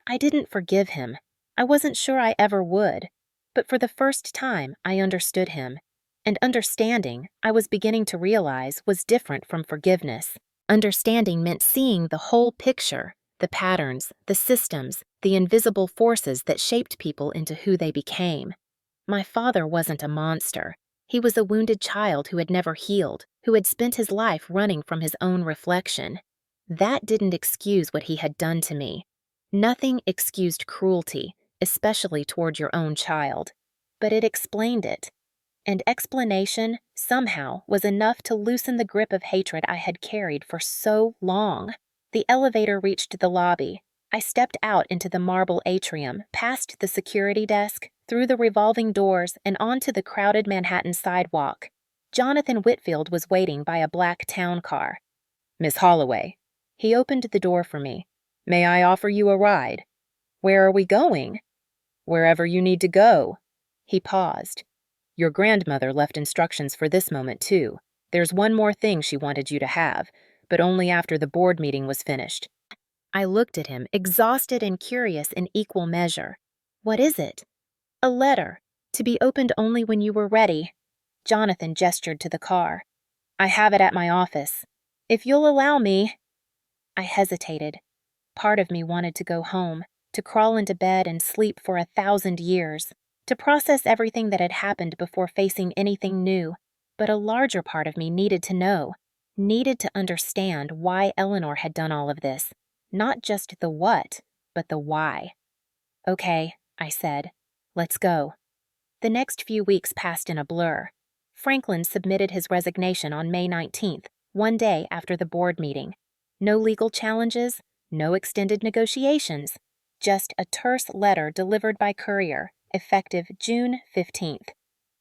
I didn't forgive him. I wasn't sure I ever would. But for the first time, I understood him. And understanding, I was beginning to realize, was different from forgiveness. Understanding meant seeing the whole picture, the patterns, the systems, the invisible forces that shaped people into who they became. My father wasn't a monster. He was a wounded child who had never healed, who had spent his life running from his own reflection. That didn't excuse what he had done to me. Nothing excused cruelty, especially toward your own child. But it explained it. And explanation, somehow, was enough to loosen the grip of hatred I had carried for so long. The elevator reached the lobby. I stepped out into the marble atrium, past the security desk, through the revolving doors, and onto the crowded Manhattan sidewalk. Jonathan Whitfield was waiting by a black town car. "Miss Holloway." He opened the door for me. "May I offer you a ride?" "Where are we going?" "Wherever you need to go." He paused. "Your grandmother left instructions for this moment, too. There's one more thing she wanted you to have, but only after the board meeting was finished." I looked at him, exhausted and curious in equal measure. "What is it?" "A letter, to be opened only when you were ready." Jonathan gestured to the car. "I have it at my office. If you'll allow me." I hesitated. Part of me wanted to go home, to crawl into bed and sleep for 1,000 years, to process everything that had happened before facing anything new. But a larger part of me needed to know, needed to understand why Eleanor had done all of this. Not just the what, but the why. "Okay," I said. "Let's go." The next few weeks passed in a blur. Franklin submitted his resignation on May 19th, one day after the board meeting. No legal challenges, no extended negotiations, just a terse letter delivered by courier, effective June 15th.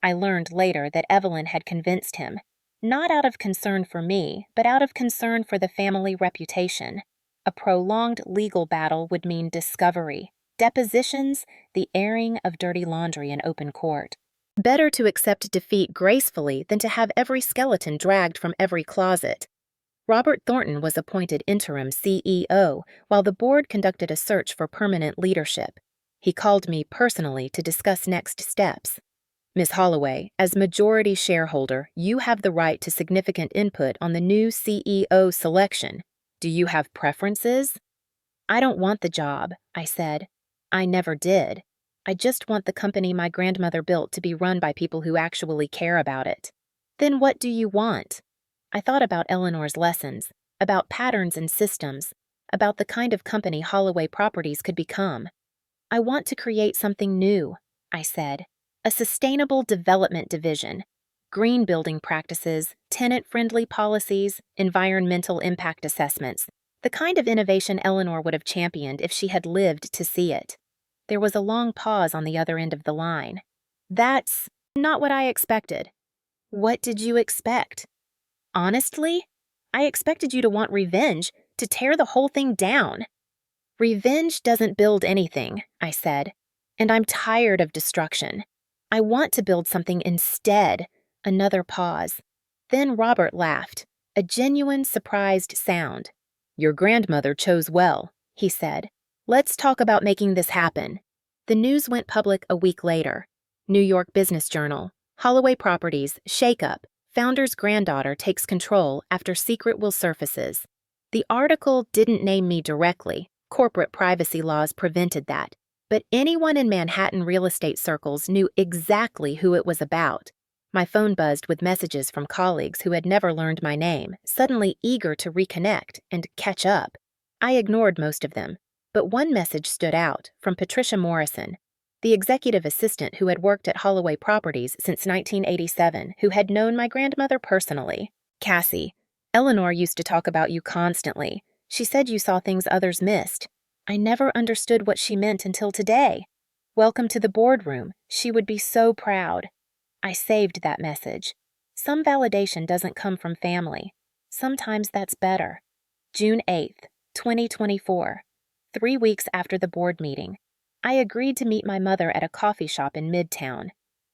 I learned later that Evelyn had convinced him, not out of concern for me, but out of concern for the family reputation. A prolonged legal battle would mean discovery, depositions, the airing of dirty laundry in open court. Better to accept defeat gracefully than to have every skeleton dragged from every closet. Robert Thornton was appointed interim CEO while the board conducted a search for permanent leadership. He called me personally to discuss next steps. "Miss Holloway, as majority shareholder, you have the right to significant input on the new CEO selection. Do you have preferences?" "I don't want the job," I said. "I never did. I just want the company my grandmother built to be run by people who actually care about it." "Then what do you want?" I thought about Eleanor's lessons, about patterns and systems, about the kind of company Holloway Properties could become. "I want to create something new," I said. "A sustainable development division. Green building practices, tenant-friendly policies, environmental impact assessments. The kind of innovation Eleanor would have championed if she had lived to see it." There was a long pause on the other end of the line. "That's not what I expected." "What did you expect?" "Honestly, I expected you to want revenge, to tear the whole thing down." "Revenge doesn't build anything," I said. "And I'm tired of destruction. I want to build something instead." Another pause. Then Robert laughed, a genuine, surprised sound. "Your grandmother chose well," he said. "Let's talk about making this happen." The news went public a week later. New York Business Journal. Holloway Properties, shakeup. Founder's granddaughter takes control after secret will surfaces. The article didn't name me directly. Corporate privacy laws prevented that. But anyone in Manhattan real estate circles knew exactly who it was about. My phone buzzed with messages from colleagues who had never learned my name, suddenly eager to reconnect and catch up. I ignored most of them, but one message stood out, from Patricia Morrison, the executive assistant who had worked at Holloway Properties since 1987, who had known my grandmother personally. Cassie, Eleanor used to talk about you constantly. She said you saw things others missed. I never understood what she meant until today. Welcome to the boardroom. She would be so proud. I saved that message. Some validation doesn't come from family. Sometimes that's better. June 8th, 2024. 3 weeks after the board meeting. I agreed to meet my mother at a coffee shop in Midtown.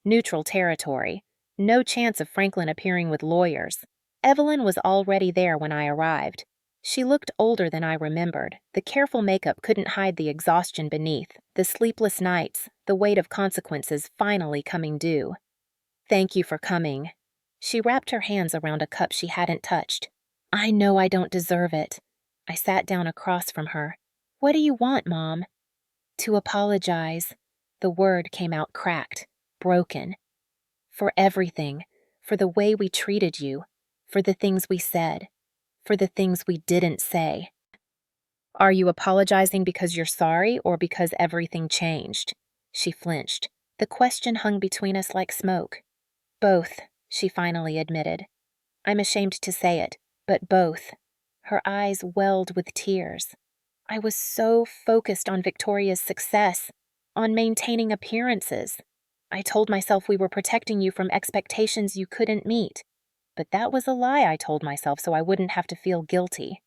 Neutral territory. No chance of Franklin appearing with lawyers. Evelyn was already there when I arrived. She looked older than I remembered. The careful makeup couldn't hide the exhaustion beneath, the sleepless nights, the weight of consequences finally coming due. Thank you for coming. She wrapped her hands around a cup she hadn't touched. I know I don't deserve it. I sat down across from her. What do you want, Mom? To apologize. The word came out cracked, broken. For everything, for the way we treated you, for the things we said, for the things we didn't say. Are you apologizing because you're sorry or because everything changed? She flinched. The question hung between us like smoke. Both, she finally admitted. I'm ashamed to say it, but both. Her eyes welled with tears. I was so focused on Victoria's success, on maintaining appearances. I told myself we were protecting you from expectations you couldn't meet. But that was a lie I told myself so I wouldn't have to feel guilty.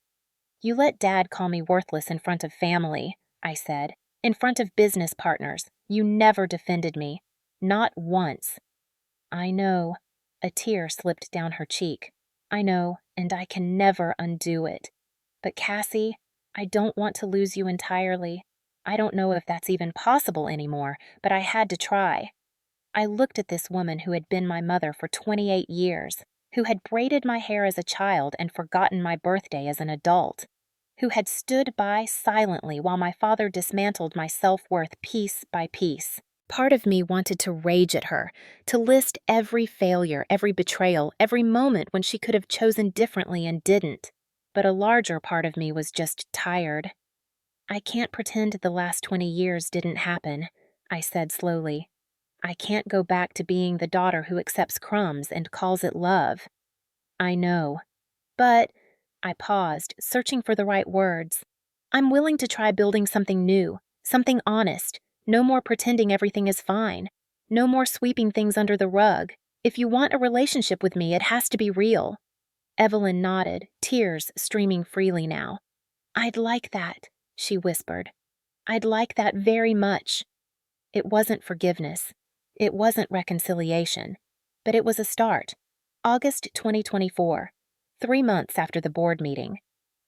You let Dad call me worthless in front of family, I said. In front of business partners. You never defended me. Not once. I know. A tear slipped down her cheek. I know, and I can never undo it. But Cassie, I don't want to lose you entirely. I don't know if that's even possible anymore, but I had to try. I looked at this woman who had been my mother for 28 years, who had braided my hair as a child and forgotten my birthday as an adult, who had stood by silently while my father dismantled my self-worth piece by piece. Part of me wanted to rage at her, to list every failure, every betrayal, every moment when she could have chosen differently and didn't. But a larger part of me was just tired. I can't pretend the last 20 years didn't happen, I said slowly. I can't go back to being the daughter who accepts crumbs and calls it love. I know. But, I paused, searching for the right words. I'm willing to try building something new, something honest. No more pretending everything is fine. No more sweeping things under the rug. If you want a relationship with me, it has to be real. Evelyn nodded, tears streaming freely now. I'd like that, she whispered. I'd like that very much. It wasn't forgiveness. It wasn't reconciliation. But it was a start. August 2024, 3 months after the board meeting.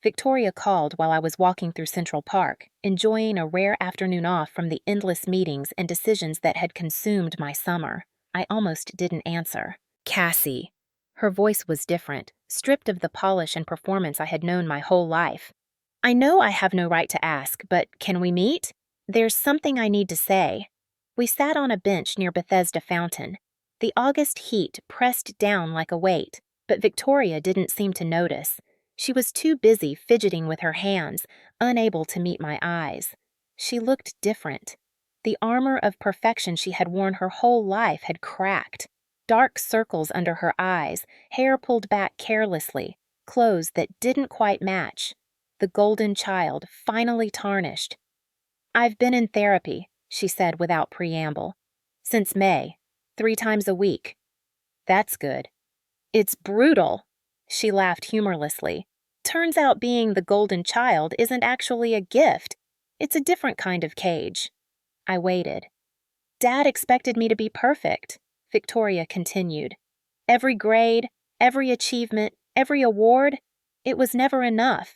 Victoria called while I was walking through Central Park, enjoying a rare afternoon off from the endless meetings and decisions that had consumed my summer. I almost didn't answer. Cassie. Her voice was different, stripped of the polish and performance I had known my whole life. I know I have no right to ask, but can we meet? There's something I need to say. We sat on a bench near Bethesda Fountain. The August heat pressed down like a weight, but Victoria didn't seem to notice. She was too busy fidgeting with her hands, unable to meet my eyes. She looked different. The armor of perfection she had worn her whole life had cracked. Dark circles under her eyes, hair pulled back carelessly, clothes that didn't quite match. The golden child, finally tarnished. I've been in therapy, she said without preamble. Since May, 3 times a week. That's good. It's brutal. She laughed humorlessly. Turns out being the golden child isn't actually a gift. It's a different kind of cage. I waited. Dad expected me to be perfect, Victoria continued. Every grade, every achievement, every award, it was never enough.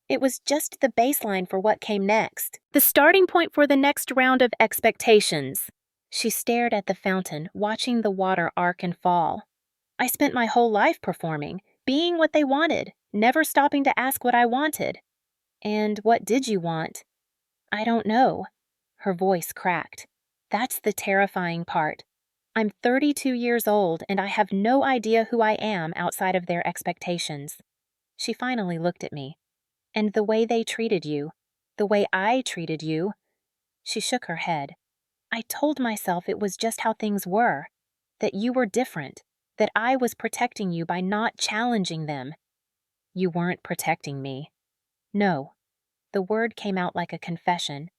It was just the baseline for what came next. The starting point for the next round of expectations. She stared at the fountain, watching the water arc and fall. I spent my whole life performing, being what they wanted, never stopping to ask what I wanted. And what did you want? I don't know. Her voice cracked. That's the terrifying part. I'm 32 years old and I have no idea who I am outside of their expectations. She finally looked at me. And the way they treated you, the way I treated you. She shook her head. I told myself it was just how things were, that you were different, that I was protecting you by not challenging them. You weren't protecting me. No. The word came out like a confession.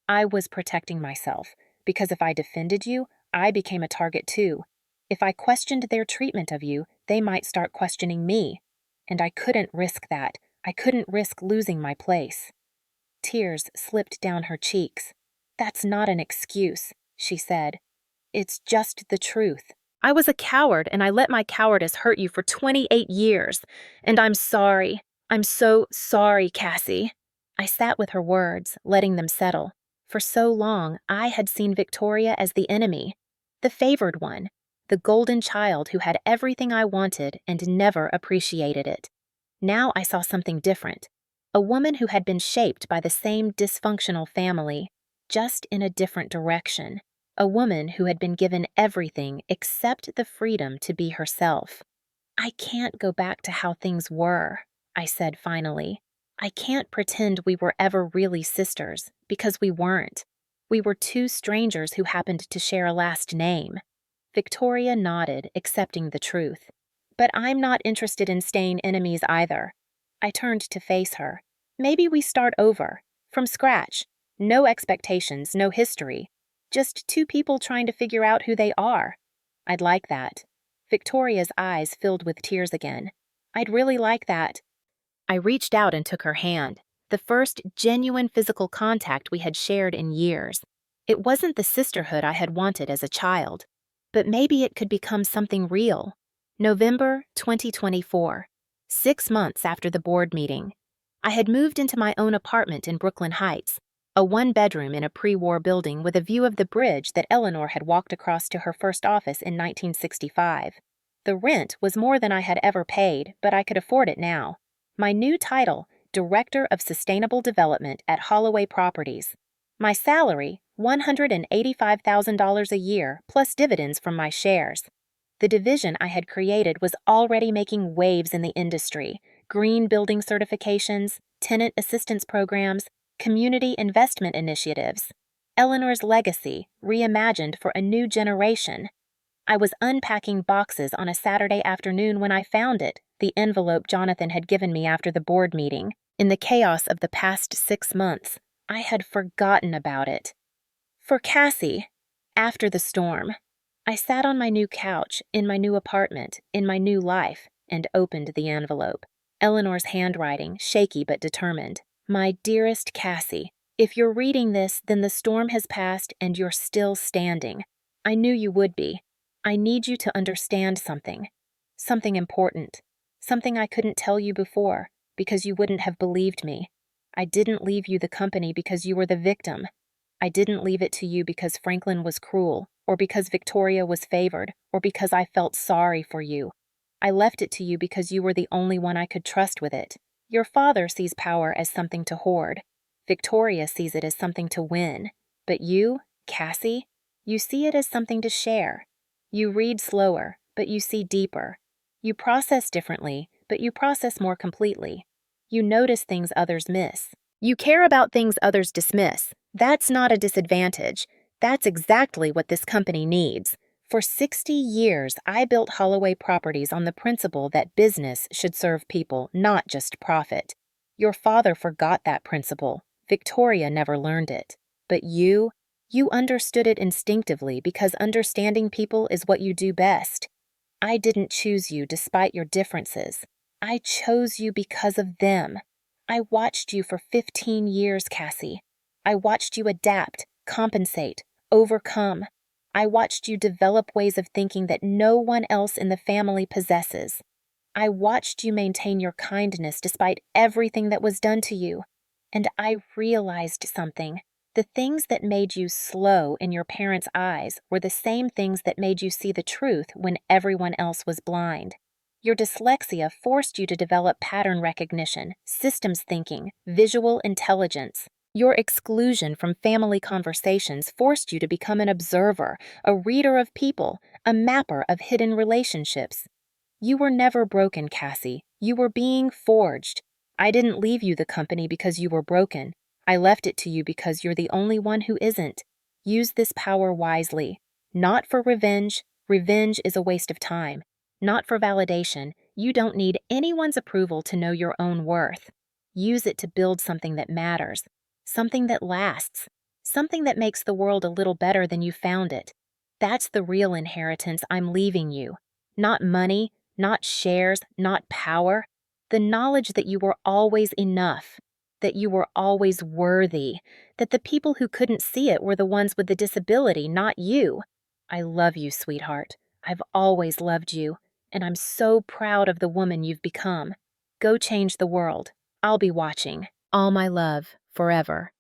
I was protecting myself, because if I defended you, I became a target too. If I questioned their treatment of you, they might start questioning me. And I couldn't risk that. I couldn't risk losing my place. Tears slipped down her cheeks. That's not an excuse, she said. It's just the truth. I was a coward and I let my cowardice hurt you for 28 years. And I'm sorry. I'm so sorry, Cassie. I sat with her words, letting them settle. For so long, I had seen Victoria as the enemy, the favored one, the golden child who had everything I wanted and never appreciated it. Now I saw something different. A woman who had been shaped by the same dysfunctional family, just in a different direction. A woman who had been given everything except the freedom to be herself. I can't go back to how things were, I said finally. I can't pretend we were ever really sisters, because we weren't. We were two strangers who happened to share a last name. Victoria nodded, accepting the truth. But I'm not interested in staying enemies either. I turned to face her. Maybe we start over, from scratch. No expectations, no history. Just two people trying to figure out who they are. I'd like that. Victoria's eyes filled with tears again. I'd really like that. I reached out and took her hand, the first genuine physical contact we had shared in years. It wasn't the sisterhood I had wanted as a child, but maybe it could become something real. November 2024, 6 months after the board meeting. I had moved into my own apartment in Brooklyn Heights, a one-bedroom in a pre-war building with a view of the bridge that Eleanor had walked across to her first office in 1965. The rent was more than I had ever paid, but I could afford it now. My new title, Director of Sustainable Development at Holloway Properties. My salary, $185,000 a year, plus dividends from my shares. The division I had created was already making waves in the industry. Green building certifications, tenant assistance programs, community investment initiatives. Eleanor's legacy, reimagined for a new generation. I was unpacking boxes on a Saturday afternoon when I found it, the envelope Jonathan had given me after the board meeting. In the chaos of the past 6 months, I had forgotten about it. For Cassie, after the storm, I sat on my new couch, in my new apartment, in my new life, and opened the envelope. Eleanor's handwriting, shaky but determined. My dearest Cassie, if you're reading this, then the storm has passed and you're still standing. I knew you would be. I need you to understand something. Something important. Something I couldn't tell you before, because you wouldn't have believed me. I didn't leave you the company because you were the victim. I didn't leave it to you because Franklin was cruel, or because Victoria was favored, or because I felt sorry for you. I left it to you because you were the only one I could trust with it. Your father sees power as something to hoard. Victoria sees it as something to win. But you, Cassie, you see it as something to share. You read slower, but you see deeper. You process differently, but you process more completely. You notice things others miss. You care about things others dismiss. That's not a disadvantage. That's exactly what this company needs. For 60 years, I built Holloway Properties on the principle that business should serve people, not just profit. Your father forgot that principle. Victoria never learned it. But you understood it instinctively because understanding people is what you do best. I didn't choose you despite your differences. I chose you because of them. I watched you for 15 years, Cassie. I watched you adapt, compensate, overcome. I watched you develop ways of thinking that no one else in the family possesses. I watched you maintain your kindness despite everything that was done to you. And I realized something. The things that made you slow in your parents' eyes were the same things that made you see the truth when everyone else was blind. Your dyslexia forced you to develop pattern recognition, systems thinking, visual intelligence. Your exclusion from family conversations forced you to become an observer, a reader of people, a mapper of hidden relationships. You were never broken, Cassie. You were being forged. I didn't leave you the company because you were broken. I left it to you because you're the only one who isn't. Use this power wisely. Not for revenge. Revenge is a waste of time. Not for validation. You don't need anyone's approval to know your own worth. Use it to build something that matters. Something that lasts. Something that makes the world a little better than you found it. That's the real inheritance I'm leaving you. Not money, not shares, not power. The knowledge that you were always enough, that you were always worthy, that the people who couldn't see it were the ones with the disability, not you. I love you, sweetheart. I've always loved you, and I'm so proud of the woman you've become. Go change the world. I'll be watching. All my love, forever.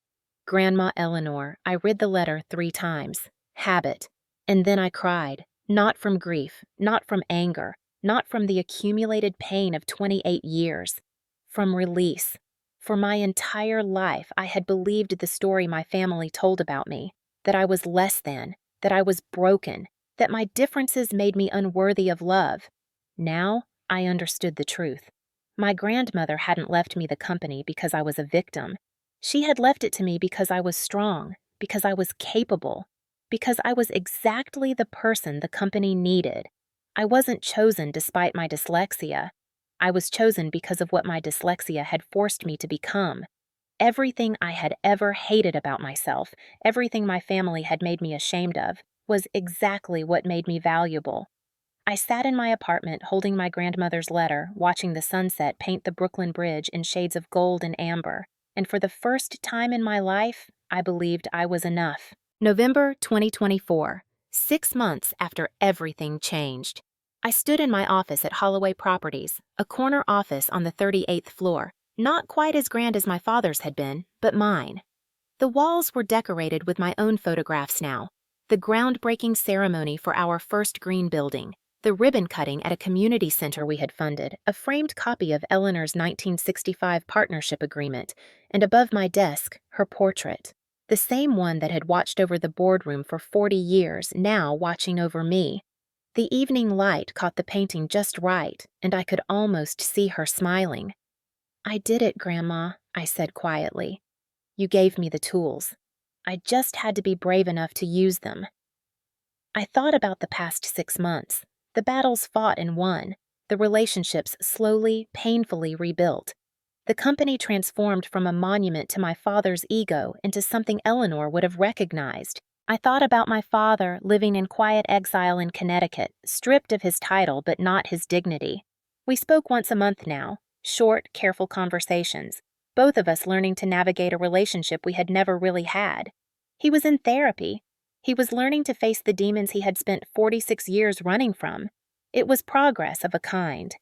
Grandma Eleanor. I read the letter 3 times. Habit. And then I cried. Not from grief, not from anger, not from the accumulated pain of 28 years. From release. For my entire life, I had believed the story my family told about me, that I was less than, that I was broken, that my differences made me unworthy of love. Now, I understood the truth. My grandmother hadn't left me the company because I was a victim. She had left it to me because I was strong, because I was capable, because I was exactly the person the company needed. I wasn't chosen despite my dyslexia. I was chosen because of what my dyslexia had forced me to become. Everything I had ever hated about myself, everything my family had made me ashamed of, was exactly what made me valuable. I sat in my apartment holding my grandmother's letter, watching the sunset paint the Brooklyn Bridge in shades of gold and amber, and for the first time in my life, I believed I was enough. November 2024, 6 months after everything changed. I stood in my office at Holloway Properties, a corner office on the 38th floor, not quite as grand as my father's had been, but mine. The walls were decorated with my own photographs now. The groundbreaking ceremony for our first green building, the ribbon cutting at a community center we had funded, a framed copy of Eleanor's 1965 partnership agreement, and above my desk, her portrait. The same one that had watched over the boardroom for 40 years, now watching over me. The evening light caught the painting just right, and I could almost see her smiling. "I did it, Grandma," I said quietly. "You gave me the tools. I just had to be brave enough to use them." I thought about the past 6 months, the battles fought and won, the relationships slowly, painfully rebuilt. The company transformed from a monument to my father's ego into something Eleanor would have recognized. I thought about my father living in quiet exile in Connecticut, stripped of his title but not his dignity. We spoke once a month now, short, careful conversations, both of us learning to navigate a relationship we had never really had. He was in therapy. He was learning to face the demons he had spent 46 years running from. It was progress of a kind.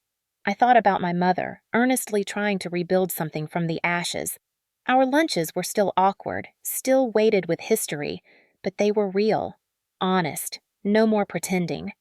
I thought about my mother, earnestly trying to rebuild something from the ashes. Our lunches were still awkward, still weighted with history, but they were real, honest, no more pretending.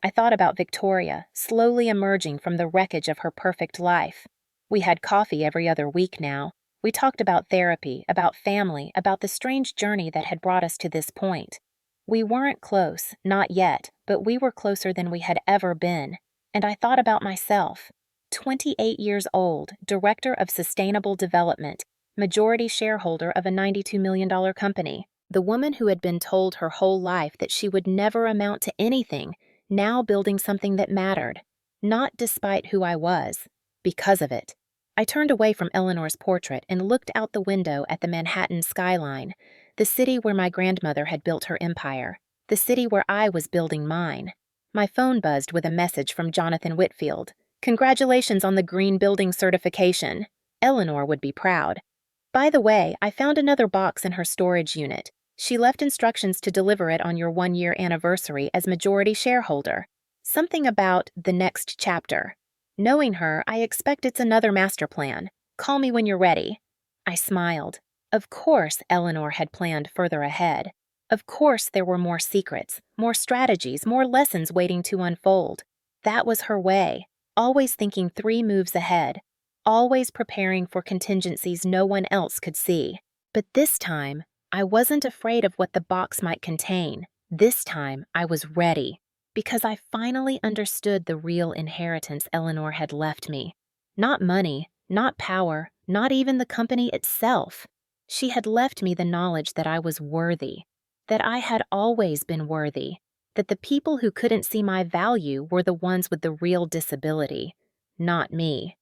I thought about Victoria, slowly emerging from the wreckage of her perfect life. We had coffee every other week now. We talked about therapy, about family, about the strange journey that had brought us to this point. We weren't close, not yet, but we were closer than we had ever been. And I thought about myself, 28 years old, director of sustainable development, majority shareholder of a $92 million company. The woman who had been told her whole life that she would never amount to anything, now building something that mattered. Not despite who I was, because of it. I turned away from Eleanor's portrait and looked out the window at the Manhattan skyline, the city where my grandmother had built her empire, the city where I was building mine. My phone buzzed with a message from Jonathan Whitfield. "Congratulations on the green building certification." Eleanor would be proud. By the way, I found another box in her storage unit. She left instructions to deliver it on your 1-year anniversary as majority shareholder. Something about the next chapter. Knowing her, I expect it's another master plan. Call me when you're ready. I smiled. Of course, Eleanor had planned further ahead. Of course, there were more secrets, more strategies, more lessons waiting to unfold. That was her way, always thinking 3 moves ahead, always preparing for contingencies no one else could see. But this time, I wasn't afraid of what the box might contain. This time, I was ready, because I finally understood the real inheritance Eleanor had left me. Not money, not power, not even the company itself. She had left me the knowledge that I was worthy, that I had always been worthy, that the people who couldn't see my value were the ones with the real disability, not me.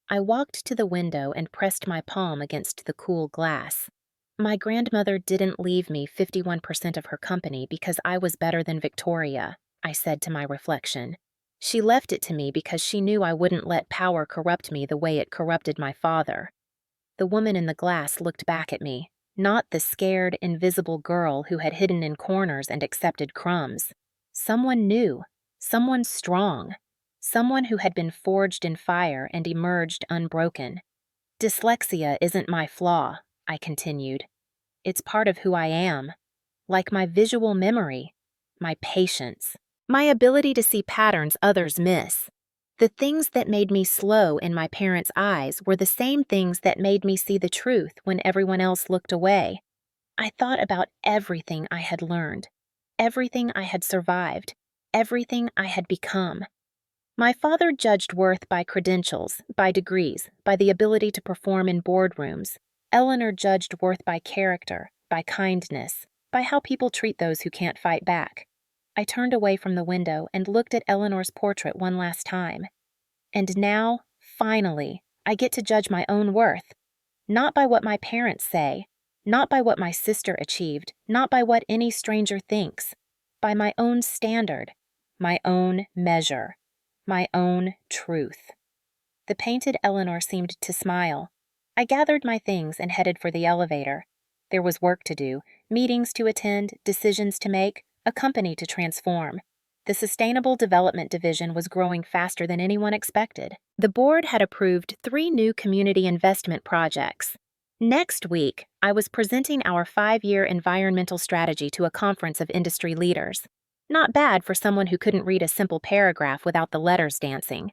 I walked to the window and pressed my palm against the cool glass. My grandmother didn't leave me 51% of her company because I was better than Victoria, I said to my reflection. She left it to me because she knew I wouldn't let power corrupt me the way it corrupted my father. The woman in the glass looked back at me, not the scared, invisible girl who had hidden in corners and accepted crumbs. Someone new, someone strong, someone who had been forged in fire and emerged unbroken. Dyslexia isn't my flaw, I continued. It's part of who I am, like my visual memory, my patience, my ability to see patterns others miss. The things that made me slow in my parents' eyes were the same things that made me see the truth when everyone else looked away. I thought about everything I had learned, everything I had survived, everything I had become. My father judged worth by credentials, by degrees, by the ability to perform in boardrooms. Eleanor judged worth by character, by kindness, by how people treat those who can't fight back. I turned away from the window and looked at Eleanor's portrait one last time. And now, finally, I get to judge my own worth. Not by what my parents say, not by what my sister achieved, not by what any stranger thinks. By my own standard, my own measure, my own truth. The painted Eleanor seemed to smile. I gathered my things and headed for the elevator. There was work to do, meetings to attend, decisions to make, a company to transform. The Sustainable Development Division was growing faster than anyone expected. The board had approved 3 new community investment projects. Next week, I was presenting our 5-year environmental strategy to a conference of industry leaders. Not bad for someone who couldn't read a simple paragraph without the letters dancing.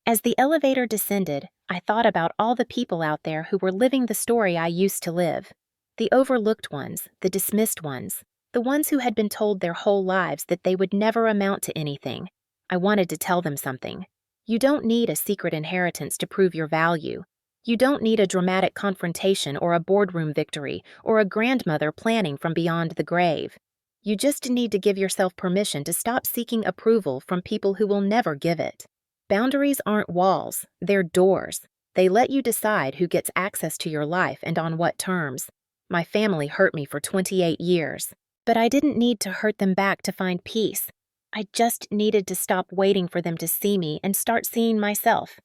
As the elevator descended, I thought about all the people out there who were living the story I used to live. The overlooked ones, the dismissed ones, the ones who had been told their whole lives that they would never amount to anything. I wanted to tell them something. You don't need a secret inheritance to prove your value. You don't need a dramatic confrontation or a boardroom victory or a grandmother planning from beyond the grave. You just need to give yourself permission to stop seeking approval from people who will never give it. Boundaries aren't walls, they're doors. They let you decide who gets access to your life and on what terms. My family hurt me for 28 years. But I didn't need to hurt them back to find peace. I just needed to stop waiting for them to see me and start seeing myself.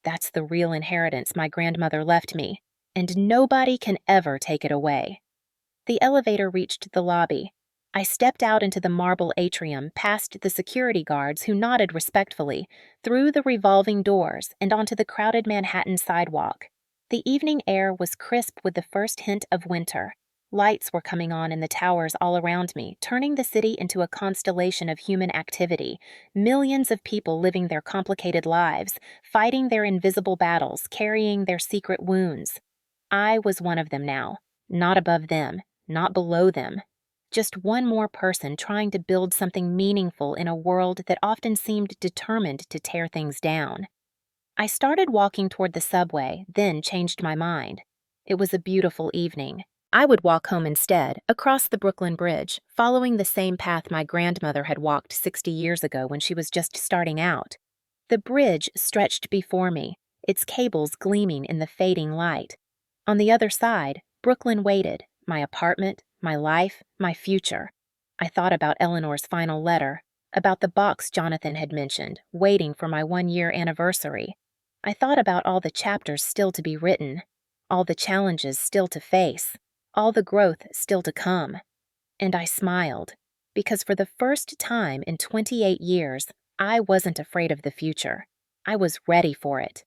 That's the real inheritance my grandmother left me, and nobody can ever take it away. The elevator reached the lobby. I stepped out into the marble atrium, past the security guards who nodded respectfully, through the revolving doors and onto the crowded Manhattan sidewalk. The evening air was crisp with the first hint of winter. Lights were coming on in the towers all around me, turning the city into a constellation of human activity. Millions of people living their complicated lives, fighting their invisible battles, carrying their secret wounds. I was one of them now, not above them, not below them. Just one more person trying to build something meaningful in a world that often seemed determined to tear things down. I started walking toward the subway, then changed my mind. It was a beautiful evening. I would walk home instead, across the Brooklyn Bridge, following the same path my grandmother had walked 60 years ago when she was just starting out. The bridge stretched before me, its cables gleaming in the fading light. On the other side, Brooklyn waited, my apartment, my life, my future. I thought about Eleanor's final letter, about the box Jonathan had mentioned, waiting for my 1-year anniversary. I thought about all the chapters still to be written, all the challenges still to face, all the growth still to come. And I smiled, because for the first time in 28 years, I wasn't afraid of the future. I was ready for it.